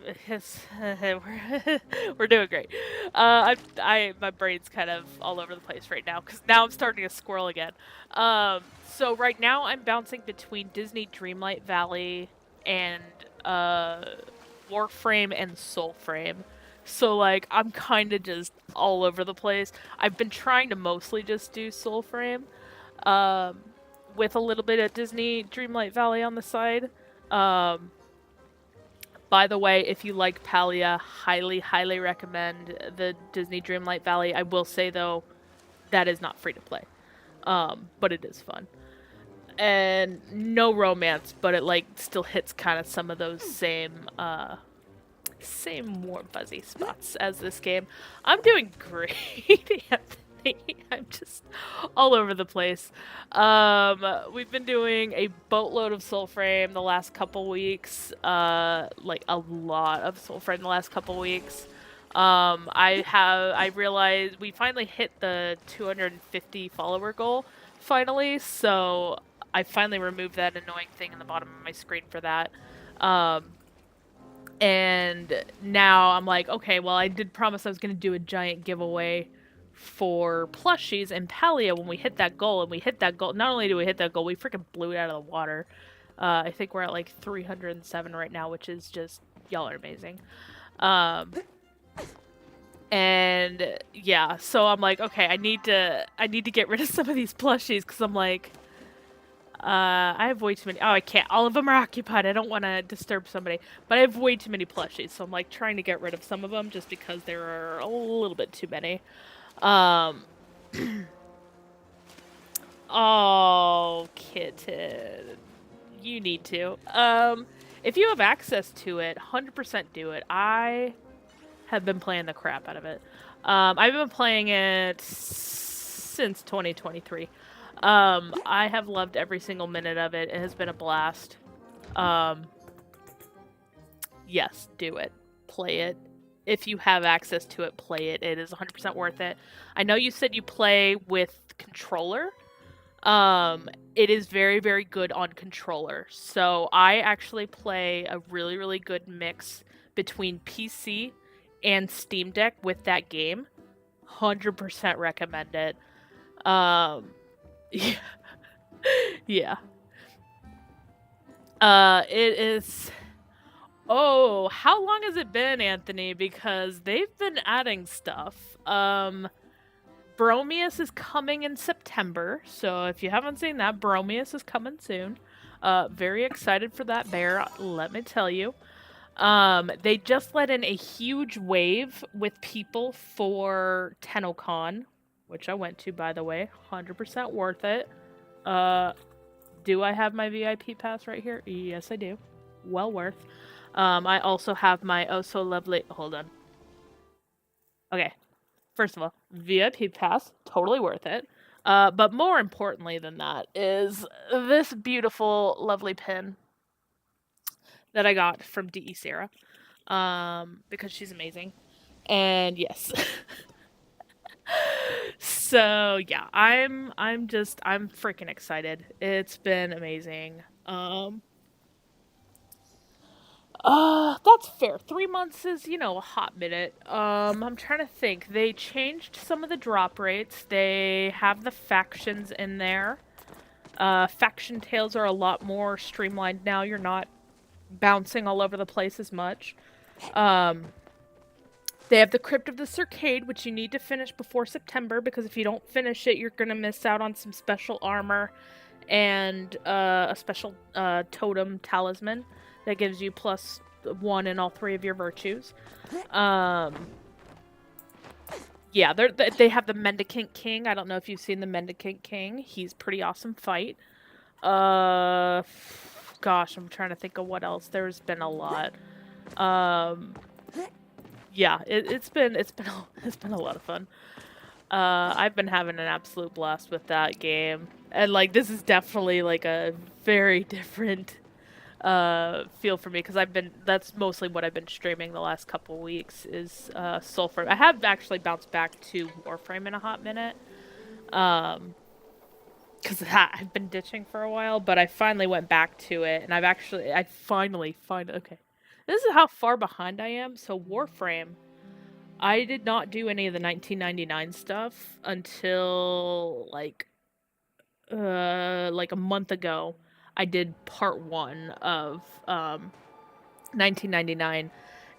we're doing great. My brain's kind of all over the place right now because now I'm starting to squirrel again. So right now I'm bouncing between Disney Dreamlight Valley and uh, Warframe and Soulframe. So like I'm kind of just all over the place. I've been trying to mostly just do Soulframe, um, with a little bit of Disney Dreamlight Valley on the side. Um, by the way, if you like Palia, highly, highly recommend the Disney Dreamlight Valley. I will say, though, that is not free to play. But it is fun. And no romance, but it, like, still hits kind of some of those same warm, fuzzy spots as this game. I'm doing great, Anthony. I'm just all over the place. We've been doing a boatload of Soulframe the last couple weeks. Like a lot of Soulframe the last couple weeks. I realized we finally hit the 250 follower goal, finally. So I finally removed that annoying thing in the bottom of my screen for that. And now I'm like, okay, well, I did promise I was going to do a giant giveaway for plushies and Palia when we hit that goal. And we hit that goal. Not only do we hit that goal, we freaking blew it out of the water. I think we're at like 307 right now, which is just, y'all are amazing. And yeah, so I'm like, okay, I need to get rid of some of these plushies because I'm like, I have way too many. Oh, I can't. All of them are occupied. I don't want to disturb somebody. But I have way too many plushies, so I'm like trying to get rid of some of them just because there are a little bit too many. Oh, kitten. You need to. If you have access to it, 100% do it. I have been playing the crap out of it. I've been playing it since 2023. I have loved every single minute of it. It has been a blast. Yes, do it. Play it. If you have access to it, play it. It is 100% worth it. I know you said you play with controller. It is very, very good on controller. So I actually play a really, really good mix between PC and Steam Deck with that game. 100% recommend it. Yeah. Yeah. It is Oh, how long has it been, Anthony? Because they've been adding stuff. Bromius is coming in September, so if you haven't seen that, Bromius is coming soon. Very excited for that bear, let me tell you. They just let in a huge wave with people for TennoCon, which I went to, by the way. 100% worth it. Do I have my VIP pass right here? Yes, I do. Well worth. I also have my oh so lovely. Hold on. Okay. First of all, VIP pass, totally worth it. But more importantly than that is this beautiful, lovely pin that I got from DE Sarah. Because she's amazing. And yes. So yeah, I'm freaking excited. It's been amazing. That's fair. 3 months is, a hot minute. I'm trying to think. They changed some of the drop rates. They have the factions in there. Faction tails are a lot more streamlined now. You're not bouncing all over the place as much. They have the Crypt of the Circade, which you need to finish before September, because if you don't finish it, you're going to miss out on some special armor and a special totem talisman that gives you +1 in all 3 of your virtues. Yeah, they have the Mendicant King. I don't know if you've seen the Mendicant King. He's pretty awesome fight. Gosh, I'm trying to think of what else. There's been a lot. Yeah, it's been a lot of fun. I've been having an absolute blast with that game, and like this is definitely like a very different feel for me, because that's mostly what I've been streaming the last couple weeks is Soulframe. I have actually bounced back to Warframe in a hot minute, because I've been ditching for a while, but I finally went back to it, and I finally okay. This is how far behind I am. So Warframe, I did not do any of the 1999 stuff until like a month ago. I did part 1 of 1999,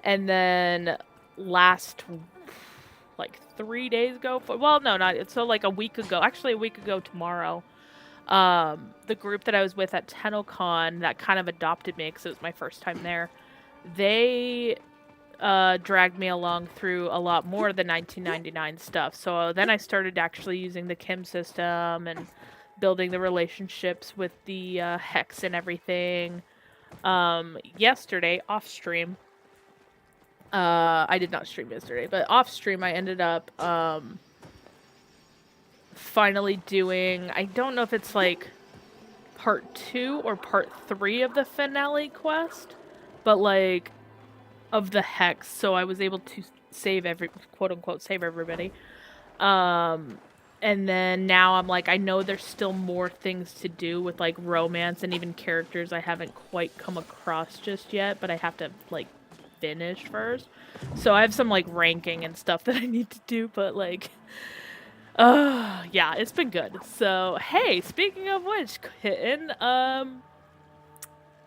and then last like 3 days ago. Well, no, not so like a week ago. Actually, a week ago tomorrow. The group that I was with at TennoCon that kind of adopted me because it was my first time there. They dragged me along through a lot more of the 1999 stuff. So then I started actually using the Kim system and building the relationships with the Hex and everything. Yesterday, off stream, I did not stream yesterday, but off stream I ended up finally doing, I don't know if it's like part 2 or part 3 of the finale quest, but like of the Hex, so I was able to save quote unquote save everybody. And then now I'm like, I know there's still more things to do with like romance and even characters I haven't quite come across just yet, but I have to like finish first. So I have some like ranking and stuff that I need to do, but like yeah, it's been good. So hey, speaking of which, Kitten,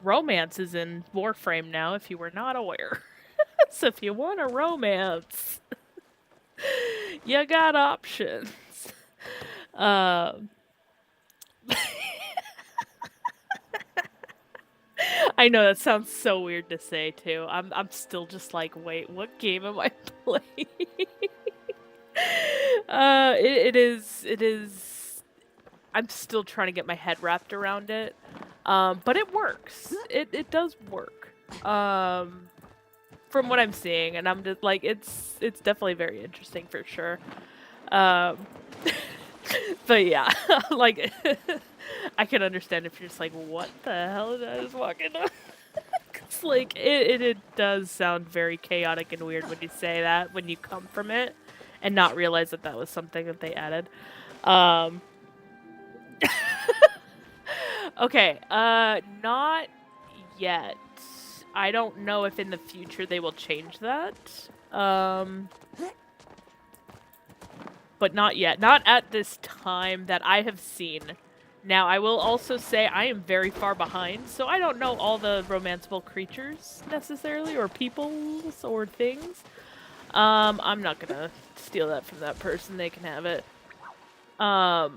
romance is in Warframe now, if you were not aware. So if you want a romance, you got options. I know that sounds so weird to say too. I'm still just like, wait, what game am I playing? It is. I'm still trying to get my head wrapped around it. But it works. It does work. From what I'm seeing, and I'm just like, it's definitely very interesting for sure. But yeah, like I can understand if you're just like, what the hell did I just walk into? Cause like it does sound very chaotic and weird when you say that, when you come from it and not realize that that was something that they added. Okay, not yet. I don't know if in the future they will change that. But not yet. Not at this time that I have seen. Now, I will also say I am very far behind, so I don't know all the romanceable creatures necessarily, or peoples, or things. I'm not gonna steal that from that person. They can have it. But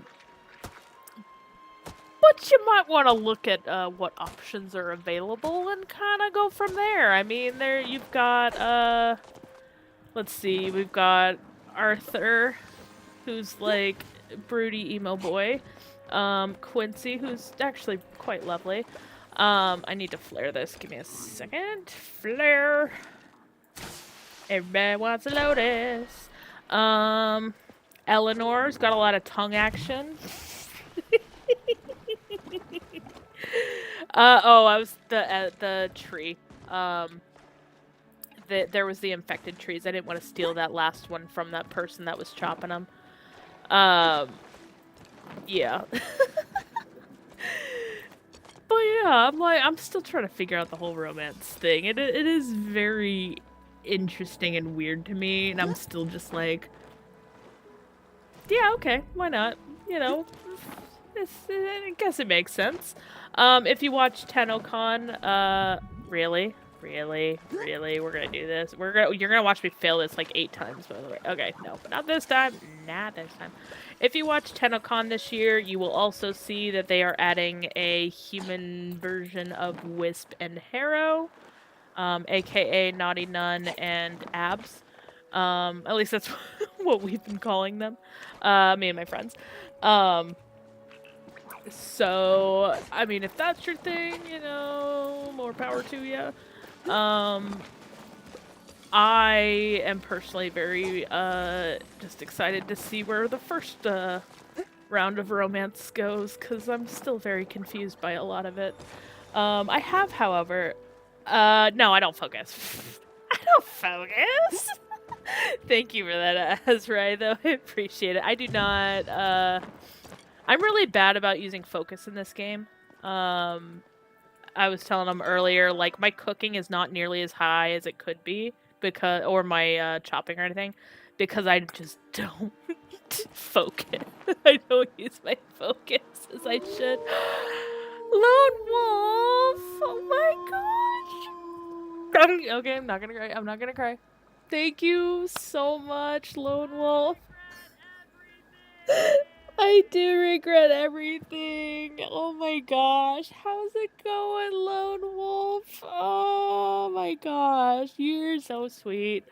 you might want to look at what options are available and kind of go from there. I mean, there you've got let's see, we've got Arthur, who's like broody emo boy. Quincy, who's actually quite lovely. I need to flare this. Give me a second. Flare. Everybody wants a Lotus. Eleanor's got a lot of tongue action. I was the tree. There was the infected trees. I didn't want to steal that last one from that person that was chopping them. Yeah. But yeah, I'm still trying to figure out the whole romance thing. It is very interesting and weird to me, and I'm still just like, yeah, okay, why not? You know, I guess it makes sense. If you watch TennoCon, really, we're gonna do this. You're gonna watch me fail this like 8 times, by the way. Okay, no, but not this time. Not this time. If you watch TennoCon this year, you will also see that they are adding a human version of Wisp and Harrow, aka Naughty Nun and Abs. At least that's what we've been calling them, me and my friends. So, I mean, if that's your thing, you know, more power to you. I am personally very, just excited to see where the first, round of romance goes, because I'm still very confused by a lot of it. I have, however, no, I don't focus. I don't focus! Thank you for that, Azrai, though. I appreciate it. I do not, I'm really bad about using focus in this game. I was telling them earlier, like, my cooking is not nearly as high as it could be, or my chopping or anything, because I just don't focus. I don't use my focus as I should. Lone Wolf! Oh my gosh! Okay, I'm not gonna cry. I'm not gonna cry. Thank you so much, Lone Wolf. I do regret everything. Oh my gosh. How's it going, Lone Wolf? Oh my gosh. You're so sweet.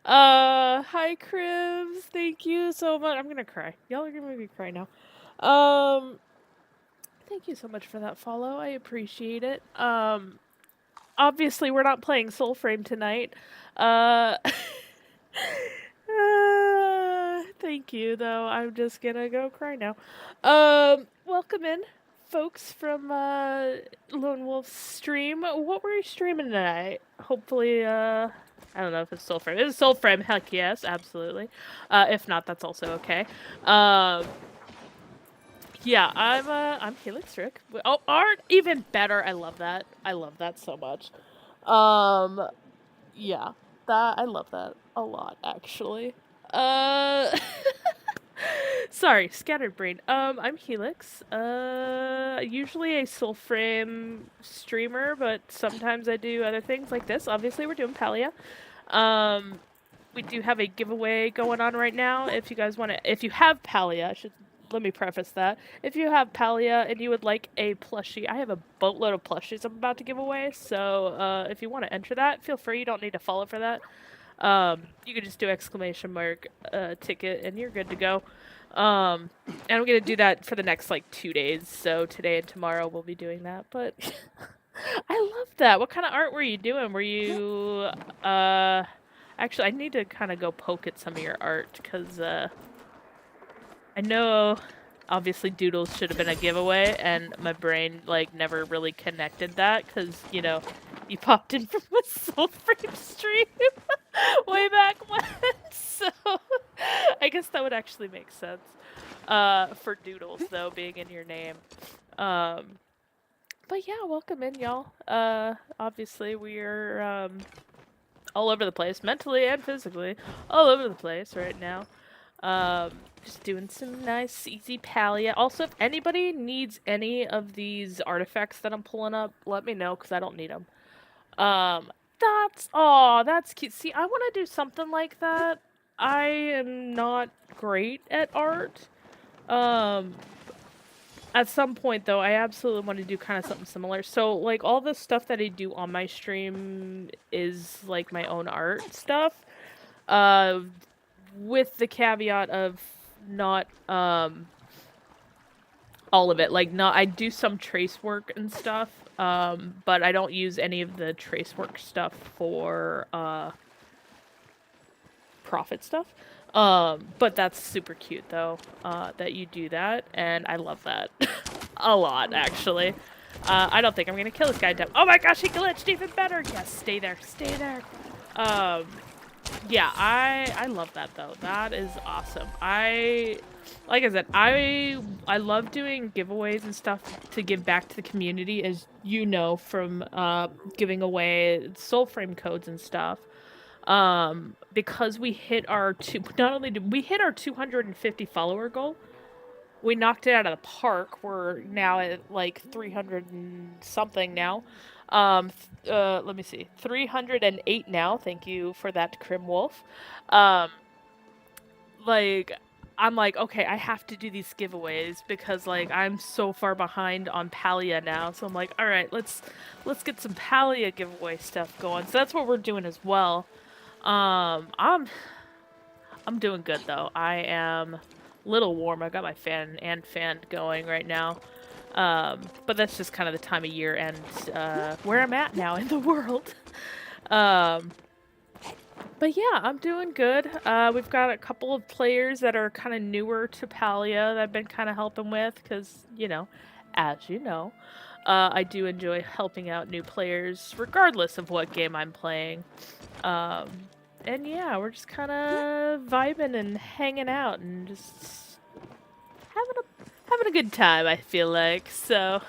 Hi Cribs. Thank you so much. I'm gonna cry. Y'all are gonna make me cry now. Thank you so much for that follow. I appreciate it. Obviously we're not playing Soulframe tonight. Thank you, though. I'm just gonna go cry now. Welcome in, folks from Lone Wolf's stream. What were you streaming tonight? Hopefully, I don't know if it's Soulframe. It's Soulframe, heck yes, absolutely. If not, that's also okay. Yeah, I'm Helix Rick. Oh, art, even better. I love that. I love that so much. Yeah, I love that a lot, actually. Sorry, scattered brain. I'm Helix. Usually a Soulframe streamer, but sometimes I do other things like this. Obviously, we're doing Palia. We do have a giveaway going on right now. If you guys want to, if you have Palia, let me preface that. If you have Palia and you would like a plushie, I have a boatload of plushies I'm about to give away. So, if you want to enter that, feel free. You don't need to follow for that. You can just do !, ticket and you're good to go. And I'm gonna do that for the next like 2 days. So today and tomorrow we'll be doing that. But I love that. What kind of art were you doing? Were you actually I need to kind of go poke at some of your art because I know obviously doodles should have been a giveaway and my brain like never really connected that because you know you popped in from a Soulframe stream way back when, so I guess that would actually make sense for doodles though being in your name. But yeah, welcome in, y'all. Obviously we're all over the place, mentally and physically, all over the place right now. Just doing some nice, easy Palia. Also, if anybody needs any of these artifacts that I'm pulling up, let me know, because I don't need them. Um, that's cute. See, I want to do something like that. I am not great at art. Um, at some point, though, I absolutely want to do kind of something similar. So, like, all the stuff that I do on my stream is, like, my own art stuff. Uh, with the caveat of not, all of it. Like, not, I do some trace work and stuff, but I don't use any of the trace work stuff for, profit stuff. But that's super cute, though, that you do that, and I love that. A lot, actually. I don't think I'm gonna kill this guy. Oh my gosh, he glitched even better! Yes, stay there, stay there. Yeah, I love that, though. That is awesome. Like I said, I love doing giveaways and stuff to give back to the community, as you know, from giving away soul frame codes and stuff. Because we hit our not only did we hit our 250 follower goal, we knocked it out of the park. We're now at like 300 and something now. Let me see, 308 now. Thank you for that, Crim Wolf. Um, like, I'm like, okay, I have to do these giveaways because like I'm so far behind on Palia now. So I'm like, all right, let's get some Palia giveaway stuff going. So that's what we're doing as well. I'm doing good though. I am a little warm. I got my fan going right now. But that's just kind of the time of year and where I'm at now in the world. But yeah, I'm doing good. We've got a couple of players that are kind of newer to Palia that I've been kind of helping with because, you know, as you know, I do enjoy helping out new players regardless of what game I'm playing. And yeah, we're just kind of vibing and hanging out and just having a good time, I feel like. So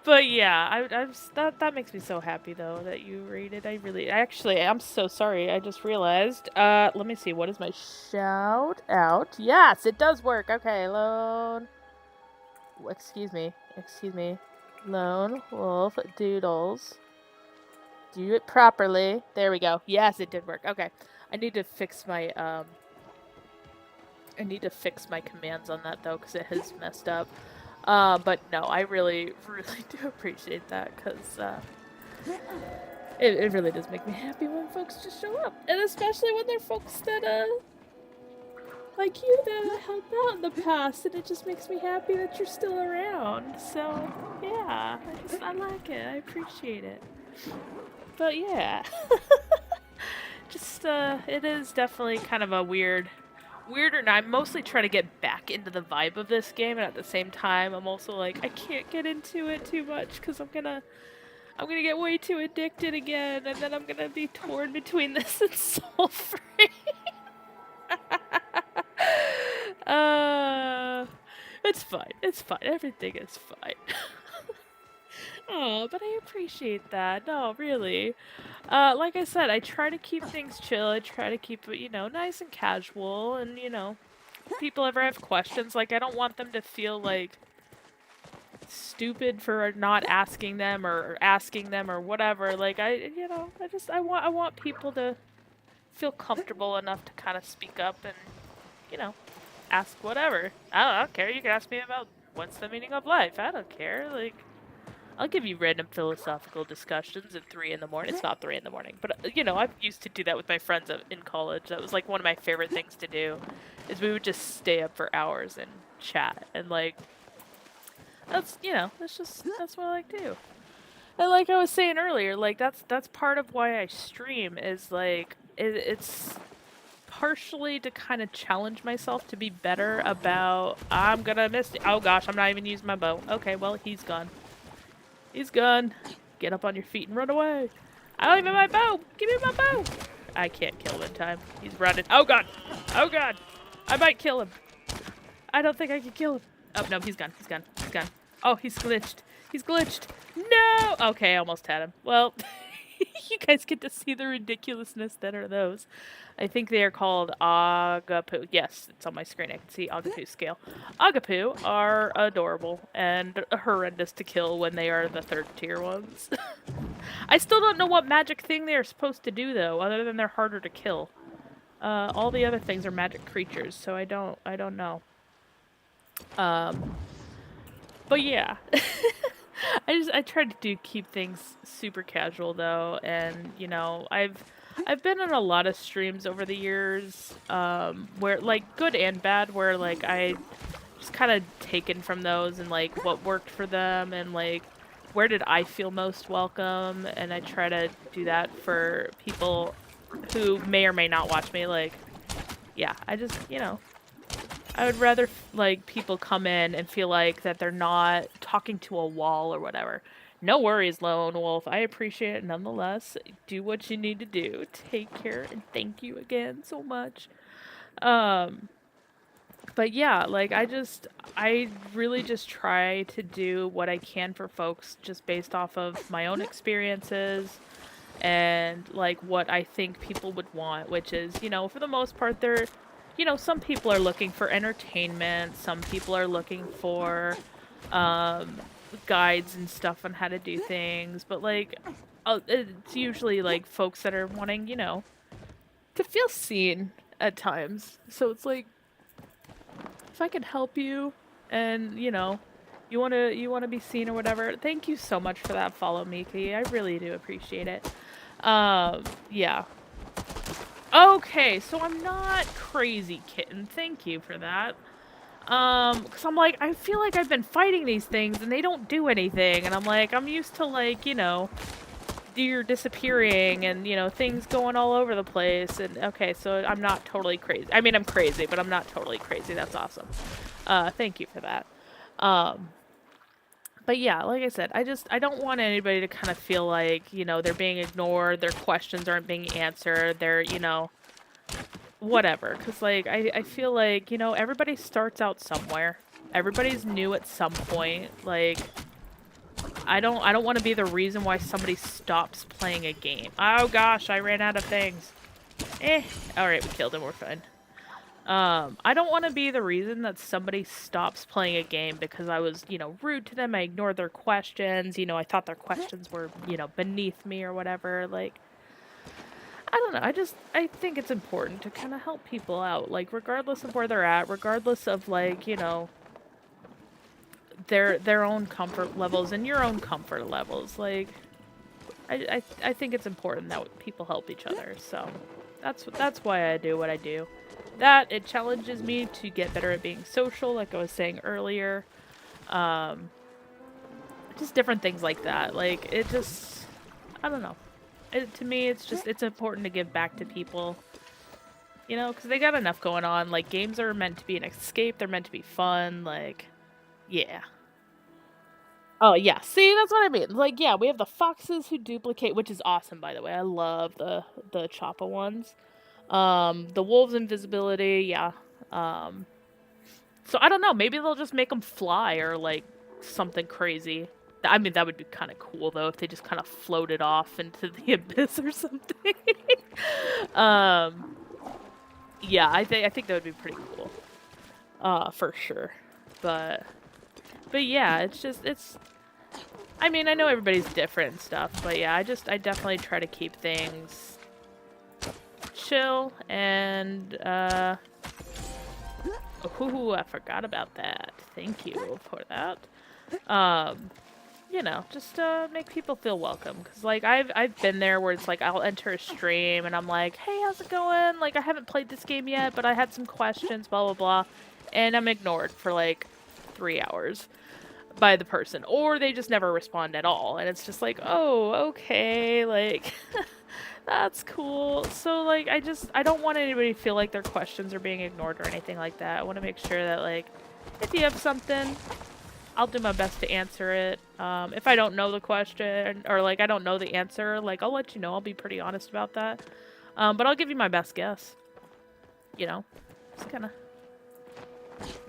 but yeah, that makes me so happy though that you rated. I'm so sorry. I just realized. Let me see. What is my shout out? Yes, it does work. Okay, lone. Excuse me. Lone Wolf Doodles. Do it properly. There we go. Yes, it did work. Okay. I need to fix my commands on that though, because it has messed up. But no, I really, really do appreciate that, because it really does make me happy when folks just show up, and especially when they're folks that like you that helped out in the past, and it just makes me happy that you're still around. So yeah, I like it. I appreciate it. But yeah, just it is definitely kind of a weirder. And I'm mostly trying to get back into the vibe of this game, and at the same time, I'm also like, I can't get into it too much because I'm gonna get way too addicted again, and then I'm gonna be torn between this and Soul Free. It's fine. It's fine. Everything is fine. Oh, but I appreciate that. No, really. Like I said, I try to keep things chill. I try to keep it, nice and casual. And, if people ever have questions, like, I don't want them to feel, like, stupid for not asking them or asking them or whatever. Like, I want people to feel comfortable enough to kind of speak up and, ask whatever. I don't care. You can ask me about what's the meaning of life. I don't care. Like, I'll give you random philosophical discussions at 3 in the morning. It's not 3 in the morning, but, I used to do that with my friends in college. That was, like, one of my favorite things to do, is we would just stay up for hours and chat. And, like, that's what I like to do. And like I was saying earlier, like, that's part of why I stream, is, like, it's partially to kind of challenge myself to be better about, I'm gonna miss it. Oh gosh, I'm not even using my bow. Okay, well, he's gone. He's gone. Get up on your feet and run away. I don't even have my bow. Give me my bow. I can't kill him in time. He's running. Oh god. Oh god. I might kill him. I don't think I can kill him. Oh no, he's gone. He's gone. He's gone. Oh, he's glitched. He's glitched. No. Okay, I almost had him. Well, You guys get to see the ridiculousness that are those. I think they are called Agapu. Yes, it's on my screen. I can see Agapu scale. Agapu are adorable and horrendous to kill when they are the third tier ones. I still don't know what magic thing they are supposed to do though, other than they're harder to kill. All the other things are magic creatures, so I don't know. But yeah. I tried to keep things super casual though, and you know, I've been in a lot of streams over the years, where like good and bad, where like I just kind of taken from those and like what worked for them and like where did I feel most welcome, and I try to do that for people who may or may not watch me. Like, yeah, I just, you know, I would rather like people come in and feel like that they're not talking to a wall or whatever. No worries, Lone Wolf. I appreciate it nonetheless. Do what you need to do. Take care and thank you again so much. Um, but yeah, like I really just try to do what I can for folks just based off of my own experiences and like what I think people would want, which is, you know, for the most part they're, you know, some people are looking for entertainment, some people are looking for um guides and stuff on how to do things, but like it's usually like folks that are wanting, you know, to feel seen at times. So it's like if I can help you and, you know, you want to be seen or whatever. Thank you so much for that follow, Miki. I really do appreciate it. Yeah. Okay, so I'm not crazy kitten. Thank you for that. Because I'm like, I feel like I've been fighting these things and they don't do anything, and I'm like, I'm used to like, you know, deer disappearing and, you know, things going all over the place, and okay, so I'm not totally crazy. I mean, I'm crazy, but I'm not totally crazy. That's awesome. Thank you for that. Um, but yeah, like I said, I don't want anybody to kind of feel like, you know, they're being ignored, their questions aren't being answered, they're, you know, whatever. Because, like, I feel like, you know, everybody starts out somewhere. Everybody's new at some point. Like, I don't want to be the reason why somebody stops playing a game. Oh gosh, I ran out of things. Alright, we killed him, we're fine. I don't want to be the reason that somebody stops playing a game because I was, you know, rude to them, I ignored their questions, you know, I thought their questions were, you know, beneath me or whatever, like, I don't know, I think it's important to kind of help people out, like, regardless of where they're at, regardless of, like, you know, their own comfort levels and your own comfort levels, like, I think it's important that people help each other, so that's why I do what I do. That, it challenges me to get better at being social, like I was saying earlier. Um, just different things like that. Like, it just, I don't know. To me, it's important to give back to people. You know, because they got enough going on. Like, games are meant to be an escape. They're meant to be fun. Like, yeah. Oh, yeah. See, that's what I mean. Like, yeah, we have the foxes who duplicate, which is awesome, by the way. I love the Choppa ones. The wolves' invisibility, yeah. Um, so I don't know. Maybe they'll just make them fly or like something crazy. I mean, that would be kind of cool though if they just kind of floated off into the abyss or something. um, yeah, I think that would be pretty cool. For sure. But but yeah, it's. I mean, I know everybody's different and stuff, but yeah, I definitely try to keep things chill and ooh, I forgot about that. Thank you for that. Um, you know, just make people feel welcome. Cause like I've been there where it's like I'll enter a stream and I'm like, hey, how's it going? Like I haven't played this game yet, but I had some questions, blah blah blah, and I'm ignored for like 3 hours by the person, or they just never respond at all, and it's just like, oh, okay, like. That's cool. So, like, I don't want anybody to feel like their questions are being ignored or anything like that. I want to make sure that, like, if you have something, I'll do my best to answer it. If I don't know the question, or, like, I don't know the answer, like, I'll let you know. I'll be pretty honest about that. But I'll give you my best guess. You know? Just kind of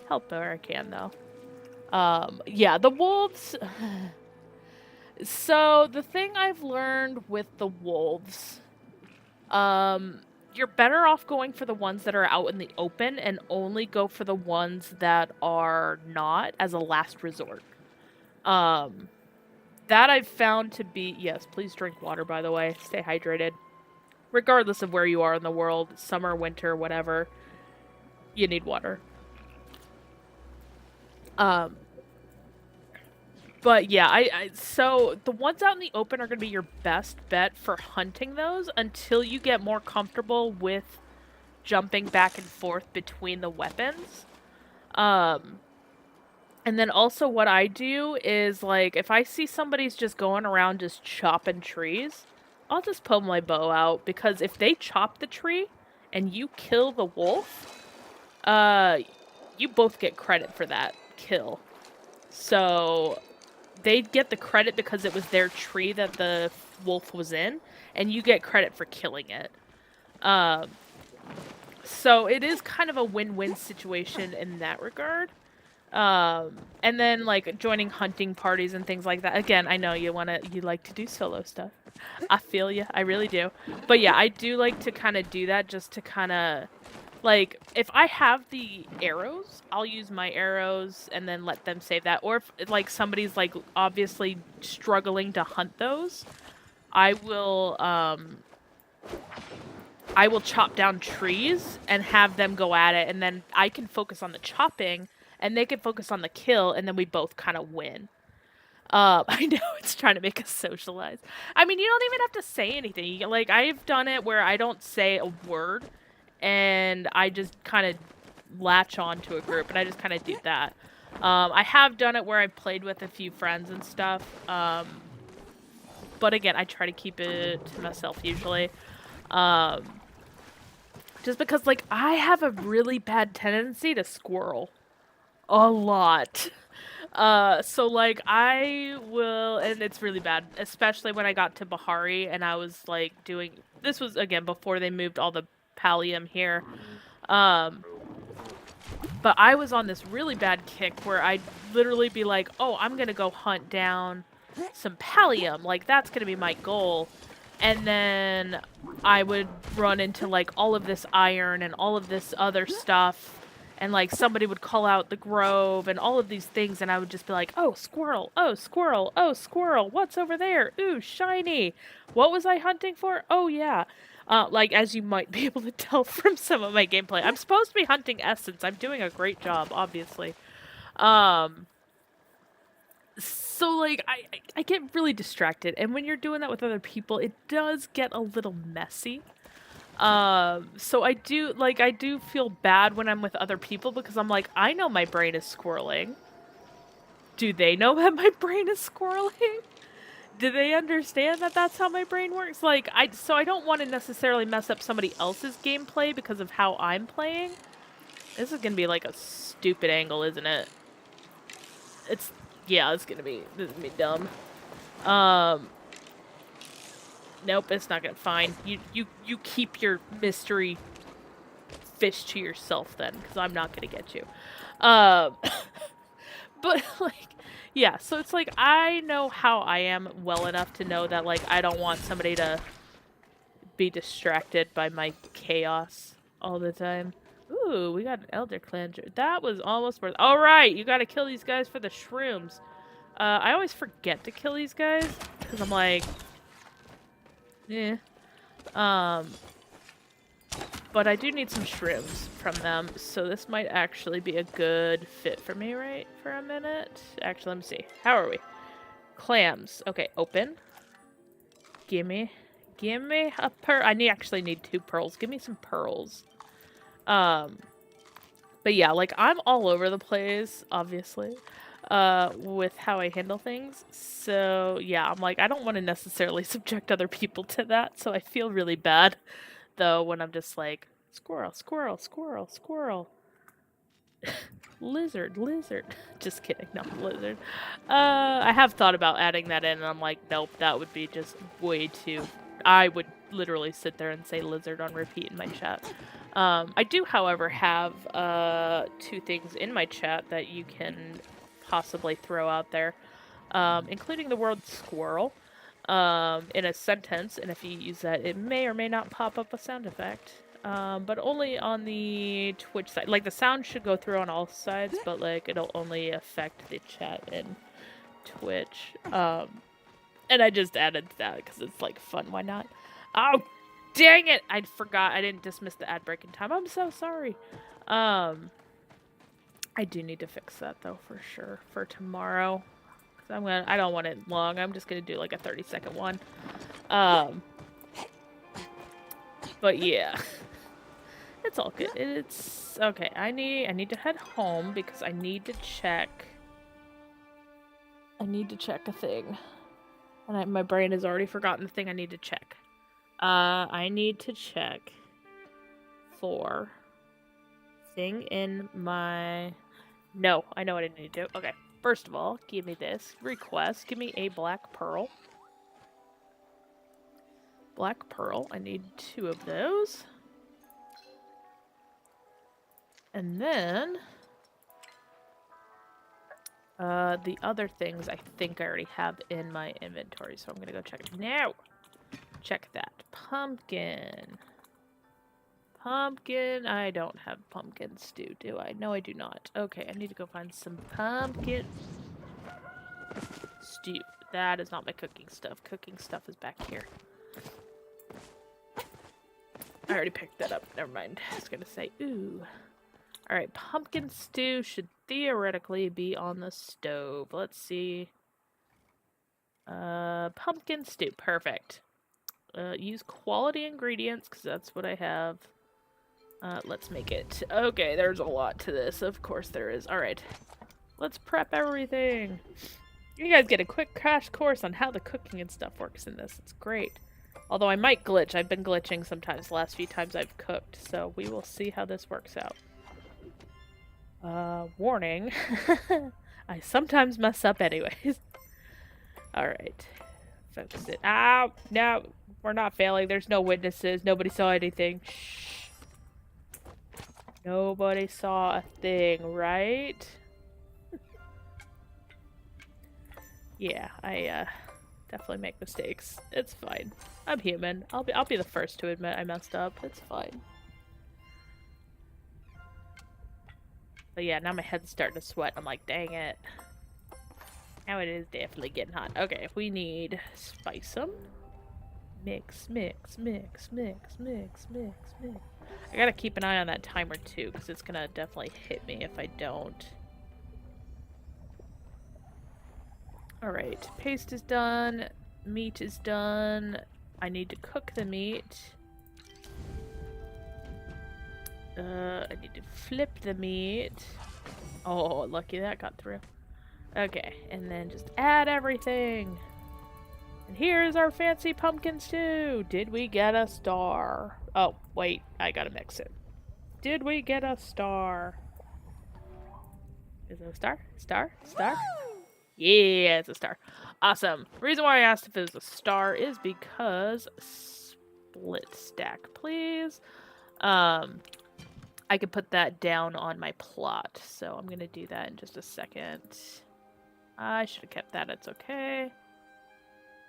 help where I can, though. Yeah, the wolves... So the thing I've learned with the wolves, um, you're better off going for the ones that are out in the open and only go for the ones that are not as a last resort. Um, that I've found to be, yes, please drink water, by the way. Stay hydrated. Regardless of where you are in the world, summer, winter, whatever, you need water. Um, but yeah, so the ones out in the open are going to be your best bet for hunting those until you get more comfortable with jumping back and forth between the weapons. Um, and then also what I do is like if I see somebody's just going around just chopping trees, I'll just pull my bow out because if they chop the tree and you kill the wolf, uh you both get credit for that kill. So they get the credit because it was their tree that the wolf was in, and you get credit for killing it. Um, so it is kind of a win-win situation in that regard. And then like joining hunting parties and things like that. Again, I know you like to do solo stuff. I feel you, I really do. But yeah, I do like to kind of do that just to kind of like if I have the arrows, I'll use my arrows and then let them save that. Or if like somebody's like obviously struggling to hunt those, I will I will chop down trees and have them go at it, and then I can focus on the chopping and they can focus on the kill, and then we both kind of win. I know it's trying to make us socialize. I mean, you don't even have to say anything. Like I've done it where I don't say a word, and I just kind of latch on to a group, and I just kind of do that. I have done it where I've played with a few friends and stuff, but again, I try to keep it to myself usually. Um, just because, like, I have a really bad tendency to squirrel. A lot. So like I will, and it's really bad, especially when I got to Bahari and I was like doing, this was again before they moved all the pallium here. Um, but I was on this really bad kick where I'd literally be like, oh, I'm gonna go hunt down some pallium, like that's gonna be my goal. And then I would run into like all of this iron and all of this other stuff, and like somebody would call out the grove and all of these things, and I would just be like, oh squirrel, oh squirrel, oh squirrel, what's over there? Ooh, shiny. What was I hunting for? Oh yeah. Like as you might be able to tell from some of my gameplay, I'm supposed to be hunting essence. I'm doing a great job, obviously. Um, so like I get really distracted, and when you're doing that with other people, it does get a little messy. So I do feel bad when I'm with other people because I'm like, I know my brain is squirreling. Do they know that my brain is squirreling? Do they understand that that's how my brain works? Like I don't want to necessarily mess up somebody else's gameplay because of how I'm playing. This is gonna be like a stupid angle, isn't it? It's yeah, this is gonna be dumb. Um, nope, it's not gonna. Fine, you keep your mystery fish to yourself then, because I'm not gonna get you. Um, but like, yeah. So it's like I know how I am well enough to know that like I don't want somebody to be distracted by my chaos all the time. Ooh, we got an Elder Cleanser. That was almost worth. All right, you got to kill these guys for the shrooms. I always forget to kill these guys because I'm like, eh. Um, but I do need some shrooms from them, so this might actually be a good fit for me right for a minute. Actually, let me see. How are we? Clams. Okay, open. Gimme a pearl. Actually need 2 pearls. Give me some pearls. Um, but yeah, like I'm all over the place, obviously, with how I handle things. So yeah, I'm like, I don't want to necessarily subject other people to that, so I feel really bad, though, when I'm just like, squirrel, squirrel, squirrel, squirrel. Lizard, lizard. Just kidding, not lizard. I have thought about adding that in, and I'm like, nope, that would be just way too... I would literally sit there and say lizard on repeat in my chat. I do, however, have 2 things in my chat that you can possibly throw out there. including the word squirrel, in a sentence, and if you use that, it may or may not pop up a sound effect. But only on the Twitch side. Like, the sound should go through on all sides, but, like, it'll only affect the chat in Twitch. And I just added that because it's, like, fun. Why not? Oh, dang it! I forgot. I didn't dismiss the ad break in time. I'm so sorry. I do need to fix that, though, for sure, for tomorrow. I don't want it long. I'm just gonna do like a 30-second one. But yeah. It's all good. It's okay. I need to head home because I need to check a thing. And my brain has already forgotten the thing I need to check. I need to check for thing in my... No, I know what I need to do. Okay. First of all, give me this. Request. Give me a black pearl. Black pearl. I need 2 of those. And then... the other things I think I already have in my inventory, so I'm gonna go check it now. Check that. Pumpkin. Pumpkin. I don't have pumpkin stew, do I? No, I do not. Okay, I need to go find some pumpkin stew. That is not my cooking stuff. Cooking stuff is back here. I already picked that up. Never mind. I was gonna say, ooh. Alright, pumpkin stew should theoretically be on the stove. Let's see. Pumpkin stew. Perfect. Use quality ingredients, because that's what I have. Let's make it. Okay, there's a lot to this. Of course there is. Alright. Let's prep everything. You guys get a quick crash course on how the cooking and stuff works in this. It's great. Although I might glitch. I've been glitching sometimes the last few times I've cooked, so we will see how this works out. Warning. I sometimes mess up anyways. Alright. Focus it. Ow! No! We're not failing. There's no witnesses. Nobody saw anything. Shh. Nobody saw a thing, right? Yeah, I, definitely make mistakes. It's fine. I'm human. I'll be the first to admit I messed up. It's fine. But yeah, now my head's starting to sweat. I'm like, dang it. Now it is definitely getting hot. Okay, we need spice them. Mix, mix, mix, mix, mix, mix, mix. I gotta keep an eye on that timer too, because it's gonna definitely hit me if I don't. Alright, paste is done. Meat is done. I need to cook the meat. I need to flip the meat. Oh, lucky that got through. Okay, and then just add everything. And here's our fancy pumpkin stew. Did we get a star? Oh, wait, I gotta mix it. Did we get a star? Is it a star? Star? Star? Yeah, it's a star. Awesome. The reason why I asked if it was a star is because... Split stack, please. I could put that down on my plot, so I'm gonna do that in just a second. I should have kept that, it's okay.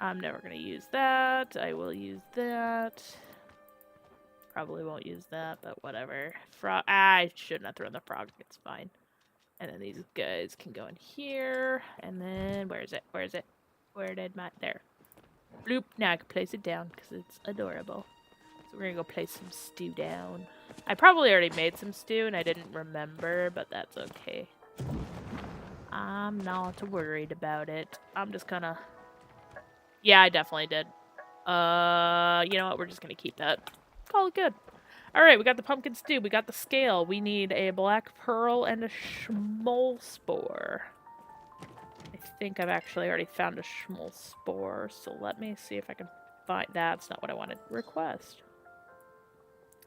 I'm never gonna use that. I will use that. Probably won't use that, but whatever. Frog. I shouldn't have thrown the frog, it's fine. And then these guys can go in here, and then, where is it? Where is it? Where did my, there. Bloop, now I can place it down, because it's adorable. So we're gonna go place some stew down. I probably already made some stew and I didn't remember, but that's okay. I'm not worried about it. I'm just gonna... Yeah, I definitely did. You know what? We're just gonna keep that. Call it good. Alright, we got the pumpkin stew. We got the scale. We need a black pearl and a schmoll spore. I think I've actually already found a schmoll spore, so let me see if I can find... That's not what I wanted. Request.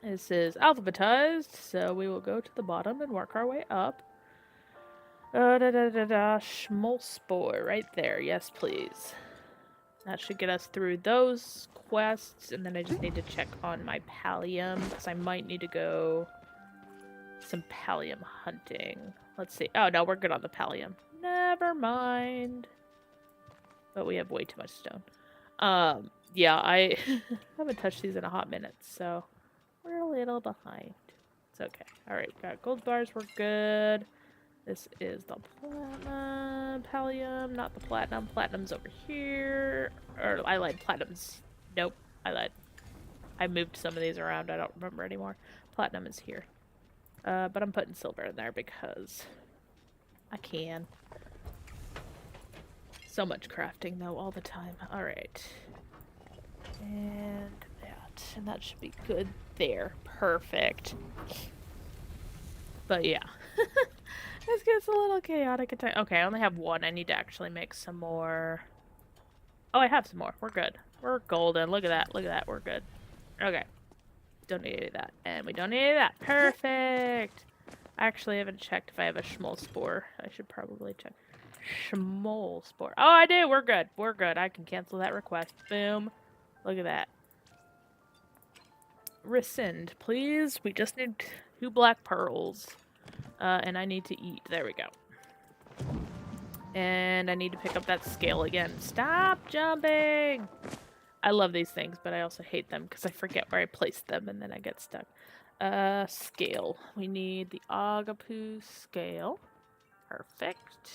This is alphabetized, so we will go to the bottom and work our way up. Schmoll spore, right there. Yes, please. That should get us through those quests, and then I just need to check on my pallium, because I might need to go some pallium hunting. Let's see. Oh, no, we're good on the pallium. Never mind. but we have way too much stone. Yeah, I haven't touched these in a hot minute, so we're a little behind. It's okay. Alright, got gold bars, we're good. This is the platinum, pallium, not the platinum. Platinum's over here. Or, I lied, platinum's... Nope, I lied. I moved some of these around, I don't remember anymore. Platinum is here. But I'm putting silver in there because I can. So much crafting, though, all the time. Alright. And that. And that should be good there. Perfect. But yeah. This gets a little chaotic at times. Okay, I only have one. I need to actually make some more. Oh, I have some more. We're good. We're golden. Look at that. Look at that. We're good. Okay. Don't need any of that. And we don't need any of that. Perfect. I actually haven't checked if I have a schmoll spore. I should probably check. Schmoll spore. Oh, I do. We're good. We're good. I can cancel that request. Boom. Look at that. Rescind, please. We just need 2 black pearls. And I need to eat. There we go. And I need to pick up that scale again. Stop jumping! I love these things, but I also hate them because I forget where I placed them and then I get stuck. Scale. We need the Agapu scale. Perfect.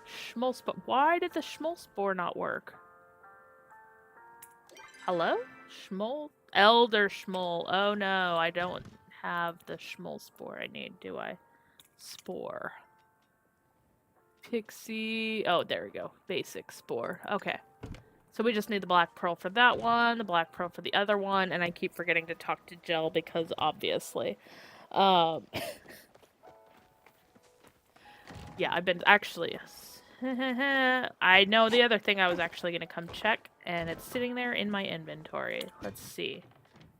Schmoll spore. Why did the schmoll spore not work? Hello? Schmoll? Elder schmoll. Oh no, I don't have the schmoll spore I need, do I? Spore. Pixie. Oh, there we go. Basic spore. Okay. So we just need the black pearl for that one, the black pearl for the other one, and I keep forgetting to talk to Jill because obviously. Yeah, I've been actually. I know the other thing I was actually going to come check, and it's sitting there in my inventory. Let's see.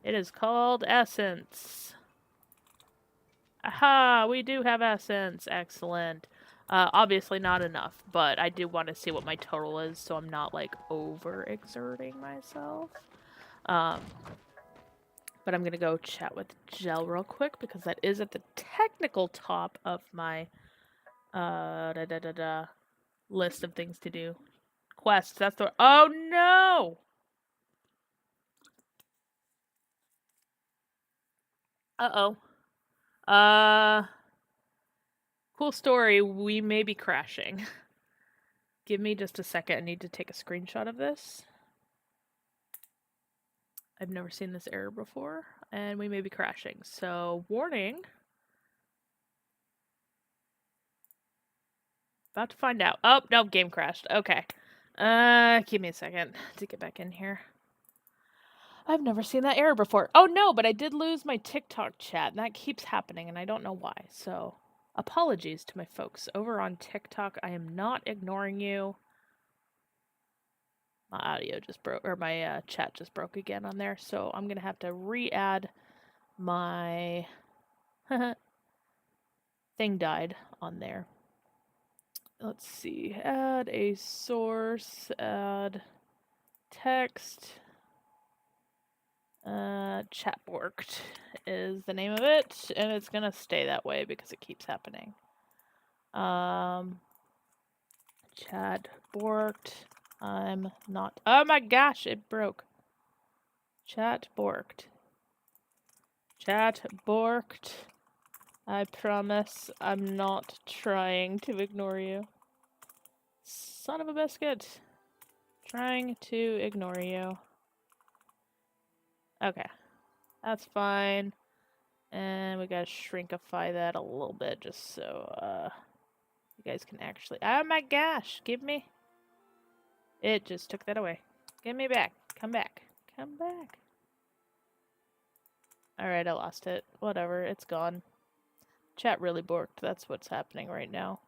It is called Essence. Aha! We do have Essence. Excellent. Obviously not enough, but I do want to see what my total is, so I'm not, like, overexerting myself. But I'm gonna go chat with Jel real quick, because that is at the technical top of my, list of things to do. Quests, that's the- Oh, no! Uh-oh. Cool story, we may be crashing. Give me just a second, I need to take a screenshot of this. I've never seen this error before, and we may be crashing. So, warning. About to find out. Oh, no, game crashed. Okay. Give me a second to get back in here. I've never seen that error before. Oh, no, but I did lose my TikTok chat, and that keeps happening, and I don't know why. So, apologies to my folks over on TikTok. I am not ignoring you. My audio just broke, or my chat just broke again on there, so I'm gonna have to re-add my thing died on there. Let's see, add a source, add text, chat borked is the name of it, and it's gonna stay that way because it keeps happening. Chat borked, I'm not, oh my gosh, it broke. Chat borked. Chat borked. I promise I'm not trying to ignore you. Son of a biscuit. Trying to ignore you. Okay. That's fine. And we gotta shrinkify that a little bit just so, you guys can actually... Oh my gosh! Give me... It just took that away. Give me back. Come back. Come back. Alright, I lost it. Whatever, it's gone. Chat really borked. That's what's happening right now.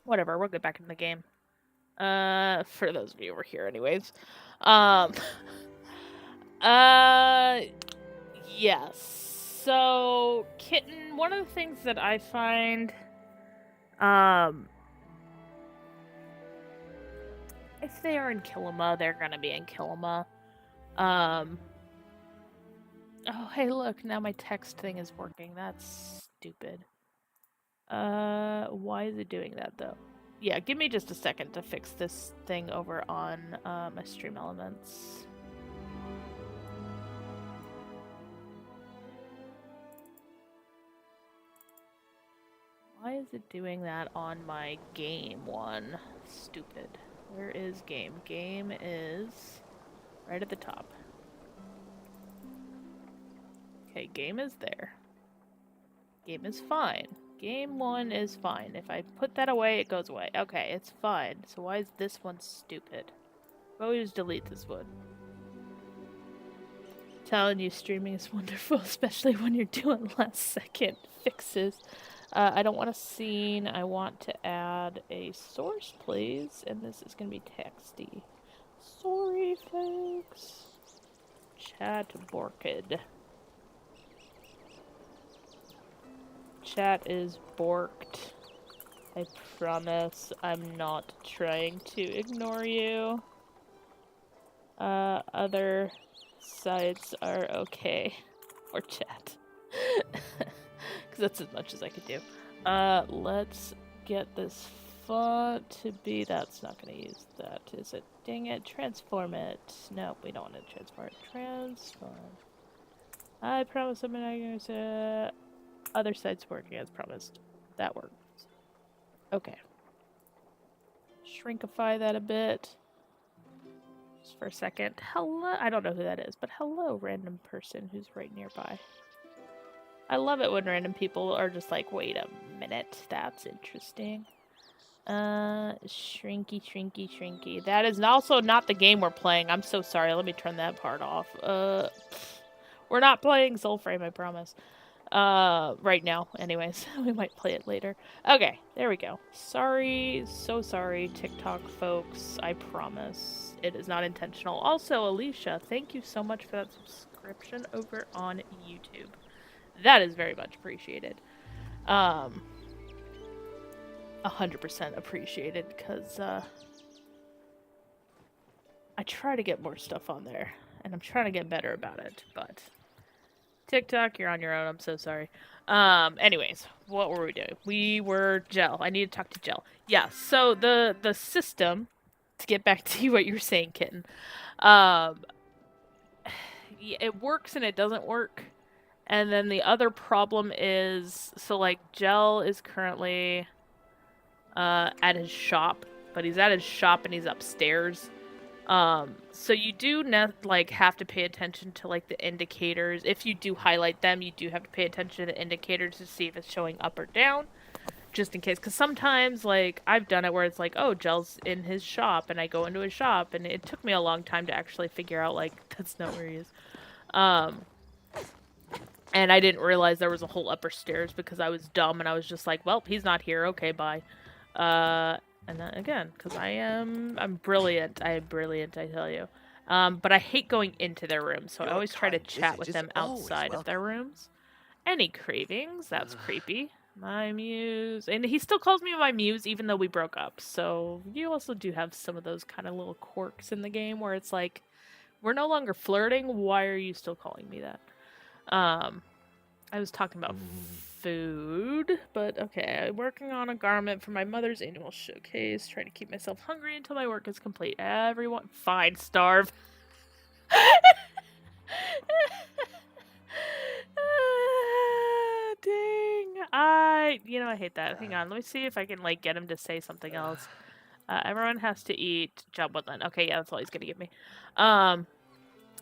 Whatever, we'll get back in the game. For those of you over here anyways. Yes. So, Kitten, one of the things that I find, if they are in Kilima, they're gonna be in Kilima. Oh, hey, look, now my text thing is working. That's stupid. Why is it doing that, though? Yeah, give me just a second to fix this thing over on my Stream Elements. Why is it doing that on my game one? Stupid. Where is game? Game is right at the top. Okay, game is there. Game is fine. Game one is fine. If I put that away, it goes away. Okay, it's fine. So why is this one stupid? Always delete this one. Telling you, streaming is wonderful, especially when you're doing last second fixes. I don't want a scene. I want to add a source, please. And this is going to be texty. Sorry, folks. Chat borked. Chat is borked. I promise I'm not trying to ignore you. Other sites are okay. Or chat. Because that's as much as I could do. Let's get this font to be... That's not going to use that, is it? Dang it. Transform it. No, we don't want to transform it. Transform. I promise I'm not going to say... Other sites working as promised. That works. Okay. Shrinkify that a bit. Just for a second. Hello. I don't know who that is, but hello, random person who's right nearby. I love it when random people are just like, wait a minute, that's interesting. Shrinky, shrinky, shrinky. That is also not the game we're playing. I'm so sorry. Let me turn that part off. We're not playing Soulframe, I promise. Right now, anyways. We might play it later. Okay, there we go. Sorry, so sorry, TikTok folks. I promise. It is not intentional. Also, Alicia, thank you so much for that subscription over on YouTube. That is very much appreciated. 100% appreciated, because, I try to get more stuff on there, and I'm trying to get better about it, but... TikTok, you're on your own. I'm so sorry. Anyways, what were we doing? We were Gel. I need to talk to Gel. Yeah, so the system, to get back to what you were saying, Kitten, it works and it doesn't work. And then the other problem is, so like Gel is currently at his shop, but he's at his shop and he's upstairs. So you do have to pay attention to like the indicators. If you do highlight them, you do have to pay attention to the indicators to see if it's showing up or down, just in case. Because sometimes, like, I've done it where it's like, oh, Gel's in his shop, and I go into his shop, and it took me a long time to actually figure out, like, that's not where he is. And I didn't realize there was a whole upper stairs because I was dumb, and I was just like, well, he's not here, okay, bye. And then again, because I'm brilliant. I am brilliant, I tell you. But I hate going into their rooms, so I always try to chat with them outside of their rooms. Any cravings? That's creepy. My muse. And he still calls me my muse, even though we broke up. So you also do have some of those kind of little quirks in the game where it's like, we're no longer flirting. Why are you still calling me that? I was talking about food, but okay. I'm working on a garment for my mother's annual showcase, trying to keep myself hungry until my work is complete. Everyone, fine, starve. Dang. I hate that. Hang on, let me see if I can, like, get him to say something else. Everyone has to eat job well done. Okay, yeah, that's all he's gonna give me.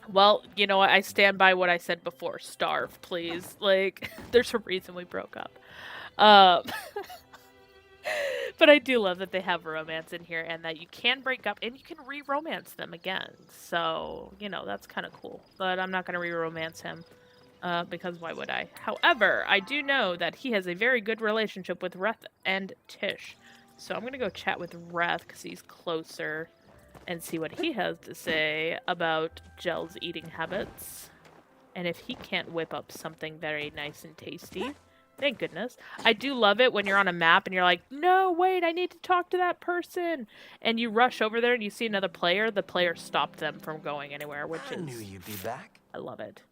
Well, you know what? I stand by what I said before. Starve, please. Like, there's a reason we broke up. But I do love that they have romance in here and that you can break up and you can re-romance them again. So, that's kind of cool. But I'm not going to re-romance him because why would I? However, I do know that he has a very good relationship with Reth and Tish. So I'm going to go chat with Reth because he's closer and see what he has to say about Gel's eating habits. And if he can't whip up something very nice and tasty. Thank goodness. I do love it when you're on a map and you're like, no, wait, I need to talk to that person. And you rush over there and you see another player. The player stopped them from going anywhere, which is... I knew you'd be back. I love it.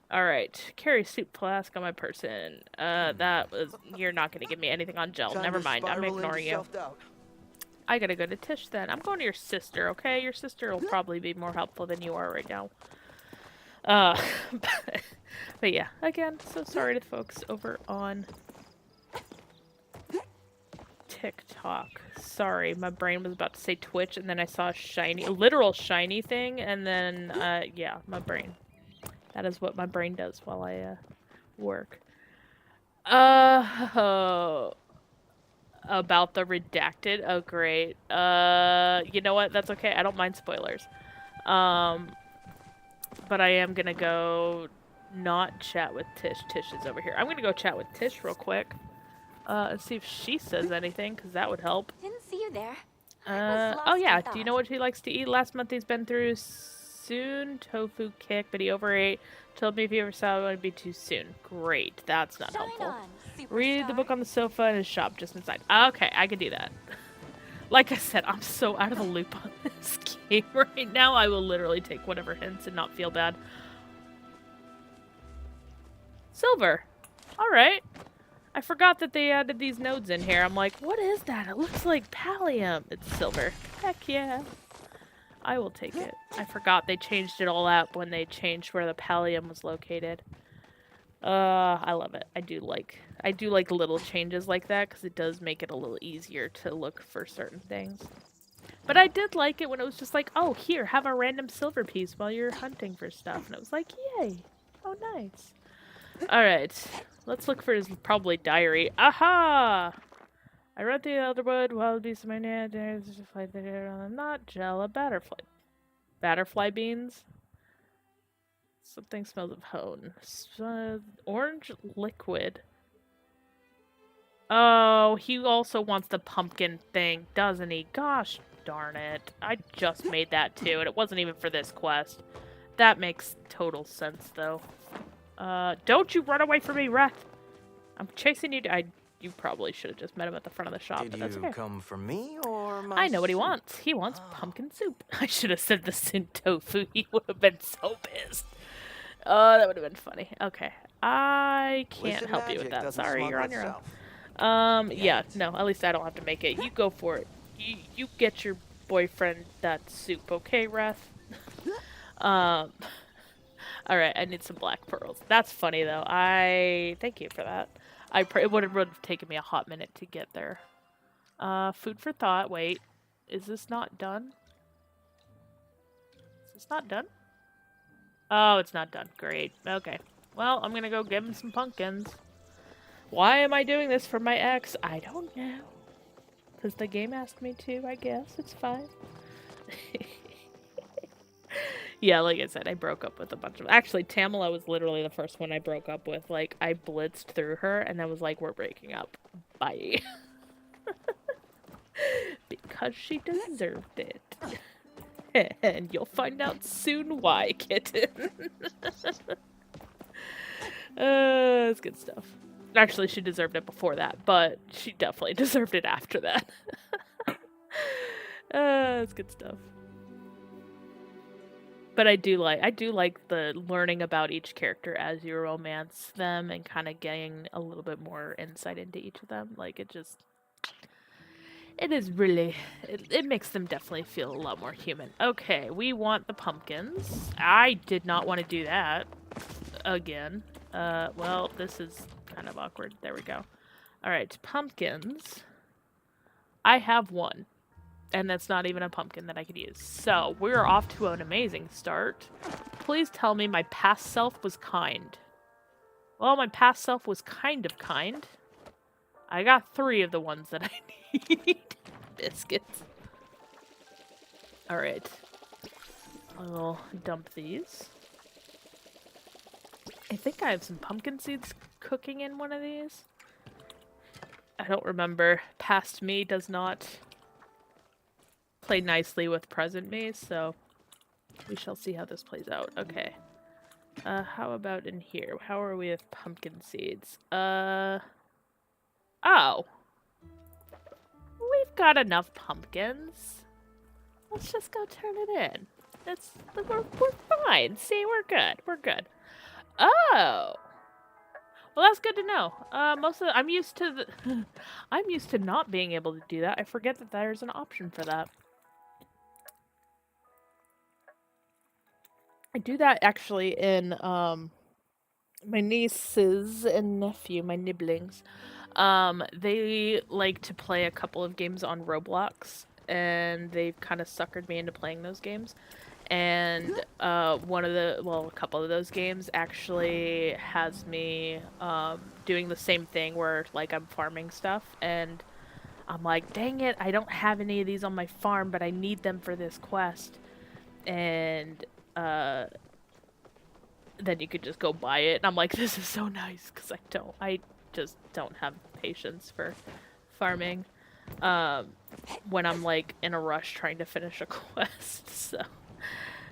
All right. Carry soup flask on my person. That was... You're not going to give me anything on Gel. Never mind. I'm ignoring you. I gotta go to Tish then. I'm going to your sister, okay? Your sister will probably be more helpful than you are right now. But yeah, again, so sorry to the folks over on TikTok. Sorry, my brain was about to say Twitch, and then I saw a literal shiny thing, and then, yeah, my brain. That is what my brain does while I, work. About the redacted? Oh, great. You know what? That's okay. I don't mind spoilers. But I am gonna go not chat with Tish. Tish is over here. I'm gonna go chat with Tish real quick. And see if she says anything, because that would help. Didn't see you there. Oh yeah, do you know what he likes to eat? Last month he's been through soon tofu kick, but he overate. Told me if he ever saw it, it would be too soon. Great, that's not helpful. Read the book on the sofa in his shop just inside. Okay, I can do that. Like I said, I'm so out of the loop on this game right now. I will literally take whatever hints and not feel bad. Silver. Alright. I forgot that they added these nodes in here. I'm like, what is that? It looks like pallium. It's silver. Heck yeah. I will take it. I forgot they changed it all up when they changed where the pallium was located. I love it. I do like little changes like that because it does make it a little easier to look for certain things. But I did like it when it was just like, oh, here, have a random silver piece while you're hunting for stuff. And it was like, yay. Oh, nice. Alright. Let's look for his probably diary. Aha! I read the Elderwood, wild beasts of my net, there's a fly there, not gel, a batterfly. Batterfly beans? Something smells of hone. Orange liquid. Oh, he also wants the pumpkin thing, doesn't he? Gosh darn it. I just made that too, and it wasn't even for this quest. That makes total sense, though. Don't you run away from me, Wrath! I'm chasing you. You probably should have just met him at the front of the shop, but that's okay. Did you come for me or my I know what he wants. He wants pumpkin soup. I should have said the sin tofu. He would have been so pissed. Oh, that would have been funny. Okay. I can't help you with that. Sorry, you're on your own. Yeah, no, at least I don't have to make it. You go for it. You get your boyfriend that soup, okay, Wrath? Alright, I need some black pearls. That's funny, though. Thank you for that. It would have taken me a hot minute to get there. Food for thought. Wait. Is this not done? Is this not done? Oh, it's not done. Great. Okay. Well, I'm gonna go give him some pumpkins. Why am I doing this for my ex? I don't know. Because the game asked me to, I guess. It's fine. Yeah, like I said, I broke up with a bunch of... Actually, Tamala was literally the first one I broke up with. Like, I blitzed through her, and I was like, we're breaking up. Bye. Because she deserved it. And you'll find out soon why, kitten. It's good stuff. Actually, she deserved it before that, but she definitely deserved it after that. It's good stuff. But I do like the learning about each character as you romance them and kind of getting a little bit more insight into each of them. Like, it is really, it makes them definitely feel a lot more human. Okay, we want the pumpkins. I did not want to do that again. Well, this is kind of awkward. There we go. Alright, pumpkins. I have one. And that's not even a pumpkin that I could use. So, we're off to an amazing start. Please tell me my past self was kind. Well, my past self was kind of kind. I got 3 of the ones that I need. Biscuits. Alright. I'll dump these. I think I have some pumpkin seeds cooking in one of these. I don't remember. Past me does not play nicely with present me, so we shall see how this plays out. Okay. How about in here? How are we with pumpkin seeds? Oh. We've got enough pumpkins. Let's just go turn it in. We're fine. See, we're good. We're good. Oh. Well, that's good to know. I'm used to I'm used to not being able to do that. I forget that there's an option for that. I do that actually in my nieces and nephew, my nibblings. They like to play a couple of games on Roblox, and they've kind of suckered me into playing those games. And a couple of those games actually has me doing the same thing where like I'm farming stuff, and I'm like, dang it, I don't have any of these on my farm, but I need them for this quest. And uh, then you could just go buy it. And I'm like, this is so nice because I just don't have patience for farming um, when I'm like in a rush trying to finish a quest. So,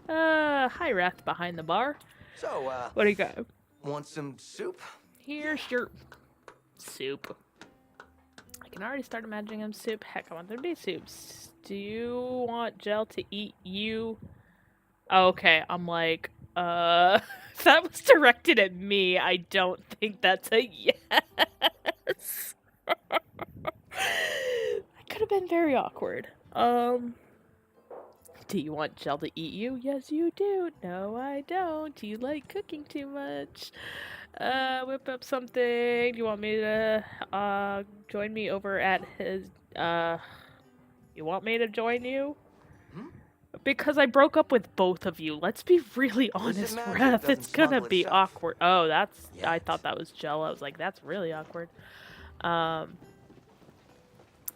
hi Wrath behind the bar. So, What do you got? want some soup? Here's your soup. I can already start imagining him soup. Heck, I want there to be soups. Do you want Gel to eat you? Okay, I'm like, if that was directed at me, I don't think that's a yes. That could have been very awkward. Do you want Gel to eat you? Yes, you do. No, I don't. Do you like cooking too much? Whip up something. Do you want me to, join me over at his, you want me to join you? Hmm? Because I broke up with both of you. Let's be really Illicit honest, magic Wrath. doesn't It's gonna smuggle be itself. awkward. Oh, that's. I Yet. thought that was Gel. I was like, that's really awkward. Um.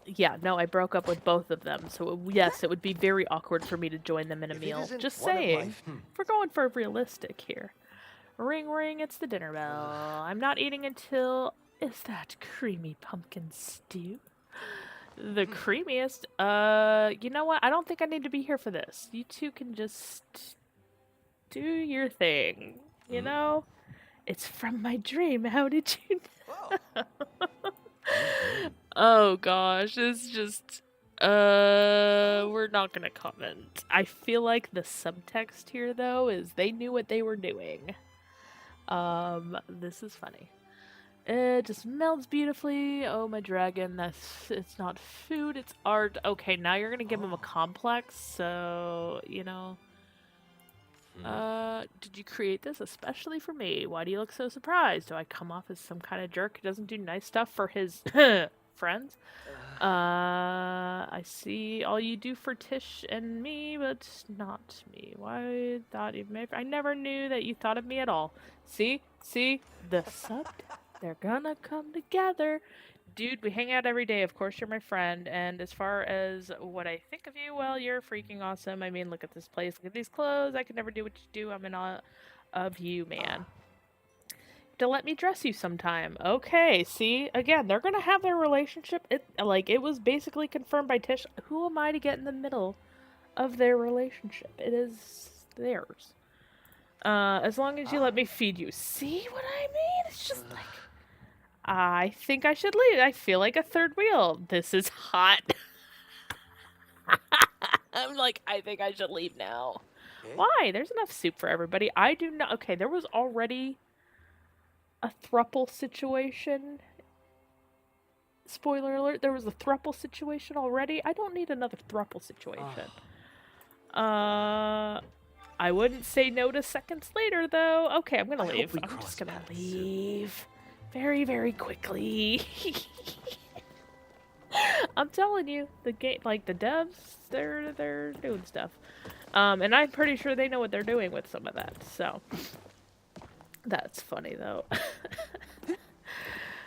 Yeah, no, I broke up with both of them. So, yes, it would be very awkward for me to join them in a If it meal. isn't Just one of my... saying. If we're going for realistic here. Ring, ring, it's the dinner bell. I'm not eating until. Is that creamy pumpkin stew? The creamiest? You know what? I don't think I need to be here for this. You two can just do your thing. You know? It's from my dream. How did you Oh. know? Oh gosh, it's just we're not gonna comment. I feel like the subtext here though is they knew what they were doing. This is funny. It just melts beautifully. Oh, my dragon. It's not food, it's art. Okay, now you're gonna give him a complex, so, you know. Did you create this especially for me? Why do you look so surprised? Do I come off as some kind of jerk who doesn't do nice stuff for his friends? I see all you do for Tish and me, but not me. Why thought you may I never knew that you thought of me at all. See? The sub they're gonna come together. Dude, we hang out every day. Of course, you're my friend. And as far as what I think of you, well, you're freaking awesome. I mean, look at this place. Look at these clothes. I could never do what you do. I'm in awe of you, man. To let me dress you sometime. Okay, see? Again, they're gonna have their relationship. It was basically confirmed by Tish. Who am I to get in the middle of their relationship? It is theirs. As long as you let me feed you. See what I mean? It's just like I think I should leave. I feel like a third wheel. This is hot. I'm like, I think I should leave now. Okay. Why? There's enough soup for everybody. I do not. Okay, there was already a thruple situation. Spoiler alert, there was a thruple situation already. I don't need another thruple situation. I wouldn't say no to seconds later, though. Okay, I'm gonna leave. I'm just gonna leave. Very, very quickly. I'm telling you, the game, like the devs, they're doing stuff, and I'm pretty sure they know what they're doing with some of that. So that's funny though.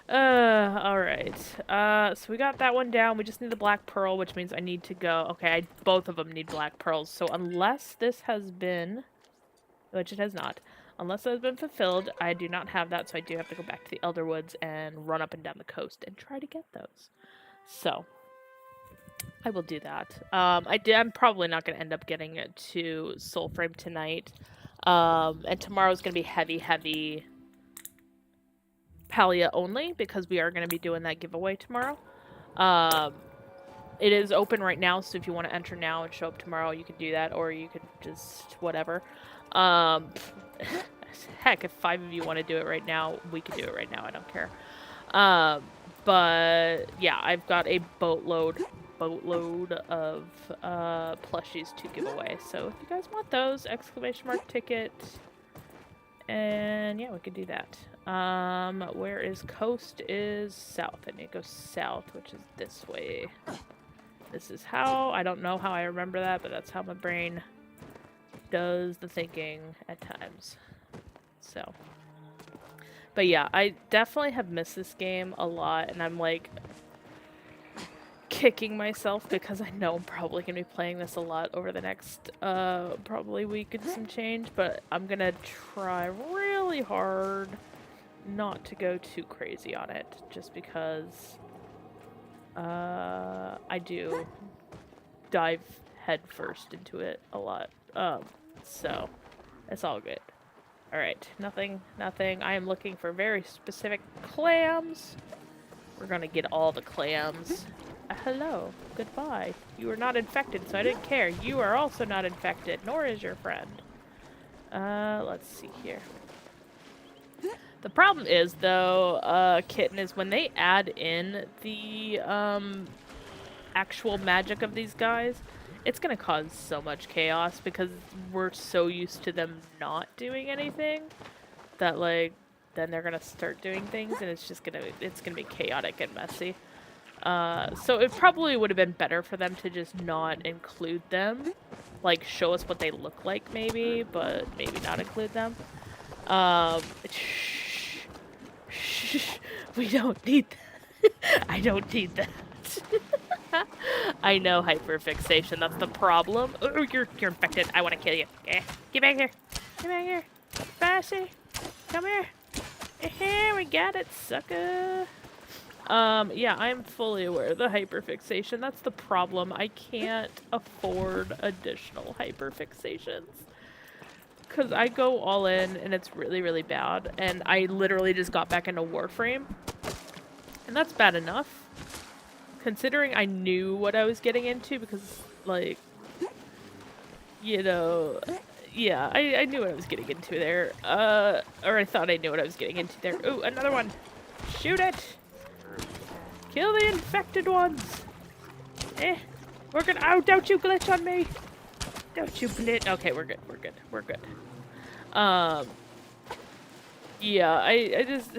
All right. So we got that one down. We just need the black pearl, which means I need to go. Okay, both of them need black pearls. So unless this has been, which it has not. Unless it has been fulfilled, I do not have that, so I do have to go back to the Elder Woods and run up and down the coast and try to get those. So, I will do that. I'm probably not going to end up getting it to Soulframe tonight. And tomorrow's going to be heavy Palia only, because we are going to be doing that giveaway tomorrow. It is open right now, so if you want to enter now and show up tomorrow, you can do that, or you could just whatever. Heck, if 5 of you want to do it right now, we can do it right now. I don't care. But yeah, I've got a boatload of plushies to give away. So if you guys want those, exclamation mark ticket. And yeah, we could do that. Where is coast is south. I need to go south, which is this way. This is how. I don't know how I remember that, but that's how my brain does the thinking at times. So. But yeah, I definitely have missed this game a lot, and I'm like kicking myself because I know I'm probably going to be playing this a lot over the next probably week and some change, but I'm going to try really hard not to go too crazy on it, just because I do dive headfirst into it a lot. So it's all good. Alright, nothing. I am looking for very specific clams. We're gonna get all the clams. Hello. Goodbye. You are not infected, so I didn't care. You are also not infected, nor is your friend. Let's see here. The problem is, though, Kitten, is when they add in the, actual magic of these guys, it's gonna cause so much chaos because we're so used to them not doing anything that, like, then they're gonna start doing things and it's gonna be chaotic and messy. So it probably would have been better for them to just not include them. Like, show us what they look like, maybe, but maybe not include them. Shh. We don't need that. I don't need that. I know hyperfixation, that's the problem. Oh, you're infected. I want to kill you. Get back here. Get back here. Fassy. Come here. Here, we got it, sucker. Yeah, I'm fully aware of the hyperfixation. That's the problem. I can't afford additional hyperfixations. Because I go all in, and it's really, really bad. And I literally just got back into Warframe. And that's bad enough. Considering I knew what I was getting into, because, like, you know, yeah, I knew what I was getting into there. Or I thought I knew what I was getting into there. Ooh, another one! Shoot it! Kill the infected ones! We're gonna- oh, don't you glitch on me! Don't you glitch- okay, we're good. Yeah, I just-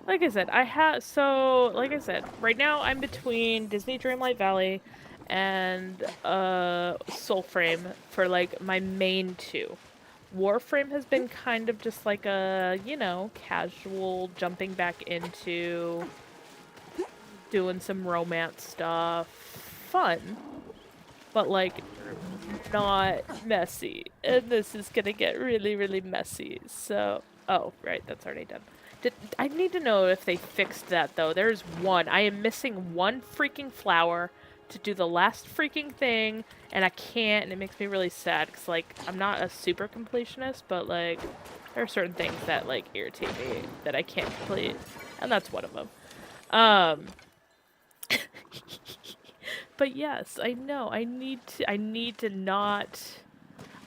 like I said, like I said, right now I'm between Disney Dreamlight Valley and, Soulframe for, like, my main two. Warframe has been kind of just like a, you know, casual jumping back into doing some romance stuff. Fun. But, like, not messy. And this is gonna get really, really messy. So, oh, right, that's already done. I need to know if they fixed that, though. There's one. I am missing one freaking flower to do the last freaking thing, and I can't, and it makes me really sad, because, like, I'm not a super completionist, but, like, there are certain things that, like, irritate me that I can't complete, and that's one of them. But yes, I know, I need to not...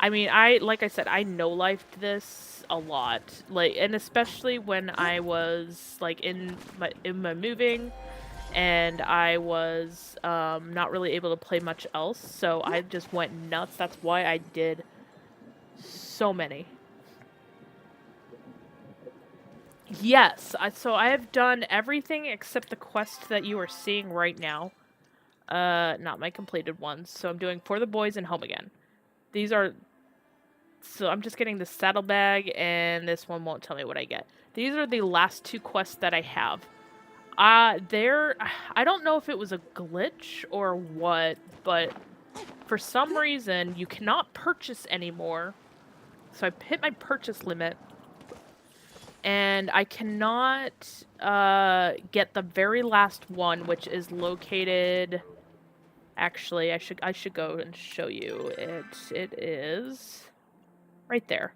I mean, like I said, I no-lifed this a lot, like, and especially when I was, like, in my moving, and I was, not really able to play much else, so I just went nuts. That's why I did so many. Yes, so I have done everything except the quest that you are seeing right now. Not my completed ones, so I'm doing For the Boys and Home Again. These are... So I'm just getting the saddlebag, and this one won't tell me what I get. These are the last two quests that I have. I don't know if it was a glitch or what, but for some reason, you cannot purchase anymore. So I hit my purchase limit, and I cannot get the very last one, which is located... Actually, I should go and show you it. It is... right there.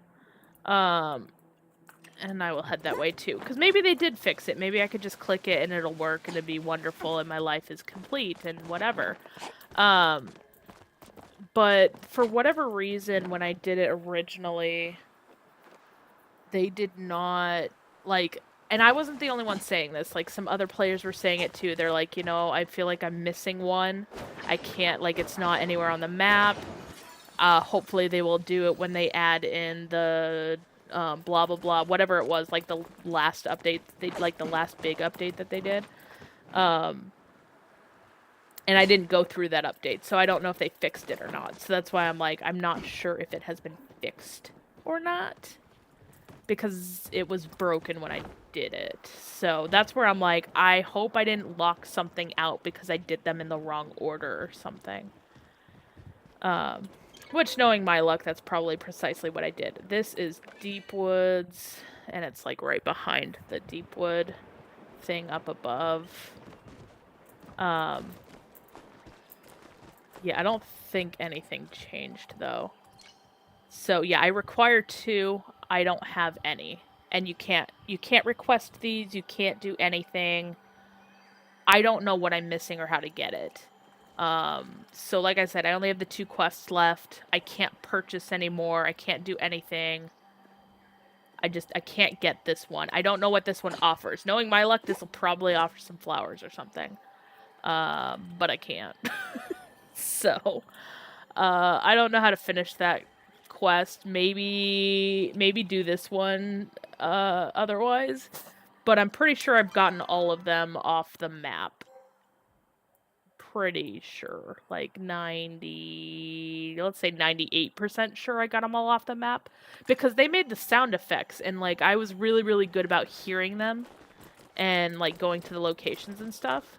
And I will head that way too. Because maybe they did fix it. Maybe I could just click it and it'll work and it'd be wonderful and my life is complete and whatever. But for whatever reason, when I did it originally, they did not, like, and I wasn't the only one saying this, like, some other players were saying it too. They're like, you know, I feel like I'm missing one. I can't, like, it's not anywhere on the map. Hopefully they will do it when they add in the blah blah blah, whatever it was, like the last update, like the last big update that they did. And I didn't go through that update, so I don't know if they fixed it or not. So that's why I'm like, I'm not sure if it has been fixed or not, because it was broken when I did it. So that's where I'm like, I hope I didn't lock something out because I did them in the wrong order or something. Which, knowing my luck, that's probably precisely what I did. This is Deep Woods, and it's like right behind the Deep Wood thing up above. Yeah, I don't think anything changed, though. So, yeah, I require 2. I don't have any. And you can't request these, you can't do anything. I don't know what I'm missing or how to get it. So like I said, I only have the 2 quests left. I can't purchase anymore. I can't do anything. I can't get this one. I don't know what this one offers. Knowing my luck, this will probably offer some flowers or something. But I can't. So, I don't know how to finish that quest. Maybe do this one, otherwise. But I'm pretty sure I've gotten all of them off the map. Pretty sure. Like 90, let's say 98% sure I got them all off the map. Because they made the sound effects, and, like, I was really, really good about hearing them. And, like, going to the locations and stuff.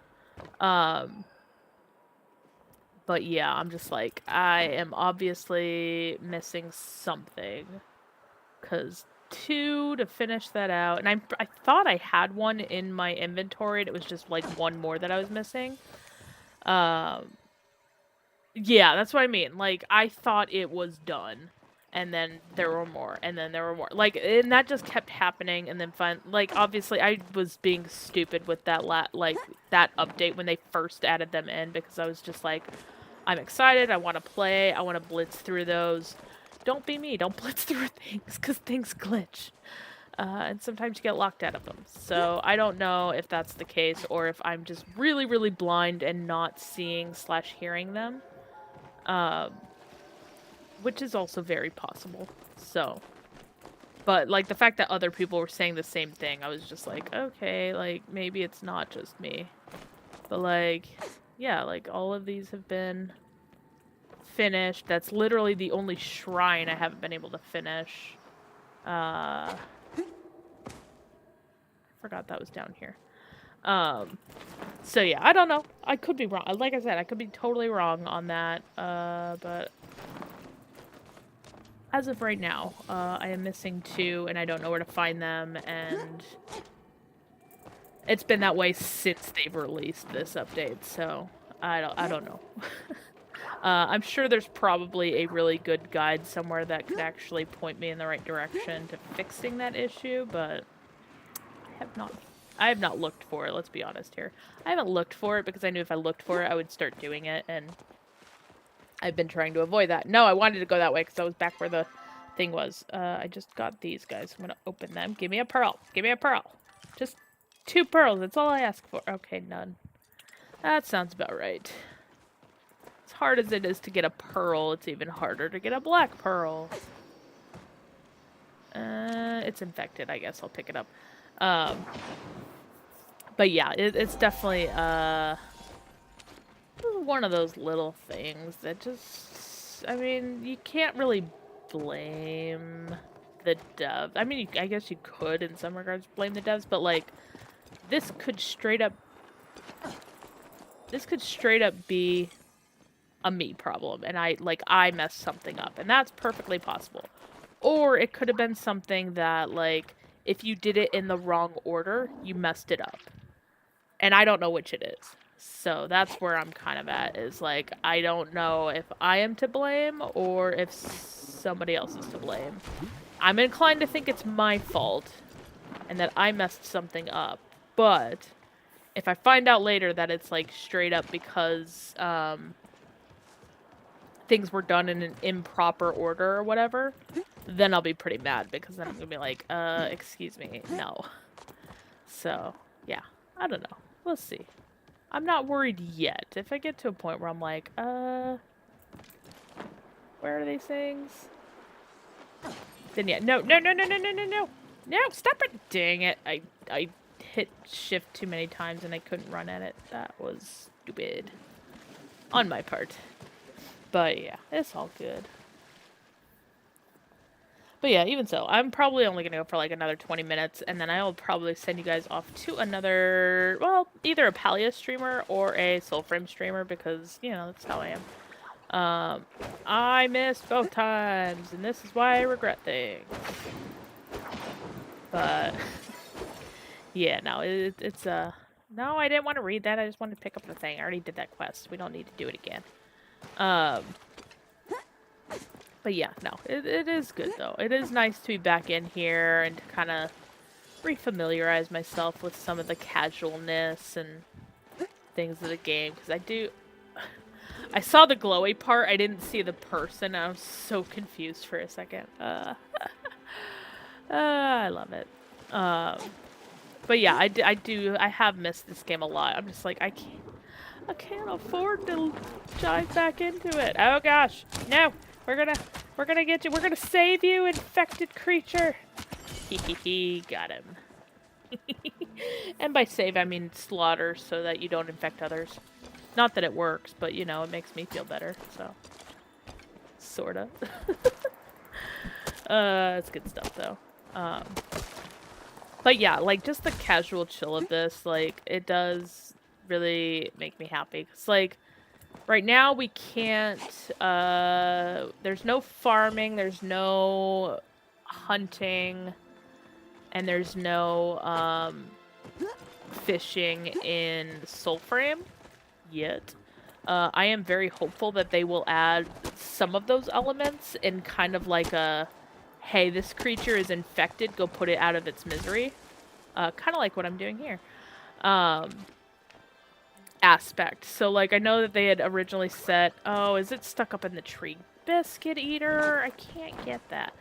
But yeah, I'm just like, I am obviously missing something. Because 2 to finish that out. And I thought I had one in my inventory, and it was just, like, 1 more that I was missing. Yeah, that's what I mean. Like, I thought it was done. And then there were more, and then there were more. Like, and that just kept happening, and then like, obviously, I was being stupid with that, that update when they first added them in, because I was just like, I'm excited, I want to play, I want to blitz through those. Don't be me, don't blitz through things, because things glitch. And sometimes you get locked out of them. So I don't know if that's the case, or if I'm just really, really blind and not seeing / hearing them. Which is also very possible. So, but, like, the fact that other people were saying the same thing, I was just like, okay, like, maybe it's not just me. But, like, yeah, like, all of these have been finished. That's literally the only shrine I haven't been able to finish. I forgot that was down here. So yeah, I don't know. I could be wrong. Like I said, I could be totally wrong on that. But as of right now, I am missing 2, and I don't know where to find them, and it's been that way since they've released this update, so I don't know. I'm sure there's probably a really good guide somewhere that could actually point me in the right direction to fixing that issue, but I have not looked for it, let's be honest here. I haven't looked for it because I knew if I looked for it, I would start doing it, and I've been trying to avoid that. No, I wanted to go that way because I was back where the thing was. I just got these guys. I'm going to open them. Give me a pearl. Give me a pearl. Just 2 pearls. That's all I ask for. Okay, none. That sounds about right. As hard as it is to get a pearl, it's even harder to get a black pearl. It's infected. I guess I'll pick it up. But yeah, it's definitely one of those little things that just, I mean, you can't really blame the dev. I mean, I guess you could in some regards blame the devs, but, like, this could straight up be a me problem, and I messed something up, and that's perfectly possible. Or it could have been something that, like, if you did it in the wrong order, you messed it up. And I don't know which it is. So that's where I'm kind of at, is, like, I don't know if I am to blame or if somebody else is to blame. I'm inclined to think it's my fault and that I messed something up. But if I find out later that it's, like, straight up because things were done in an improper order or whatever, then I'll be pretty mad because then I'm gonna be like, excuse me, no. So, yeah, I don't know. We'll see. I'm not worried yet. If I get to a point where I'm like, where are these things? Then yeah, no, no, no, no, no, no, no, no. No, stop it. Dang it. I hit shift too many times and I couldn't run at it. That was stupid. On my part. But yeah, it's all good. But yeah, even so, I'm probably only going to go for like another 20 minutes, and then I'll probably send you guys off to another, well, either a Palia streamer or a Soulframe streamer, because, you know, that's how I am. I missed both times, and this is why I regret things. But, yeah, no, it's, no, I didn't want to read that, I just wanted to pick up the thing. I already did that quest. We don't need to do it again. But yeah, no, it is good, though. It is nice to be back in here and to kind of refamiliarize myself with some of the casualness and things of the game, because I saw the glowy part, I didn't see the person, I was so confused for a second. I love it. But yeah, I have missed this game a lot. I'm just like, I can't afford to dive back into it. Oh gosh, no, we're gonna get you, we're gonna save you, infected creature. Hee, got him. And by save, I mean slaughter so that you don't infect others. Not that it works, but you know, it makes me feel better, so. Sorta. It's good stuff though. But yeah, like just the casual chill of this, like it does really make me happy. Cause like right now we can't, there's no farming, there's no hunting, and there's no, fishing in Soulframe yet. I am very hopeful that they will add some of those elements in kind of like a, hey, this creature is infected, go put it out of its misery. Kind of like what I'm doing here. Aspect. So, like, I know that they had originally said, oh, is it stuck up in the tree? Biscuit eater? I can't get that.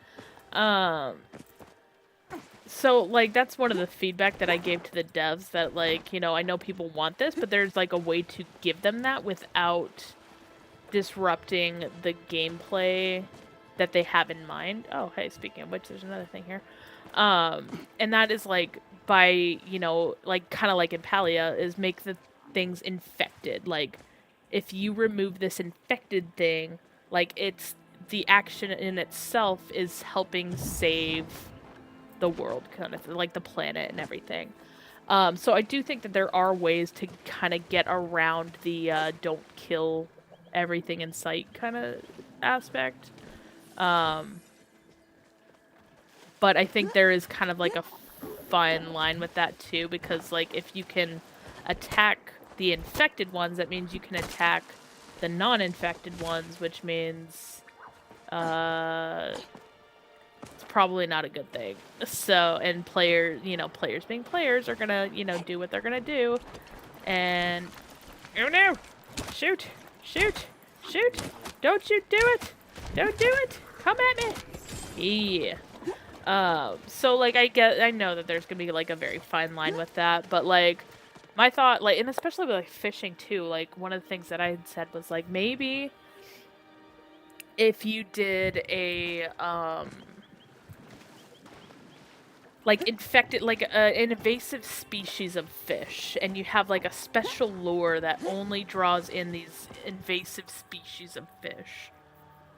So, like, that's one of the feedback that I gave to the devs, that, like, you know, I know people want this, but there's, like, a way to give them that without disrupting the gameplay that they have in mind. Oh, hey, speaking of which, there's another thing here. And that is, like, by, you know, like, kind of like in Palia, is make the things infected. Like, if you remove this infected thing, like, it's, the action in itself is helping save the world, kind of like the planet and everything. So I do think that there are ways to kind of get around the don't kill everything in sight kind of aspect. But I think there is kind of like a fine line with that too, because like if you can attack the infected ones, that means you can attack the non-infected ones, which means it's probably not a good thing. So, and players being players are gonna, you know, do what they're gonna do. And, oh no! Shoot! Shoot! Shoot! Don't you do it! Don't do it! Come at me! Yeah. So, like, I know that there's gonna be, like, a very fine line with that, but, like, my thought, like, and especially with, like, fishing, too, like, one of the things that I had said was, like, maybe if you did a, like infected, like an invasive species of fish, and you have like a special lure that only draws in these invasive species of fish.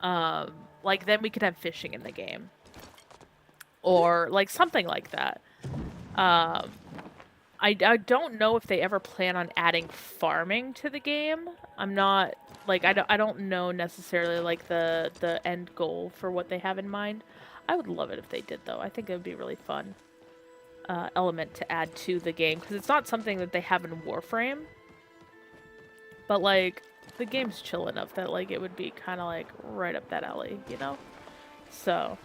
Like then we could have fishing in the game, or like something like that. I don't know if they ever plan on adding farming to the game. I'm not like I don't know necessarily like the end goal for what they have in mind. I would love it if they did, though. I think it would be really fun element to add to the game, because it's not something that they have in Warframe. But, like, the game's chill enough that, like, it would be kind of, like, right up that alley, you know? So,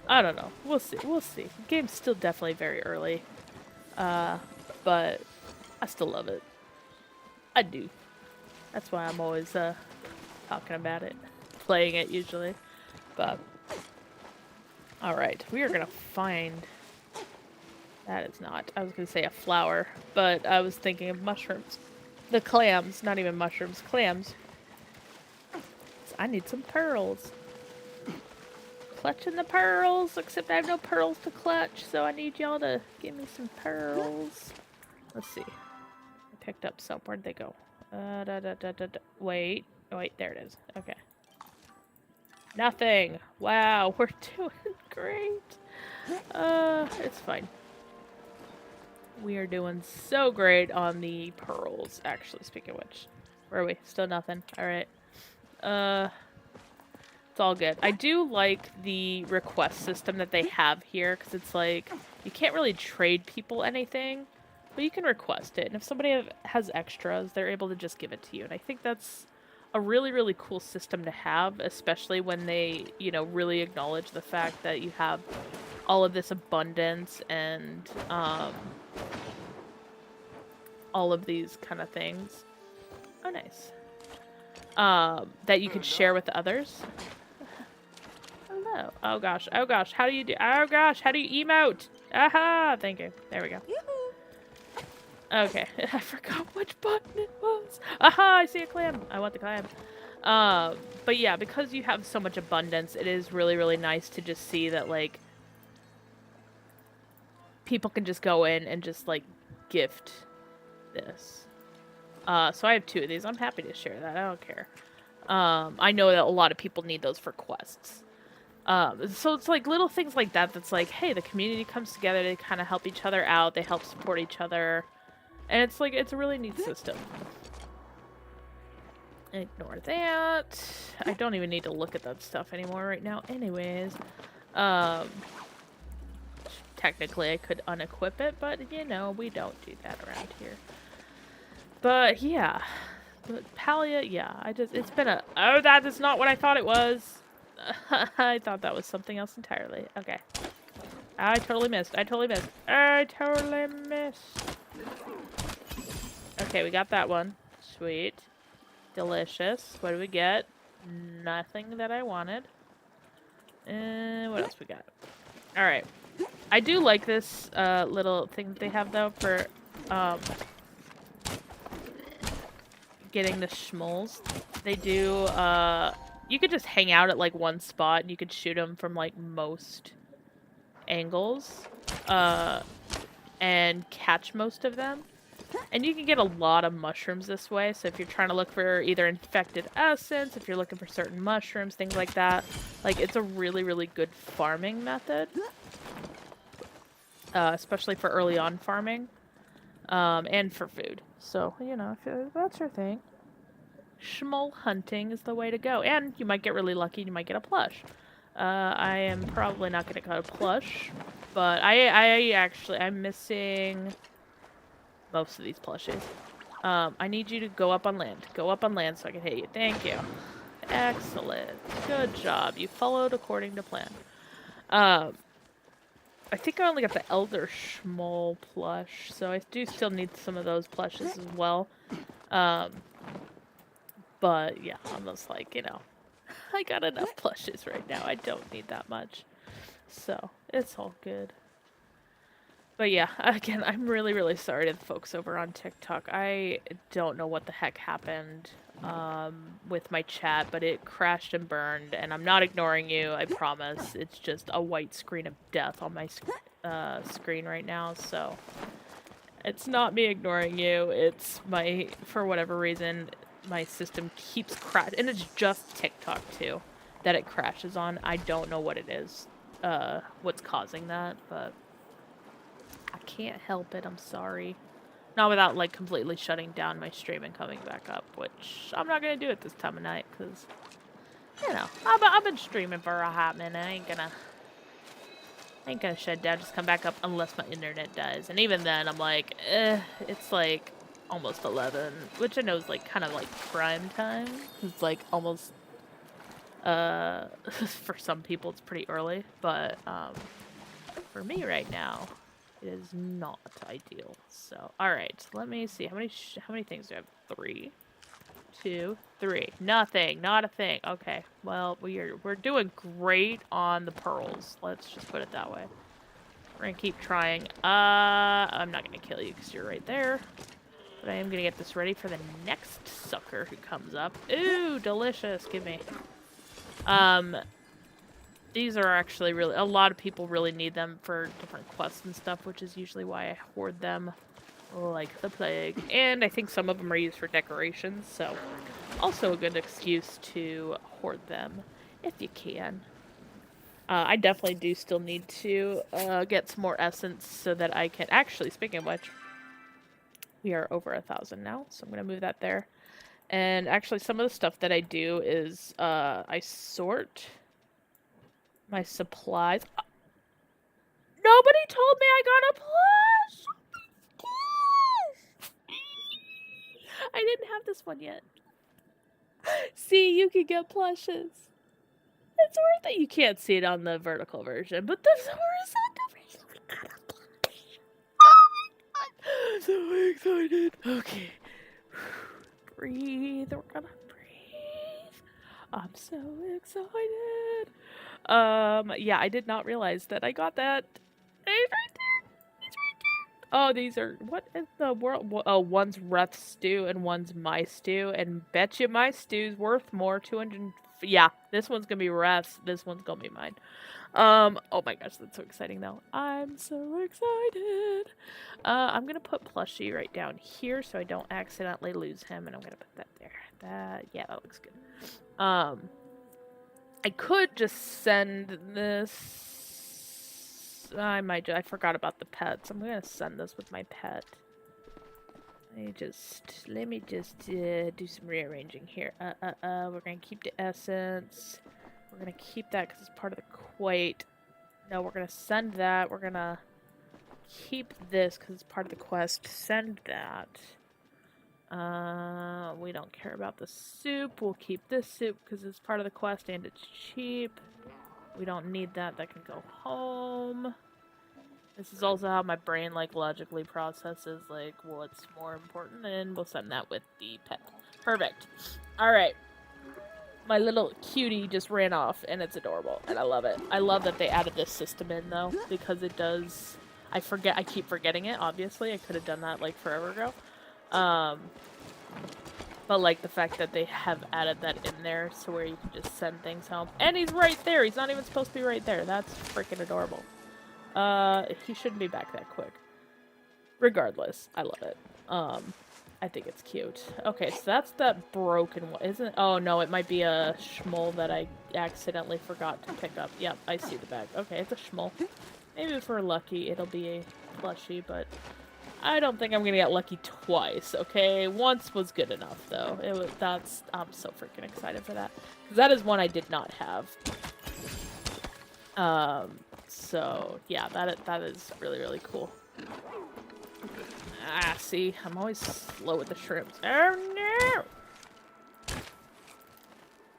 I don't know. We'll see. We'll see. The game's still definitely very early. But I still love it. I do. That's why I'm always, talking about it. Playing it, usually. But Alright, we are gonna find... That is not. I was gonna say a flower, but I was thinking of mushrooms. The clams, not even mushrooms, clams. I need some pearls. Clutching the pearls, except I have no pearls to clutch, so I need y'all to give me some pearls. Let's see. I picked up some. Where'd they go? Wait. Oh, wait, there it is. Okay. Nothing. Wow, we're doing great. It's fine. We are doing so great on the pearls, actually, speaking of which. Where are we? Still nothing. Alright. It's all good. I do like the request system that they have here, because it's like, you can't really trade people anything, but you can request it. And if somebody has extras, they're able to just give it to you. And I think that's a really, really cool system to have, especially when they, you know, really acknowledge the fact that you have all of this abundance and all of these kind of things. Oh, nice. That you could share with others. Hello. Oh gosh. Oh gosh. How do you do? Oh gosh. How do you emote? Aha! Thank you. There we go. Okay. I forgot which button it was. Aha! I see a clam. I want the clam. But yeah, because you have so much abundance, it is really, really nice to just see that, like, people can just go in and just, like, gift this. So I have 2 of these. I'm happy to share that. I don't care. I know that a lot of people need those for quests. So it's like little things like that that's like, hey, the community comes together, they kind of help each other out, they help support each other. And it's like, it's a really neat system. Ignore that. I don't even need to look at that stuff anymore right now anyways. Technically I could unequip it, but you know, we don't do that around here. But yeah. But Palia, yeah, it's been a... Oh, that is not what I thought it was! I thought that was something else entirely. Okay. I totally missed. I totally missed. I totally missed. Okay, we got that one. Sweet. Delicious. What do we get? Nothing that I wanted. What else we got? Alright. I do like this little thing that they have, though, for getting the schmoles. They do, you could just hang out at, like, one spot, and you could shoot them from, like, most angles, and catch most of them. And you can get a lot of mushrooms this way, so if you're trying to look for either infected essence, if you're looking for certain mushrooms, things like that, like, it's a really, really good farming method. Especially for early on farming, and for food. So, you know, if that's your thing. Schmole hunting is the way to go. And you might get really lucky and you might get a plush. I am probably not going to get a plush, but I'm missing most of these plushes. I need you to go up on land. Go up on land so I can hit you. Thank you. Excellent. Good job. You followed according to plan. I think I only got the Elder Schmole plush, so I do still need some of those plushes as well. But yeah, I'm just like, you know, I got enough plushes right now. I don't need that much. So, it's all good. But yeah, again, I'm really, really sorry to the folks over on TikTok. I don't know what the heck happened with my chat, but it crashed and burned, and I'm not ignoring you, I promise. It's just a white screen of death on my screen right now, so... It's not me ignoring you, it's my, for whatever reason, my system keeps crashing, and it's just TikTok, too, that it crashes on. I don't know what it is, what's causing that, but... I can't help it, I'm sorry. Not without, like, completely shutting down my stream and coming back up, which I'm not gonna do at this time of night, because, you know, I've been streaming for a hot minute. I ain't gonna shut down, just come back up unless my internet dies. And even then, I'm like, it's, like, almost 11, which I know is, like, kind of, like, prime time. It's, like, almost, for some people, it's pretty early, but, for me right now... It is not ideal. So, all right. Let me see. How many things do I have? 3. 2, 3. Nothing. Not a thing. Okay. Well, we're doing great on the pearls. Let's just put it that way. We're gonna keep trying. I'm not gonna kill you because you're right there. But I am gonna get this ready for the next sucker who comes up. Ooh, delicious. Give me. These are actually really... A lot of people really need them for different quests and stuff, which is usually why I hoard them like the plague. And I think some of them are used for decorations, so also a good excuse to hoard them if you can. I definitely do still need to get some more essence so that I can... Actually, speaking of which, we are over 1,000 now, so I'm going to move that there. And actually, some of the stuff that I do is I sort my supplies. Nobody told me I got a plush! I didn't have this one yet. See, you can get plushes. It's worth it. You can't see it on the vertical version, but the horizontal version, we got a plush. Oh my god. I'm so excited. Okay. Breathe. We're gonna breathe. I'm so excited. Yeah, I did not realize that I got that. He's right there. He's right there. Oh, these are... What is the world? Oh, one's Reth stew and one's my stew. And betcha my stew's worth more. 200... Yeah, this one's gonna be Reth's. This one's gonna be mine. Oh my gosh, that's so exciting though. I'm so excited. I'm gonna put Plushie right down here so I don't accidentally lose him, and I'm gonna put that there. Yeah, that looks good. I could just send this. I forgot about the pets. I'm gonna send this with my pet. Let me just do some rearranging here. We're gonna keep the essence. We're gonna keep that because it's part of the quait. No, we're gonna send that. We're gonna keep this because it's part of the quest. Send that. We don't care about the soup. We'll keep this soup because it's part of the quest and it's cheap. We don't need that. That can go home. This is also how my brain, like, logically processes, like, what's more important, and we'll send that with the pet. Perfect. Alright. My little cutie just ran off, and it's adorable, and I love it. I love that they added this system in, though, because it does... I keep forgetting it, obviously. I could have done that, like, forever ago. But, like, the fact that they have added that in there, so where you can just send things home. And he's right there! He's not even supposed to be right there. That's freaking adorable. He shouldn't be back that quick. Regardless, I love it. I think it's cute. Okay, so that's that broken one, isn't it? Oh, no, it might be a schmoll that I accidentally forgot to pick up. Yep, I see the bag. Okay, it's a schmoll. Maybe if we're lucky, it'll be a plushie, but I don't think I'm gonna get lucky twice, okay? Once was good enough, though. I'm so freaking excited for that. Because that is one I did not have. So, yeah, that is really, really cool. Ah, see? I'm always slow with the shrimps. Oh, no!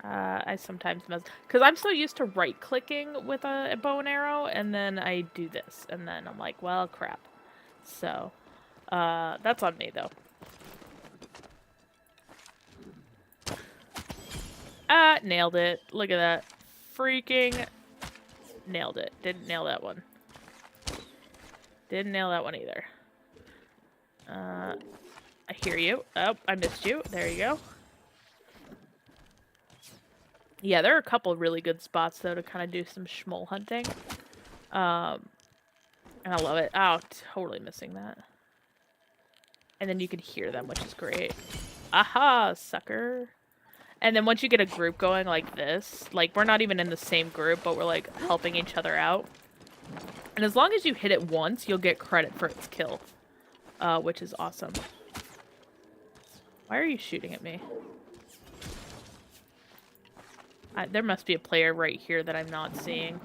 I sometimes mess... Because I'm so used to right-clicking with a bow and arrow, and then I do this. And then I'm like, well, crap. So, that's on me, though. Nailed it. Look at that. Freaking... Nailed it. Didn't nail that one. Didn't nail that one either. I hear you. Oh, I missed you. There you go. Yeah, there are a couple really good spots, though, to kind of do some schmoll hunting. And I love it. Oh, totally missing that. And then you can hear them, which is great. Aha, sucker. And then once you get a group going like this, like, we're not even in the same group, but we're, like, helping each other out. And as long as you hit it once, you'll get credit for its kill. Which is awesome. Why are you shooting at me? There must be a player right here that I'm not seeing.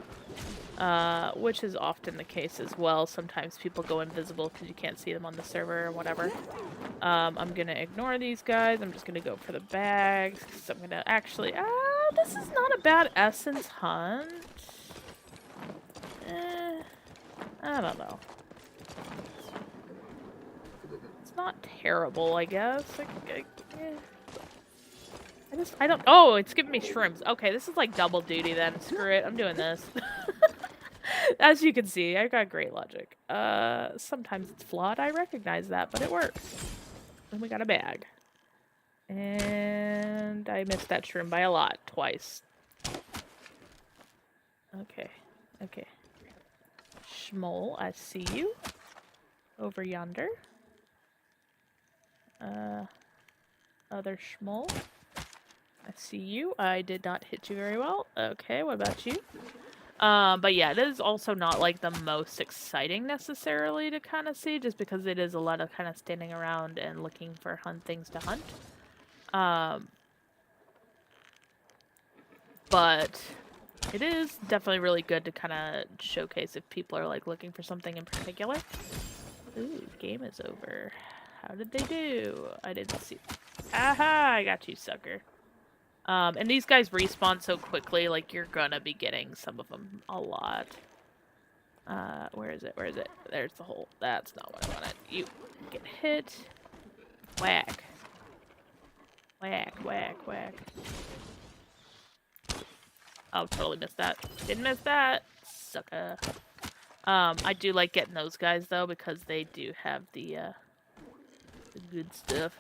Which is often the case as well. Sometimes people go invisible because you can't see them on the server or whatever. I'm gonna ignore these guys. I'm just gonna go for the bags. Because I'm gonna actually... this is not a bad essence hunt. I don't know. It's not terrible, I guess. I don't... Oh, it's giving me shrooms. Okay, this is like double duty then. Screw it. I'm doing this. As you can see, I got great logic. Sometimes it's flawed. I recognize that, but it works. And we got a bag. And I missed that shroom by a lot. Twice. Okay. Okay. Schmoll, I see you. Over yonder. Other Schmoll. I see you. I did not hit you very well. Okay, what about you? But yeah, it is also not like the most exciting necessarily to kind of see, just because it is a lot of kind of standing around and looking for things to hunt. But it is definitely really good to kind of showcase if people are like looking for something in particular. Ooh, game is over. How did they do? I didn't see. Aha! I got you, sucker. And these guys respawn so quickly, like, you're gonna be getting some of them a lot. Where is it? Where is it? There's the hole. That's not what I wanted. You get hit. Whack. Whack, whack, whack. Oh, totally missed that. Didn't miss that. Sucker. I do like getting those guys, though, because they do have the good stuff.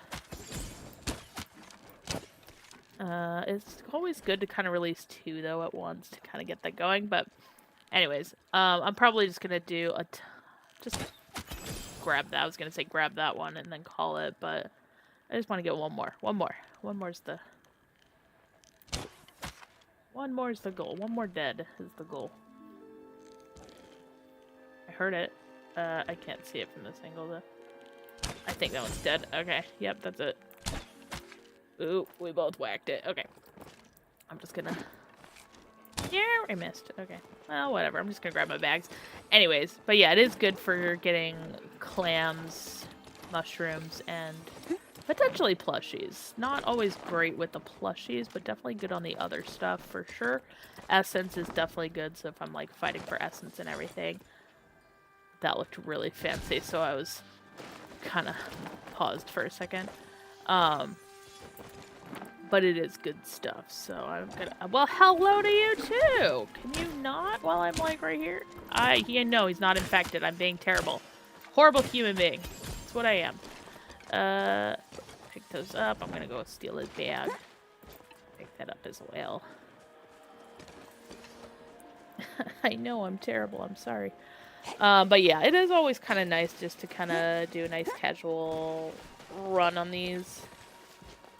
It's always good to kind of release 2, though, at once to kind of get that going, but anyways, I'm probably just gonna do just grab that. I was gonna say grab that one and then call it, but I just want to get one more. One more's the goal. One more dead is the goal. I heard it. I can't see it from this angle though. I think that one's dead. Okay, yep, that's it. Ooh, we both whacked it. Okay. I'm just gonna... Yeah, I missed. Okay. Well, whatever. I'm just gonna grab my bags. Anyways, but yeah, it is good for getting clams, mushrooms, and potentially plushies. Not always great with the plushies, but definitely good on the other stuff for sure. Essence is definitely good, so if I'm like fighting for essence and everything. That looked really fancy, so I was kind of paused for a second. But it is good stuff, so I'm gonna... Well, hello to you, too! Can you not while I'm, like, right here? No, he's not infected. I'm being terrible. Horrible human being. That's what I am. Pick those up. I'm gonna go steal his bag. Pick that up as well. I know, I'm terrible. I'm sorry. But yeah, it is always kind of nice just to kind of do a nice casual run on these.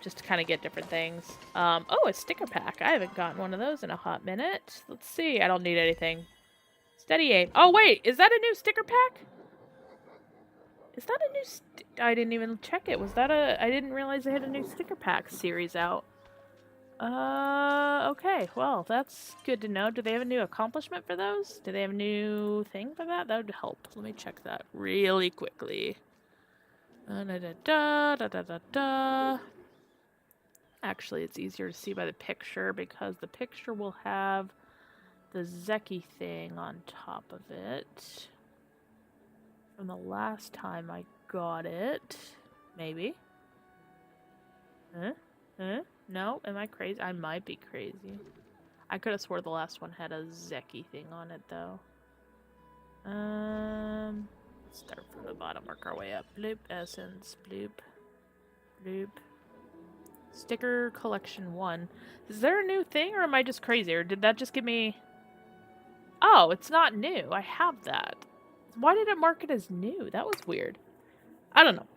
Just to kind of get different things. Oh, a sticker pack. I haven't gotten one of those in a hot minute. Let's see. I don't need anything. Steady aim. Oh, wait. Is that a new sticker pack? Is that a new... I didn't even check it. Was that a... I didn't realize they had a new sticker pack series out. Okay. Well, that's good to know. Do they have a new accomplishment for those? Do they have a new thing for that? That would help. Let me check that really quickly. Da-da-da-da-da-da-da. Actually, it's easier to see by the picture because the picture will have the Zeki thing on top of it. From the last time I got it. Maybe. Huh? Huh? No? Am I crazy? I might be crazy. I could have swore the last one had a Zeki thing on it, though. Let's start from the bottom, work our way up. Bloop, essence, bloop, bloop. Sticker collection 1. Is there a new thing, or am I just crazy? Or did that just give me... Oh, it's not new. I have that. Why did it mark it as new? That was weird. I don't know.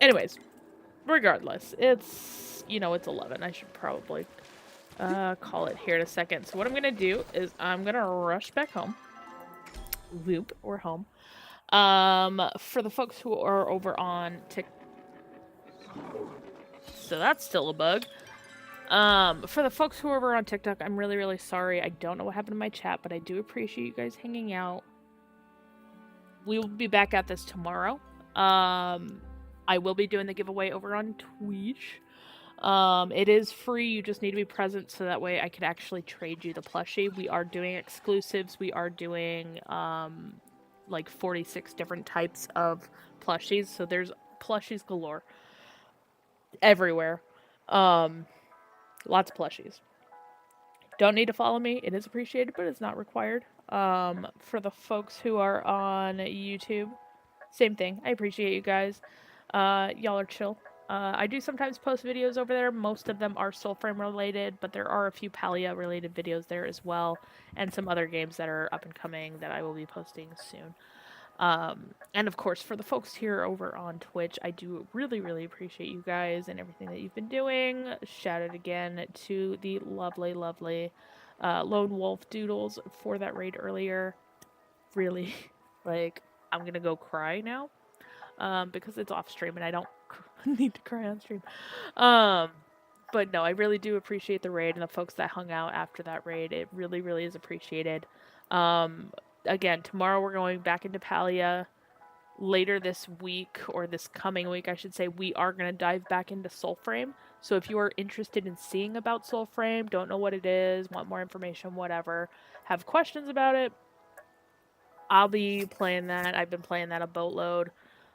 Anyways, regardless, it's, it's 11. I should probably call it here in a second. So what I'm going to do is I'm going to rush back home. Whoop, we're home. For the folks who are over on TikTok... So that's still a bug. For the folks who are over on TikTok, I'm really, really sorry. I don't know what happened to my chat, but I do appreciate you guys hanging out. We will be back at this tomorrow. I will be doing the giveaway over on Twitch. It is free. You just need to be present so that way I could actually trade you the plushie. We are doing exclusives. We are doing, like 46 different types of plushies. So there's plushies galore everywhere. Lots of plushies. Don't need to follow me. It is appreciated, but it's not required. For the folks who are on YouTube, same thing. I appreciate you guys. Y'all are chill. I do sometimes post videos over there. Most of them are Soulframe related, but there are a few Palia related videos there as well, and some other games that are up and coming that I will be posting soon. And of course, for the folks here over on Twitch, I do really, really appreciate you guys and everything that you've been doing. Shout out again to the lovely, lovely Lone Wolf Doodles for that raid earlier. Really, like, I'm gonna go cry now because it's off stream and I don't need to cry on stream. Um, but no, I really do appreciate the raid and the folks that hung out after that raid. It really, really is appreciated. Um, Again, tomorrow we're going back into Palia. Later this week, or this coming week, I should say, we are going to dive back into Soulframe. So if you are interested in seeing about Soulframe, don't know what it is, want more information, whatever, have questions about it, I'll be playing that. I've been playing that a boatload,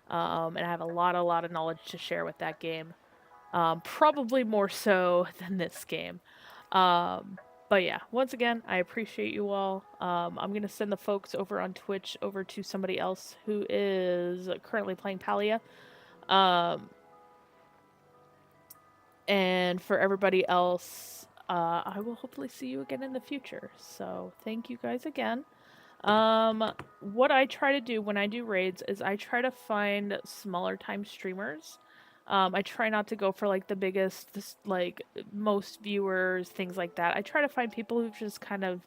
and I have a lot of knowledge to share with that game. Probably more so than this game. But yeah, once again, I appreciate you all. I'm going to send the folks over on Twitch over to somebody else who is currently playing Palia. And for everybody else, I will hopefully see you again in the future. So thank you guys again. What I try to do when I do raids is I try to find smaller time streamers. I try not to go for like the biggest, like most viewers, things like that. I try to find people who just kind of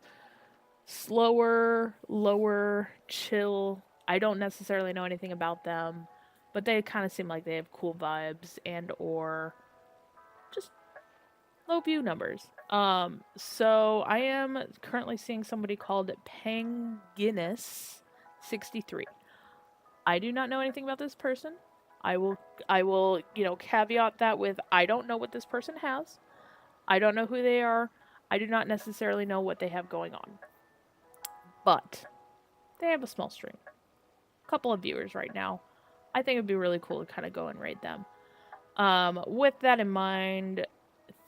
slower, lower, chill. I don't necessarily know anything about them, but they kind of seem like they have cool vibes and or just low view numbers. So I am currently seeing somebody called Penguinus63. I do not know anything about this person. I will, caveat that with I don't know what this person has. I don't know who they are. I do not necessarily know what they have going on. But they have a small stream. A couple of viewers right now. I think it'd be really cool to kind of go and raid them. With that in mind,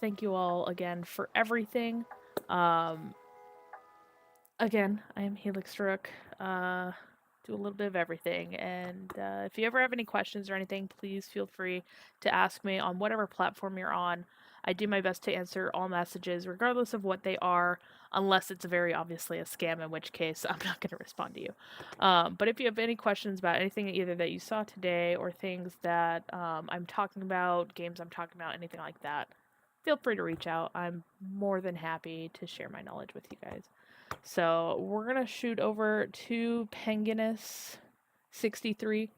thank you all again for everything. Again, I am Helix Rook. Do a little bit of everything. And if you ever have any questions or anything, please feel free to ask me on whatever platform you're on. I do my best to answer all messages, regardless of what they are, unless it's very obviously a scam, in which case I'm not going to respond to you. But if you have any questions about anything either that you saw today or things that I'm talking about, games I'm talking about, anything like that, feel free to reach out. I'm more than happy to share my knowledge with you guys. So we're gonna shoot over to Penguinus63.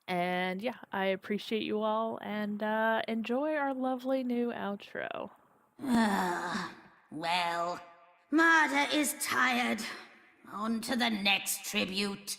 And yeah, I appreciate you all and enjoy our lovely new outro. Well, Marta is tired. On to the next tribute.